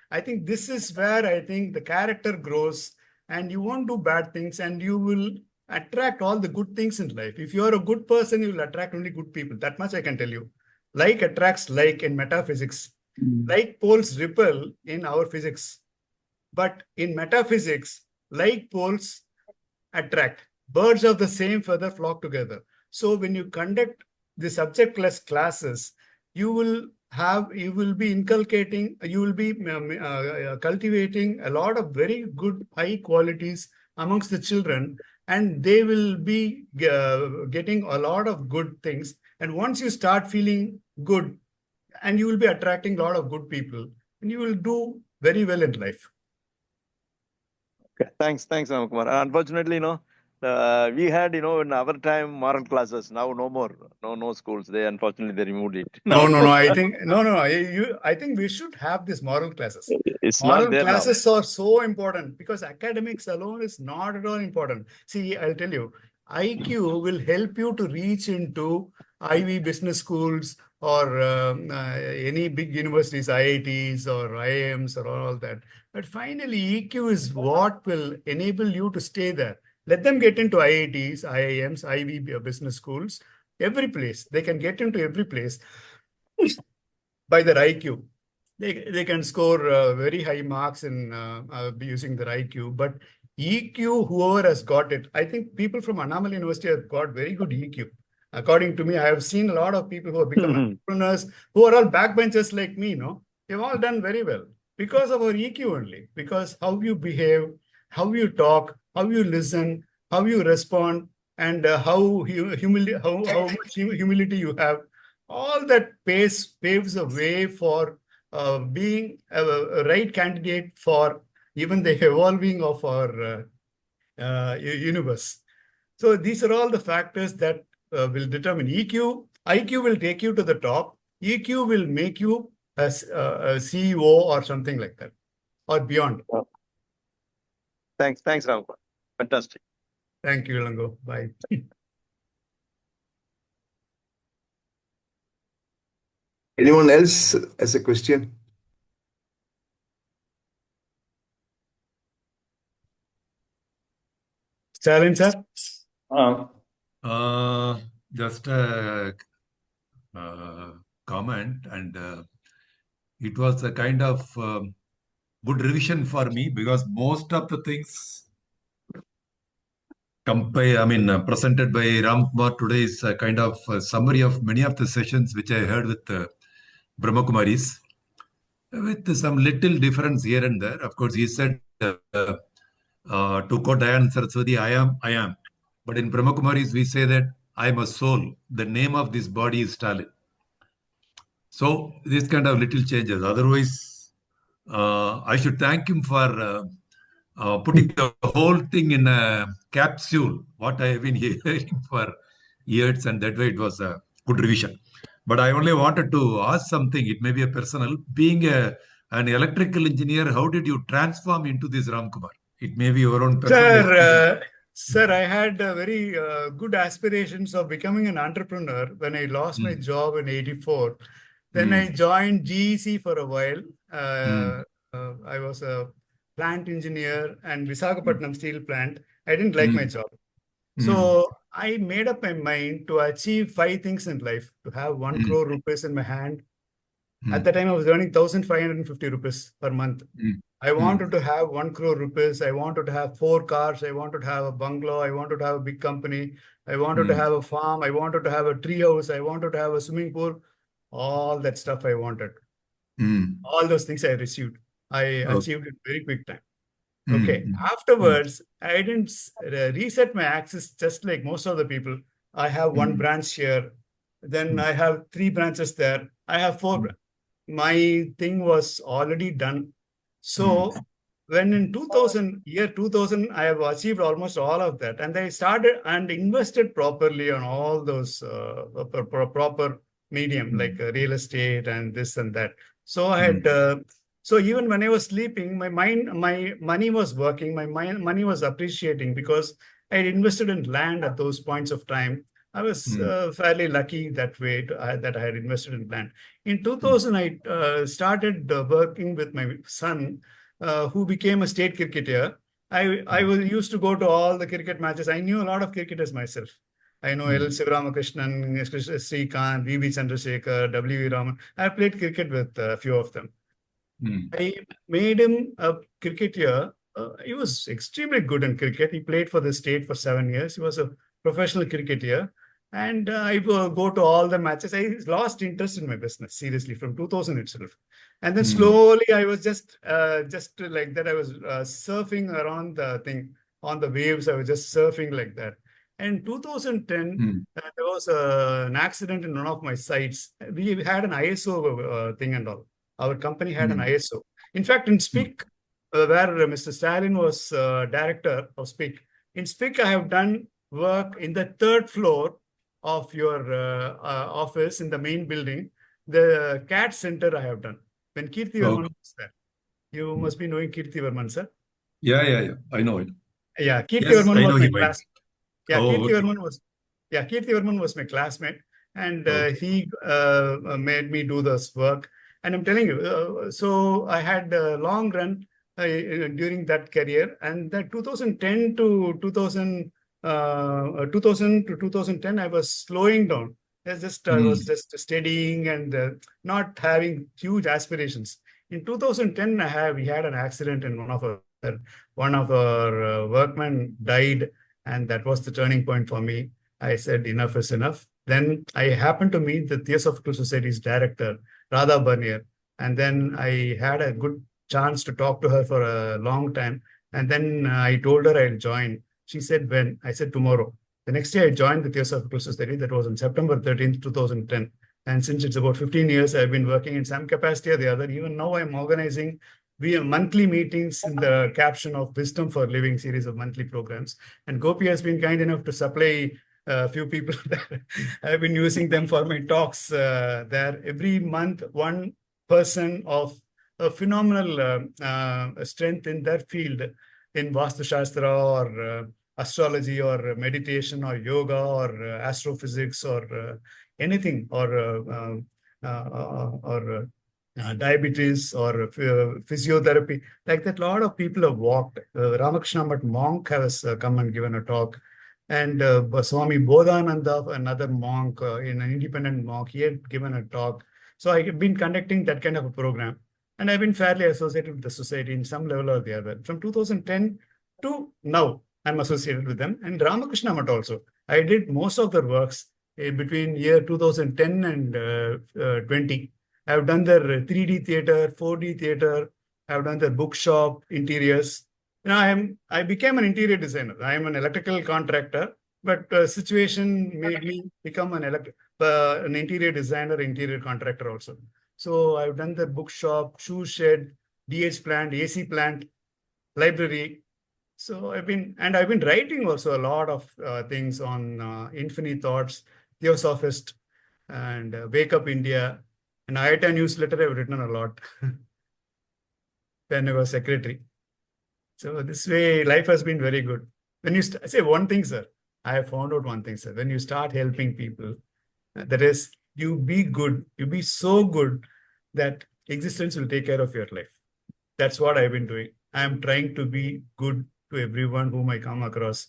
I think this is where I think the character grows, and you won't do bad things, and you will attract all the good things in life. If you're a good person, you will attract only good people. That much I can tell you. Like attracts like in metaphysics. Like poles repel in our physics. But in metaphysics, like poles attract. Birds of the same feather flock together. So when you conduct the subject plus classes, you will be inculcating, you will be cultivating a lot of very good high qualities amongst the children, and they will be getting a lot of good things. And once you start feeling good, and you will be attracting a lot of good people, and you will do very well in life. Okay, thanks, Ramkumar. Unfortunately, we had, in our time, moral classes. Now, no more, no schools. They removed it. No. I think I think we should have these moral classes. It's Moral not there classes are so important, because academics alone is not at all important. See, I'll tell you, IQ will help you to reach into Ivy business schools or any big universities, IITs or IIMs or all that. But finally, EQ is what will enable you to stay there. Let them get into IITs, IIMs, Ivy business schools, every place. They can get into every place by their IQ. They can score very high marks in using their IQ. But EQ, whoever has got it, I think people from Annamalai University have got very good EQ. According to me, I have seen a lot of people who have become entrepreneurs, who are all backbenchers like me, they've all done very well because of our EQ only, because how you behave, how you talk, how you listen, how you respond, and how much humility you have. All that paves a way for being a right candidate for even the evolving of our universe. So these are all the factors that will determine EQ. IQ will take you to the top. EQ will make you a CEO or something like that, or beyond. Thanks, Ramkumar. Fantastic. Thank you, Lango. Bye. Anyone else has a question? Stalin, sir? Just a comment, and it was a kind of good revision for me because most of the things presented by Ramkumar today is a kind of summary of many of the sessions which I heard with Brahmakumaris, with some little difference here and there. Of course, he said, to quote Dayanand Saraswati, I am. But in Brahmakumaris, we say that I am a soul. The name of this body is Stalin. So, this kind of little changes. Otherwise, I should thank him for putting the whole thing in a capsule, what I have been hearing for years, and that way it was a good revision. But I only wanted to ask something. It may be a personal. Being an electrical engineer, how did you transform into this, Ramkumar? It may be your own personal experience. Sir, I had very good aspirations of becoming an entrepreneur when I lost my job in '84. Then I joined GEC for a while. I was a plant engineer and Visakhapatnam steel plant. I didn't like my job. So I made up my mind to achieve 5 things in life, to have 1 crore rupees in my hand. At the time, I was earning 1,550 rupees per month. I wanted to have 1 crore rupees. I wanted to have 4 cars. I wanted to have a bungalow. I wanted to have a big company. I wanted to have a farm. I wanted to have a tree house. I wanted to have a swimming pool. All that stuff I wanted. All those things I received. I achieved in very quick time. Okay. Afterwards, I didn't reset my axis just like most of the people. I have 1 branch here. Then I have 3 branches there. I have 4. My thing was already done. So when in 2000, I have achieved almost all of that. And I started and invested properly on all those proper medium, like real estate and this and that. So I had... So even when I was sleeping, my money was working, my money was appreciating because I had invested in land at those points of time. I was fairly lucky that way that I had invested in land. In 2000, I started working with my son, who became a state cricketer. I used to go to all the cricket matches. I knew a lot of cricketers myself. I know L. Sivaramakrishnan, Srikanth, V.V. Chandrasekhar, W.V. Raman. I played cricket with a few of them. I made him a cricketer. He was extremely good in cricket. He played for the state for 7 years. He was a professional cricketer. And I would go to all the matches. I lost interest in my business, seriously, from 2000 itself. And then slowly, I was just like that. I was surfing around the thing on the waves. I was just surfing like that. And 2010, there was an accident in one of my sites. We had an ISO thing and all. Our company had an ISO. In fact, in SPIC, where Mr. Stalin was director of SPIC, in SPIC, I have done work in the 3rd floor of your office in the main building. The CAT center I have done. When Kirti Varman was there. You must be knowing Kirti Varman, sir. Yeah. I know it. Yeah, Kirti Yes, Varman I know was my him. classmate. Yeah, Oh, Kirti okay. Varman was. Yeah, Kirti Varman was my classmate, and he made me do this work. And I'm telling you, so I had a long run during that career, and that 2010 to 2010, I was slowing down. I was just studying and not having huge aspirations. In 2010, we had an accident, and one of our workmen died, and that was the turning point for me. I said, enough is enough. Then I happened to meet the Theosophical Society's director, Radha Barnier. And then I had a good chance to talk to her for a long time. And then I told her I'll join. She said, when? I said, tomorrow. The next day I joined the Theosophical Society. That was on September 13th, 2010. And since it's about 15 years, I've been working in some capacity or the other. Even now I'm organizing monthly meetings in the caption of Wisdom for Living series of monthly programs. And Gopi has been kind enough to supply a few people that I've been using them for my talks there. Every month, one person of a phenomenal strength in their field, in Vastu Shastra or astrology or meditation or yoga or astrophysics or anything or diabetes or physiotherapy, like that. A lot of people have walked. Ramakrishna Math monk has come and given a talk. And Swami Bodhananda, another monk, in an independent monk, he had given a talk. So I have been conducting that kind of a program, and I've been fairly associated with the society in some level or the other. From 2010 to now, I'm associated with them. And Ramakrishna Math also. I did most of their works between year 2010 and 20. I've done their 3D theater, 4D theater. I've done their bookshop, interiors. I became an interior designer. I am an electrical contractor, but situation made me become an interior designer, interior contractor also. So I've done the bookshop, shoe shed, DH plant, AC plant, library. So I've been writing also a lot of things on Infinite Thoughts, Theosophist, and Wake Up India, and IITA newsletter. I've written a lot when I was secretary. So this way, life has been very good. When you say one thing, sir, I have found out one thing, sir. When you start helping people, that is, you be good, you be so good that existence will take care of your life. That's what I've been doing. I'm trying to be good to everyone whom I come across.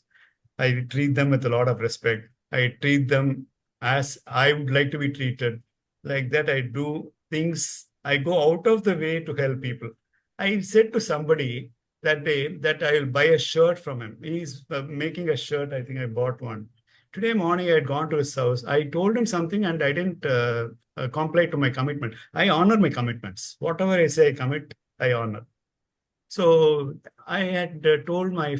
I treat them with a lot of respect. I treat them as I would like to be treated. Like that, I do things, I go out of the way to help people. I said to somebody that day that I will buy a shirt from him. He's making a shirt. I think I bought one. Today morning, I had gone to his house. I told him something and I didn't comply to my commitment. I honor my commitments. Whatever I say I commit, I honor. So I had told my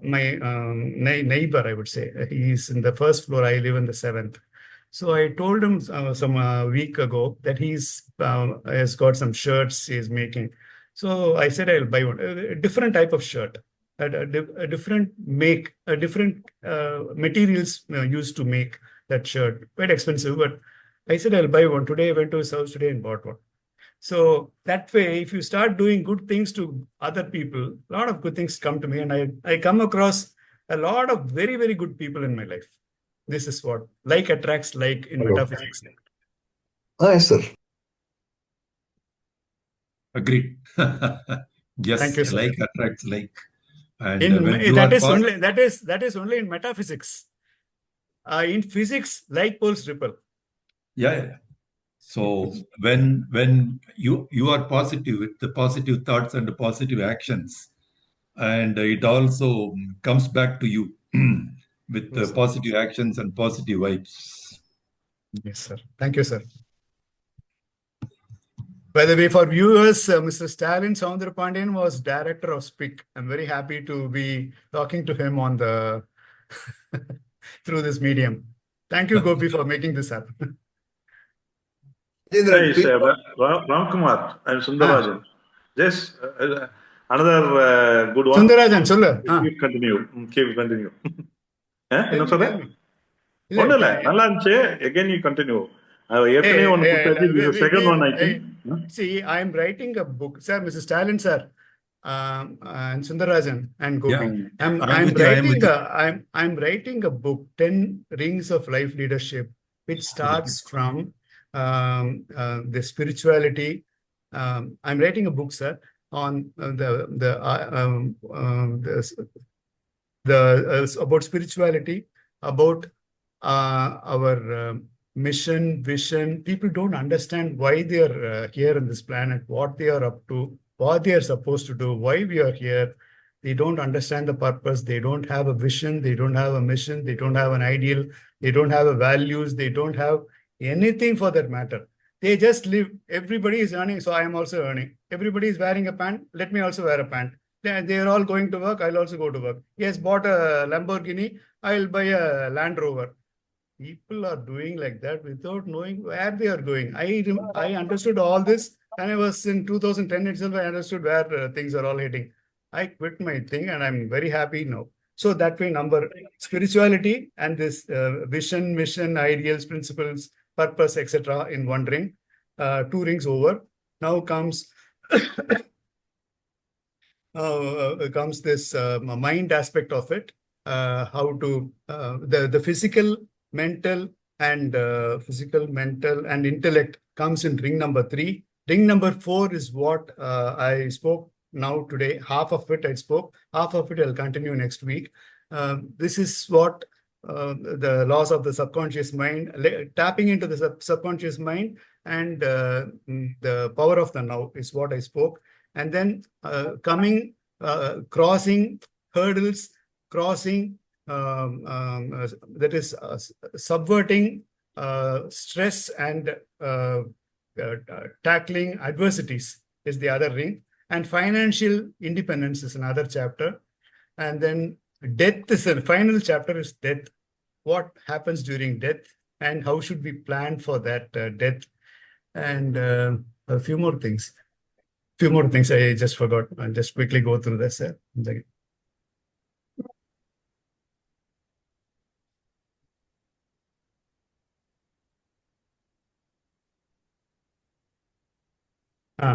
neighbor, I would say, he's in the first floor, I live in the 7th. So I told him some week ago that he's has got some shirts he's making. So I said I'll buy one, a different type of shirt, a different make, a different materials used to make that shirt, quite expensive. But I said I'll buy one. Today I went to his house today and bought one. So that way, if you start doing good things to other people, a lot of good things come to me, and I come across a lot of very, very good people in my life. This is what like attracts like in metaphysics. Yes, sir. Agreed. Yes, Thank you, sir. like attracts like. And that is only in metaphysics. In physics, like poles repel. Yeah. So when you are positive with the positive thoughts and the positive actions, and it also comes back to you with the Yes, sir. positive actions and positive vibes. Yes, sir. Thank you, sir. By the way, for viewers, Mr. Stalin Soundarpandian was director of SPIC. I'm very happy to be talking to him on the through this medium. Thank you, Gopi, for making this happen. Jendran, Hi, please. Ramkumar. I'm Sundarajan. Just another good one. Sundarajan, சொல்லு. Keep continue. Keep continue. என்ன Tell சொல்ற? me. ஒண்ணும் இல்ல, நல்லா இருந்துச்சு. Again you continue. ஏற்கனவே ஒன்னு கொடுத்தாச்சு. This is the second one, I think. See, I'm writing a book. Sir, Mr. Stalin, sir, and Sundarajan and Gopi. Yeah, I'm writing a book, 10 Rings of Life Leadership, which starts from the spirituality. I'm writing a book, sir, on about spirituality, about our mission, vision. People don't understand why they are here on this planet, what they are up to, what they are supposed to do, why we are here. They don't understand the purpose. They don't have a vision. They don't have a mission. They don't have an ideal. They don't have a values. They don't have anything for that matter. They just live. Everybody is earning, so I am also earning. Everybody is wearing a pant. Let me also wear a pant. They are all going to work. I'll also go to work. He has bought a Lamborghini. I'll buy a Land Rover. People are doing like that without knowing where they are going. I understood all this, and I was in 2010 itself. I understood where things are all heading. I quit my thing, and I'm very happy now. So that way, number spirituality and this vision, mission, ideals, principles, purpose, etc. in one ring, 2 rings over. Now comes this mind aspect of it. How to the physical, mental, and intellect comes in ring number 3. Ring number 4 is what I spoke now today. Half of it I spoke, half of it I'll continue next week. This is what the laws of the subconscious mind, tapping into the subconscious mind and the power of the now is what I spoke. And then crossing hurdles, crossing, that is subverting stress and tackling adversities is the other ring. And financial independence is another chapter. And then death is the final chapter is death. What happens during death and how should we plan for that death? And a few more things. I just forgot. I'll just quickly go through this.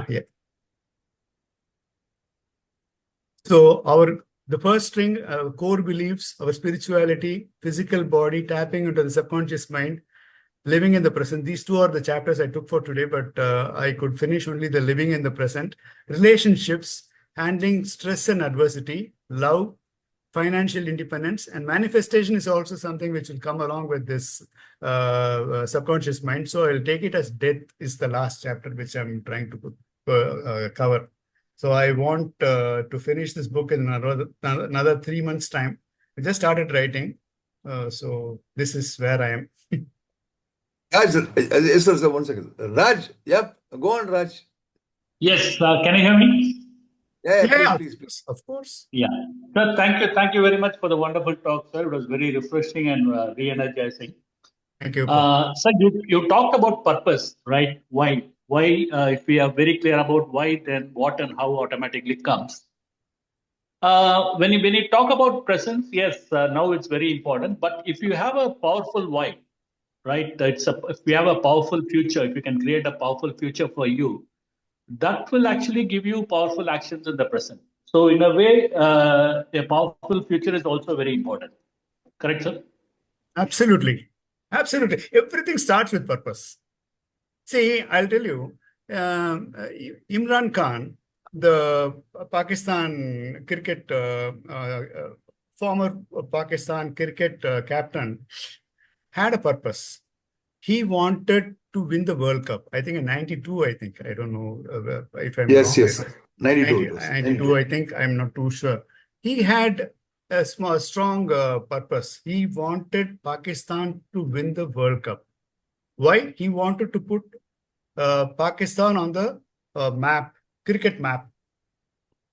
Yeah. So the first string, core beliefs, our spirituality, physical body, tapping into the subconscious mind, living in the present. These two are the chapters I took for today, but I could finish only the living in the present. Relationships, handling stress and adversity, love, financial independence, and manifestation is also something which will come along with this subconscious mind. So I'll take it as death is the last chapter which I'm trying to cover. So I want to finish this book in another 3 months' time. I just started writing. So this is where I am. Raj, yes, sir, 1 second. Raj, yep, go on, Raj. Yes, can you hear me? Yeah, please. Of course. Yeah. Sir, thank you very much for the wonderful talk, sir. It was very refreshing and re-energizing. Thank you. Sir, you talked about purpose, right? Why? If we are very clear about why, then what and how automatically comes. When you talk about presence, yes, now it's very important. But if you have a powerful why, right? If we have a powerful future, if you can create a powerful future for you, that will actually give you powerful actions in the present. So in a way, a powerful future is also very important. Correct, sir? Absolutely. Everything starts with purpose. See, I'll tell you, Imran Khan, the Pakistan cricket, former Pakistan cricket captain, had a purpose. He wanted to win the World Cup. I think in 92, I don't know if I'm wrong. Yes. 92. 92, I think. I'm not too sure. He had a strong purpose. He wanted Pakistan to win the World Cup. Why? He wanted to put Pakistan on the cricket map.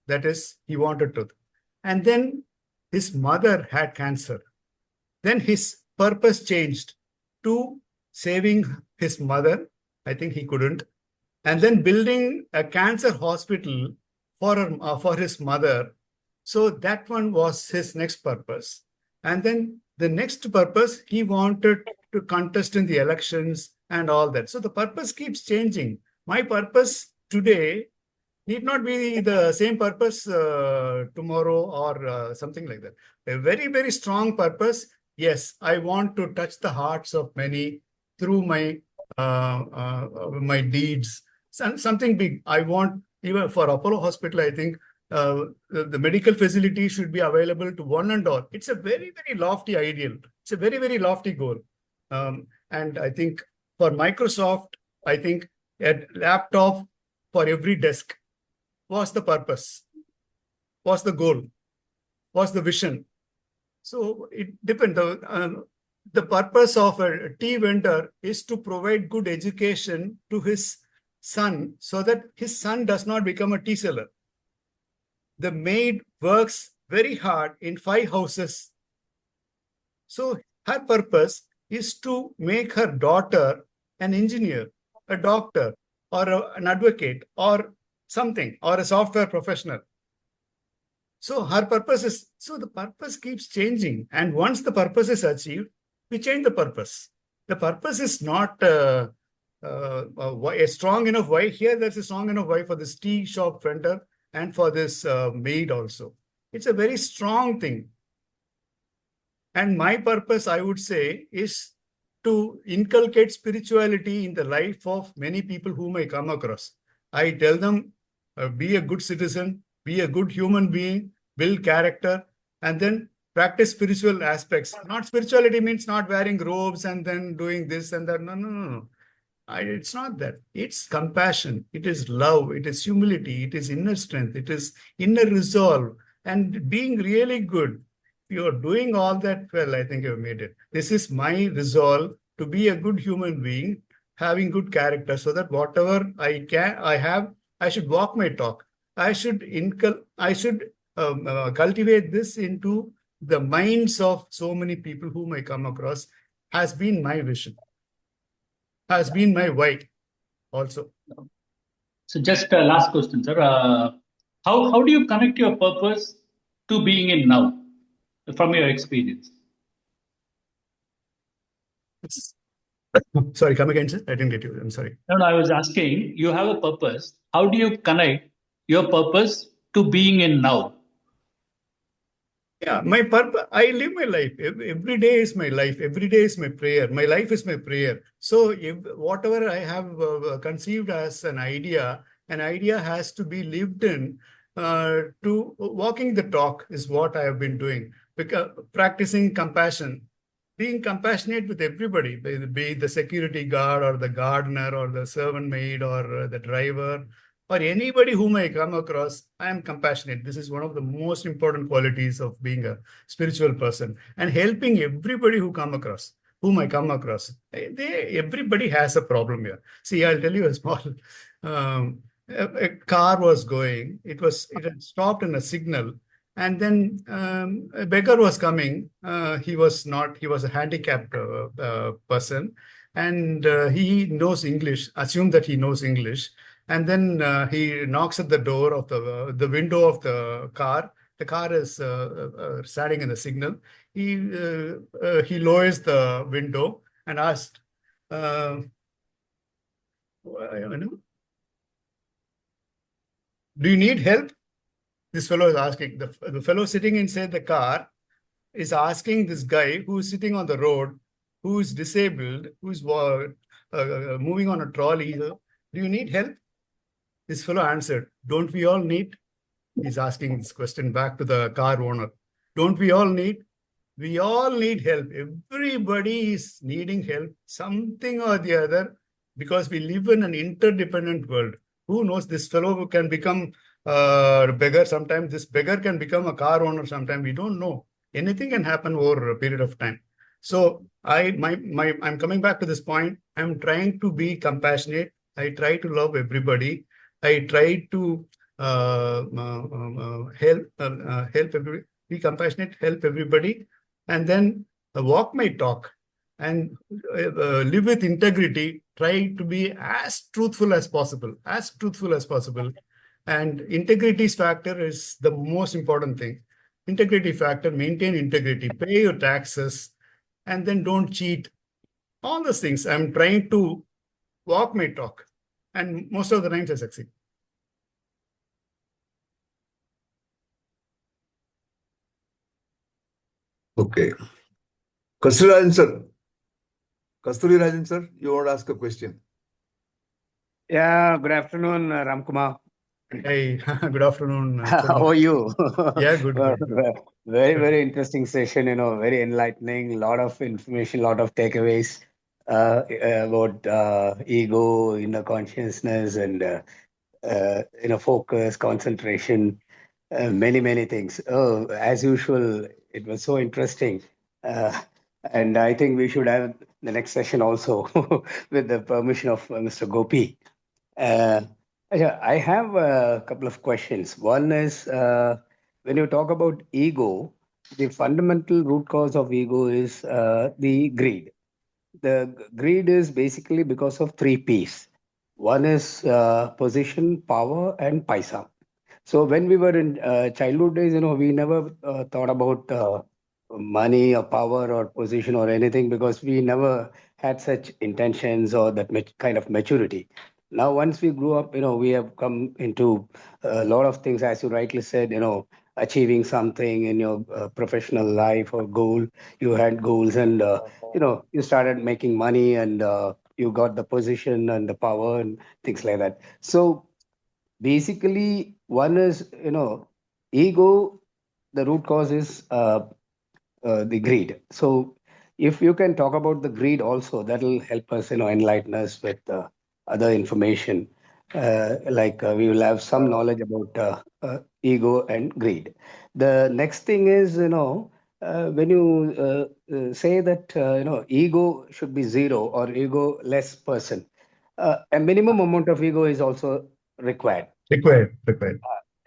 That is, he wanted to. And then his mother had cancer. Then his purpose changed to saving his mother. I think he couldn't. And then building a cancer hospital for his mother. So that one was his next purpose. And then the next purpose, he wanted to contest in the elections and all that. So the purpose keeps changing. My purpose today need not be the same purpose tomorrow or something like that. A very, very strong purpose. Yes, I want to touch the hearts of many through my deeds. Something big. I want, even for Apollo Hospital, I think the medical facility should be available to one and all. It's a very, very lofty ideal. It's a very, very lofty goal. And I think for Microsoft, I think a laptop for every desk was the purpose, was the goal, was the vision. So it depends. The purpose of a tea vendor is to provide good education to his son so that his son does not become a tea seller. The maid works very hard in 5 houses. So her purpose is to make her daughter an engineer, a doctor, or an advocate, or something, or a software professional. So her purpose is, so the purpose keeps changing. And once the purpose is achieved, we change the purpose. The purpose is not a strong enough why. Here, there's a strong enough why for this tea shop vendor and for this maid also. It's a very strong thing. And my purpose, I would say, is to inculcate spirituality in the life of many people whom I come across. I tell them, be a good citizen, be a good human being, build character, and then practice spiritual aspects. Not spirituality means not wearing robes and then doing this and that. No. It's not that. It's compassion. It is love. It is humility. It is inner strength. It is inner resolve and being really good. If you're doing all that well, I think you've made it. This is my resolve to be a good human being, having good character, so that whatever I have, I should walk my talk. I should cultivate this into the minds of so many people whom I come across. Has been my vision. Has been my why also. So just last question, sir. How do you connect your purpose to being in now from your experience? Sorry, come again, sir. I didn't get you. I'm sorry. No, I was asking, you have a purpose. How do you connect your purpose to being in now? Yeah, my purpose, I live my life. Every day is my life. Every day is my prayer. My life is my prayer. So if whatever I have conceived as an idea has to be lived in. To walking the talk is what I have been doing. Because practicing compassion, being compassionate with everybody, be the security guard or the gardener or the servant maid or the driver or anybody whom I come across, I am compassionate. This is one of the most important qualities of being a spiritual person, and helping everybody whom I come across. Everybody has a problem here. See, I'll tell you a small. A car was going. It had stopped in a signal, and then a beggar was coming. He was a handicapped person, and he knows English. Assume that he knows English. And then he knocks at the door of the window of the car. The car is standing in the signal. He lowers the window and asked, "Do you need help?" This fellow is asking. The fellow sitting inside the car is asking this guy who is sitting on the road, who is disabled, who is moving on a trolley. "Do you need help?" This fellow answered, "Don't we all need?" He's asking this question back to the car owner. Don't we all need? We all need help. Everybody is needing help, something or the other, because we live in an interdependent world. Who knows? This fellow can become a beggar sometime. This beggar can become a car owner sometime. We don't know. Anything can happen over a period of time. So I'm coming back to this point. I'm trying to be compassionate. I try to love everybody. I try to help everybody, be compassionate, help everybody, and then walk my talk and live with integrity. Try to be as truthful as possible, And integrity's factor is the most important thing. Integrity factor, maintain integrity, pay your taxes, and then don't cheat. All those things. I'm trying to walk my talk, and most of the times I succeed. Okay. Kasturi Rajan sir, you want to ask a question? Yeah, good afternoon, Ramkumar. Hey, good afternoon. How are you? Yeah, good. Very, very interesting session, very enlightening, a lot of information, a lot of takeaways about ego, inner consciousness, and focus, concentration, many, many things. Oh, as usual, it was so interesting. And I think we should have the next session also with the permission of Mr. Gopi. Yeah, I have a couple of questions. One is when you talk about ego, the fundamental root cause of ego is the greed. The greed is basically because of three P's. One is position, power, and paisa. So when we were in childhood days, we never thought about money or power or position or anything because we never had such intentions or that kind of maturity. Now, once we grew up, we have come into a lot of things, as you rightly said, achieving something in your professional life or goal. You had goals and, you started making money and you got the position and the power and things like that. So basically, one is, ego, the root cause is the greed. So if you can talk about the greed also, that'll help us, enlighten us with other information. We will have some knowledge about ego and greed. The next thing is, when you say that, ego should be zero or ego less person, a minimum amount of ego is also required. Required.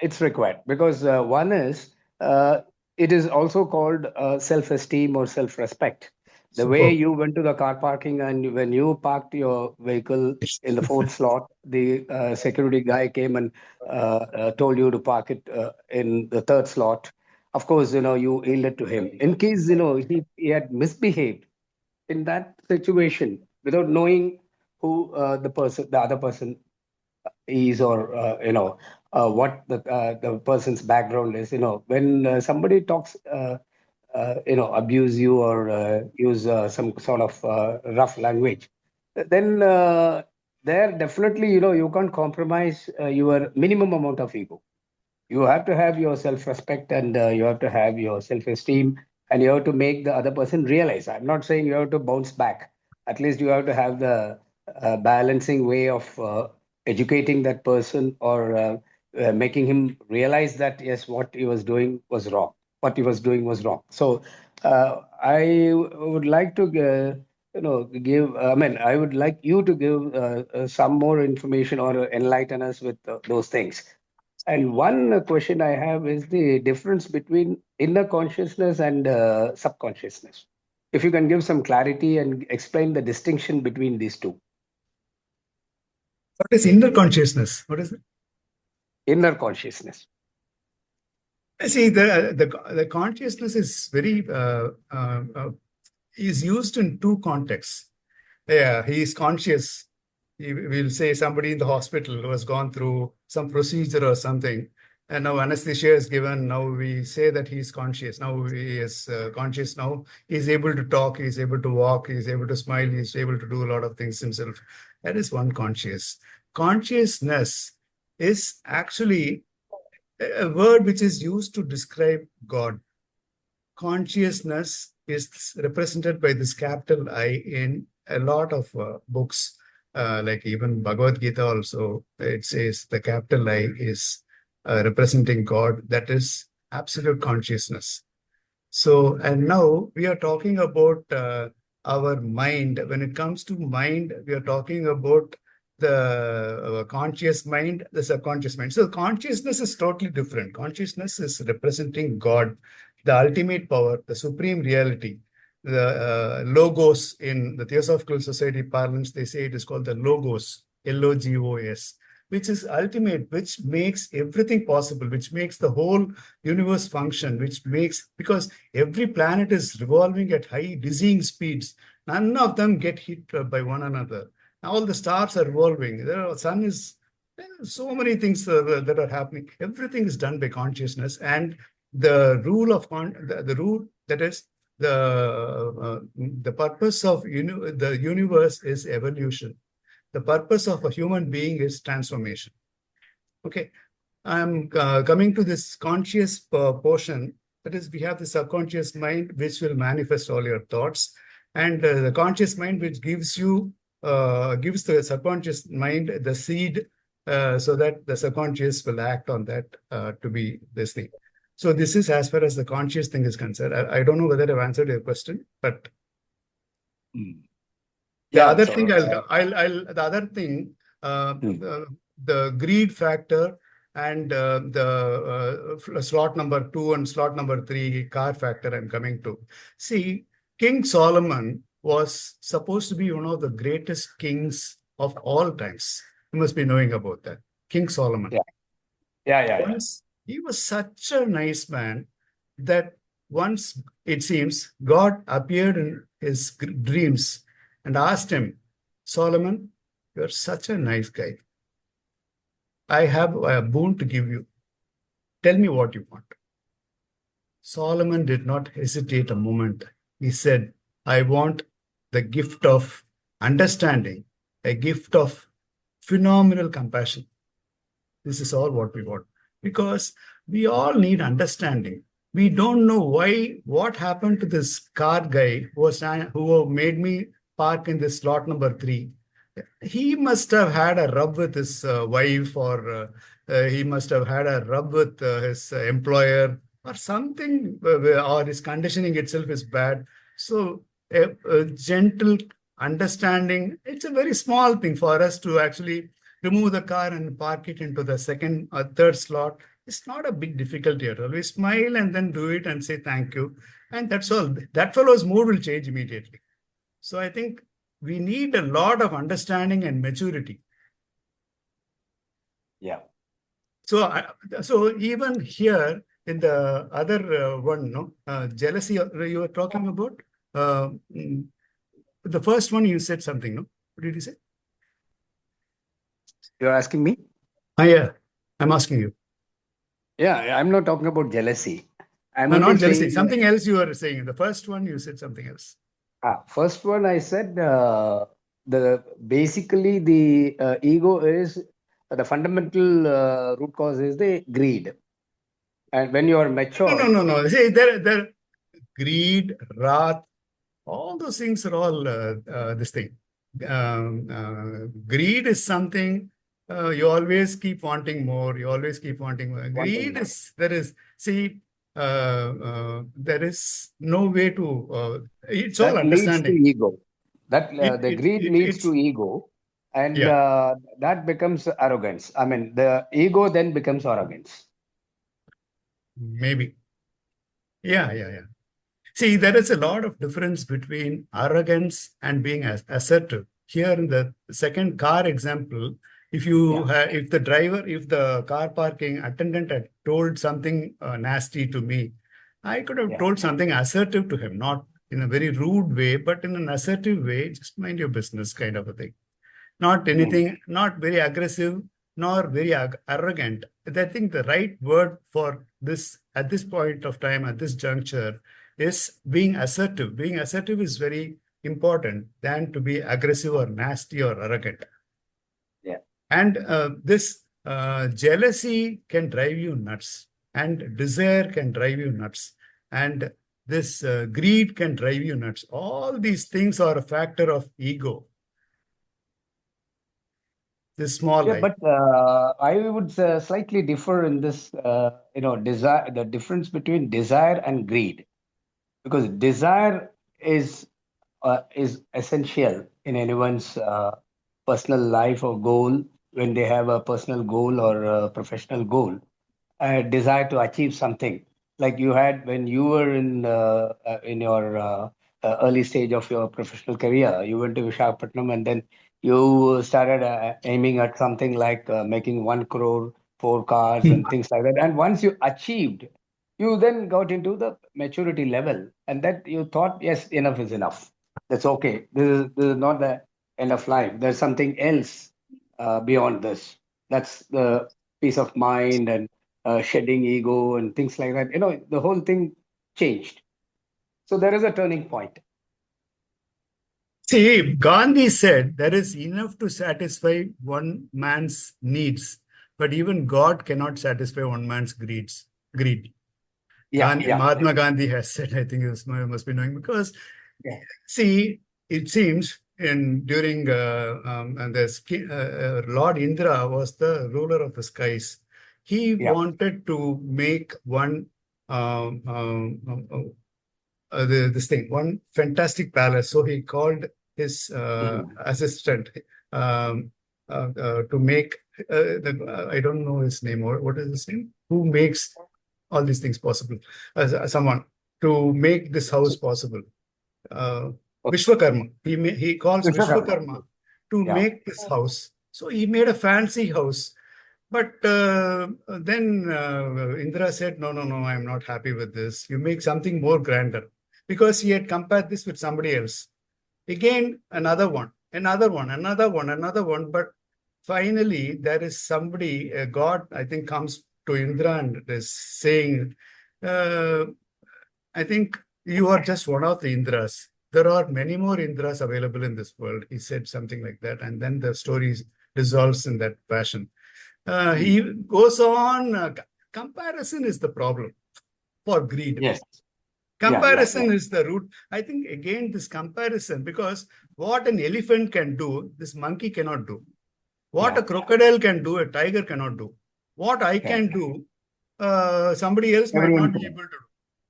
It's required because one is it is also called self-esteem or self-respect. The way you went to the car parking and when you parked your vehicle in the fourth slot, the security guy came and told you to park it in the third slot. Of course, you yielded to him. In case, he had misbehaved in that situation without knowing who the other person is, or what the person's background is. When somebody talks, abuse you or use some sort of rough language, then there definitely, you can't compromise your minimum amount of ego. You have to have your self-respect, and you have to have your self-esteem, and you have to make the other person realize. I'm not saying you have to bounce back. At least you have to have the balancing way of educating that person, or making him realize that yes, what he was doing was wrong. What he was doing was wrong. So I would like to give. I mean, I would like you to give some more information or enlighten us with those things. And one question I have is the difference between inner consciousness and subconsciousness. If you can give some clarity and explain the distinction between these two. What is inner consciousness? What is it? Inner consciousness. See, the consciousness is very is used in two contexts. Yeah, he is conscious. We'll say somebody in the hospital who has gone through some procedure or something, and now anesthesia is given. Now we say that he is conscious. Now he is conscious. Now he's able to talk. He's able to walk. He's able to smile. He's able to do a lot of things himself. That is one conscious. Consciousness is actually a word which is used to describe God. Consciousness is represented by this capital I in a lot of books, like even Bhagavad Gita also, it says the capital I is representing God. That is absolute consciousness. So, and now we are talking about our mind. When it comes to mind, we are talking about the conscious mind, the subconscious mind. So consciousness is totally different. Consciousness is representing God, the ultimate power, the supreme reality, the logos. In the Theosophical Society parlance, they say it is called the logos, Logos, which is ultimate, which makes everything possible, which makes the whole universe function, because every planet is revolving at high dizzying speeds. None of them get hit by one another. All the stars are revolving. The sun is, so many things that are happening. Everything is done by consciousness, and the rule of the rule, that is the purpose of the universe is evolution. The purpose of a human being is transformation. Okay, I'm coming to this conscious portion. That is, we have the subconscious mind, which will manifest all your thoughts, and the conscious mind, which gives the subconscious mind the seed, so that the subconscious will act on that to be this thing. So this is as far as the conscious thing is concerned. I don't know whether I've answered your question, but the other thing, the greed factor and the slot number 2 and slot number 3 car factor I'm coming to. See, King Solomon was supposed to be one of the greatest kings of all times. You must be knowing about that. King Solomon. Yeah. He was such a nice man that once, it seems, God appeared in his dreams and asked him, Solomon, you're such a nice guy. I have a boon to give you. Tell me what you want. Solomon did not hesitate a moment. He said, I want the gift of understanding, a gift of phenomenal compassion. This is all what we want, because we all need understanding. we don't know what happened to this car guy who made me park in this slot number 3. He must have had a rub with his wife, or he must have had a rub with his employer, or something, or his conditioning itself is bad. So a gentle understanding, it's a very small thing for us to actually remove the car and park it into the second or third slot. It's not a big difficulty at all. We smile and then do it and say thank you. And that's all. That fellow's mood will change immediately. So I think we need a lot of understanding and maturity. Yeah. So even here in the other one, jealousy you were talking about, the first one you said something, no? What did you say? You're asking me? Yeah, I'm asking you. Yeah, I'm not talking about jealousy. I'm No, only not jealousy. saying Something else you were saying. The first one you said something else. First one I said basically the ego is the fundamental root cause is the greed, and when you are mature, No. See, there, greed, wrath, all those things are all this thing. Greed is something you always keep wanting more. You always keep wanting more. Greed is there is no way to. It's all that leads to understanding. ego. The greed leads to ego, and that becomes arrogance. I mean, the ego then becomes arrogance. Maybe. Yeah. See, there is a lot of difference between arrogance and being assertive. Here in the second car example, if the car parking attendant had told something nasty to me, I could have told something assertive to him, not in a very rude way, but in an assertive way, just mind your business kind of a thing. Not anything, not very aggressive, nor very arrogant. I think the right word for this at this point of time, at this juncture, is being assertive. Being assertive is very important than to be aggressive or nasty or arrogant. Yeah. And this jealousy can drive you nuts, and desire can drive you nuts, and this greed can drive you nuts. All these things are a factor of ego. This small Yeah, but I would slightly differ in this, desire, the difference between desire and greed, because desire is essential in anyone's personal life or goal when they have a personal goal or a professional goal, a desire to achieve something like you had when you were in your early stage of your professional career. You went to Visakhapatnam and then you started aiming at something like making 1 crore, 4 cars and things like that. And once you achieved, you then got into the maturity level, and that you thought, yes, enough is enough. That's okay. This is not the end of life. There's something else beyond this. That's the peace of mind and shedding ego and things like that. The whole thing changed. So there is a turning point. See, Gandhi said there is enough to satisfy one man's needs, but even God cannot satisfy one man's greed. Mahatma Gandhi has said, I think you must be knowing, because see, it seems during Lord Indra was the ruler of the skies. He wanted to make one one fantastic palace. So he called his assistant to make I don't know his name. What is his name? Who makes all these things possible? Someone to make this house possible. Vishwakarma. He calls Vishwakarma to make this house. So he made a fancy house. But then Indra said, no, I'm not happy with this. You make something more grander. Because he had compared this with somebody else. Again, another one. But finally, there is somebody, a god, I think, comes to Indra and is saying, I think you are just one of the Indras. There are many more Indras available in this world. He said something like that. And then the story dissolves in that fashion. He goes on, comparison is the problem. for greed. Yes. Comparison is the root. I think, again, this comparison, because what an elephant can do, this monkey cannot do. What a crocodile can do, a tiger cannot do. What I can do, somebody else might not be able to do.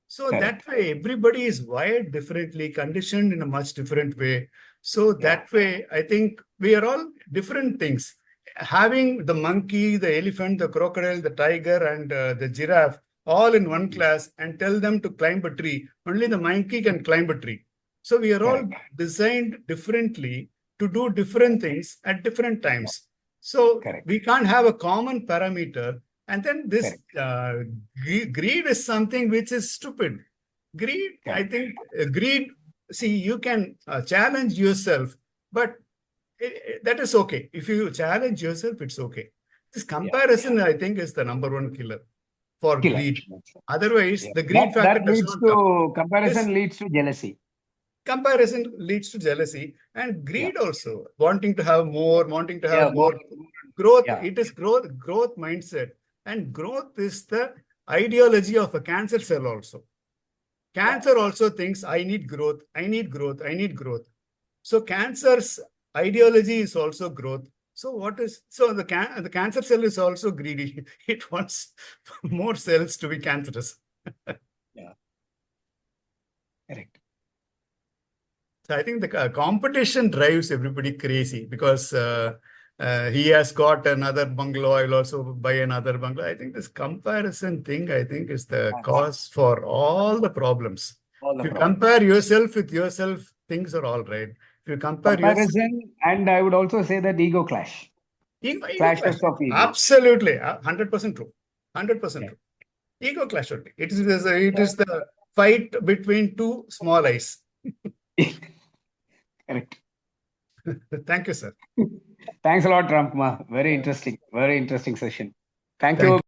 So that way, everybody is wired differently, conditioned in a much different way. So that way, I think we are all different things. Having the monkey, the elephant, the crocodile, the tiger, and the giraffe all in one class and tell them to climb a tree, only the monkey can climb a tree. So we are all designed differently to do different things at different times. So we can't have a common parameter. And then this greed is something which is stupid. Greed, I think, greed, see, you can challenge yourself, but that is okay. If you challenge yourself, it's okay. This comparison, I think, is the number one killer for greed. Otherwise, the greed factor does not come. Comparison leads to jealousy. Comparison leads to jealousy and greed also. Wanting to have more, wanting to have more. Growth, it is growth mindset. And growth is the ideology of a cancer cell also. Cancer also thinks, I need growth, I need growth, I need growth. So cancer's ideology is also growth. So the cancer cell is also greedy. It wants more cells to be cancerous. Correct. So I think the competition drives everybody crazy because he has got another bungalow, I'll also buy another bungalow. I think this comparison thing, I think, is the cause for all the problems. If you compare yourself with yourself, things are all right. If you compare comparison, and I would also say that ego clash. Clashes of ego. Absolutely. 100% true. 100% true. Ego clash only. It is the fight between two small eyes. Correct. Thank you, sir. Thanks a lot, Ramkumar. Very interesting session. Thank you.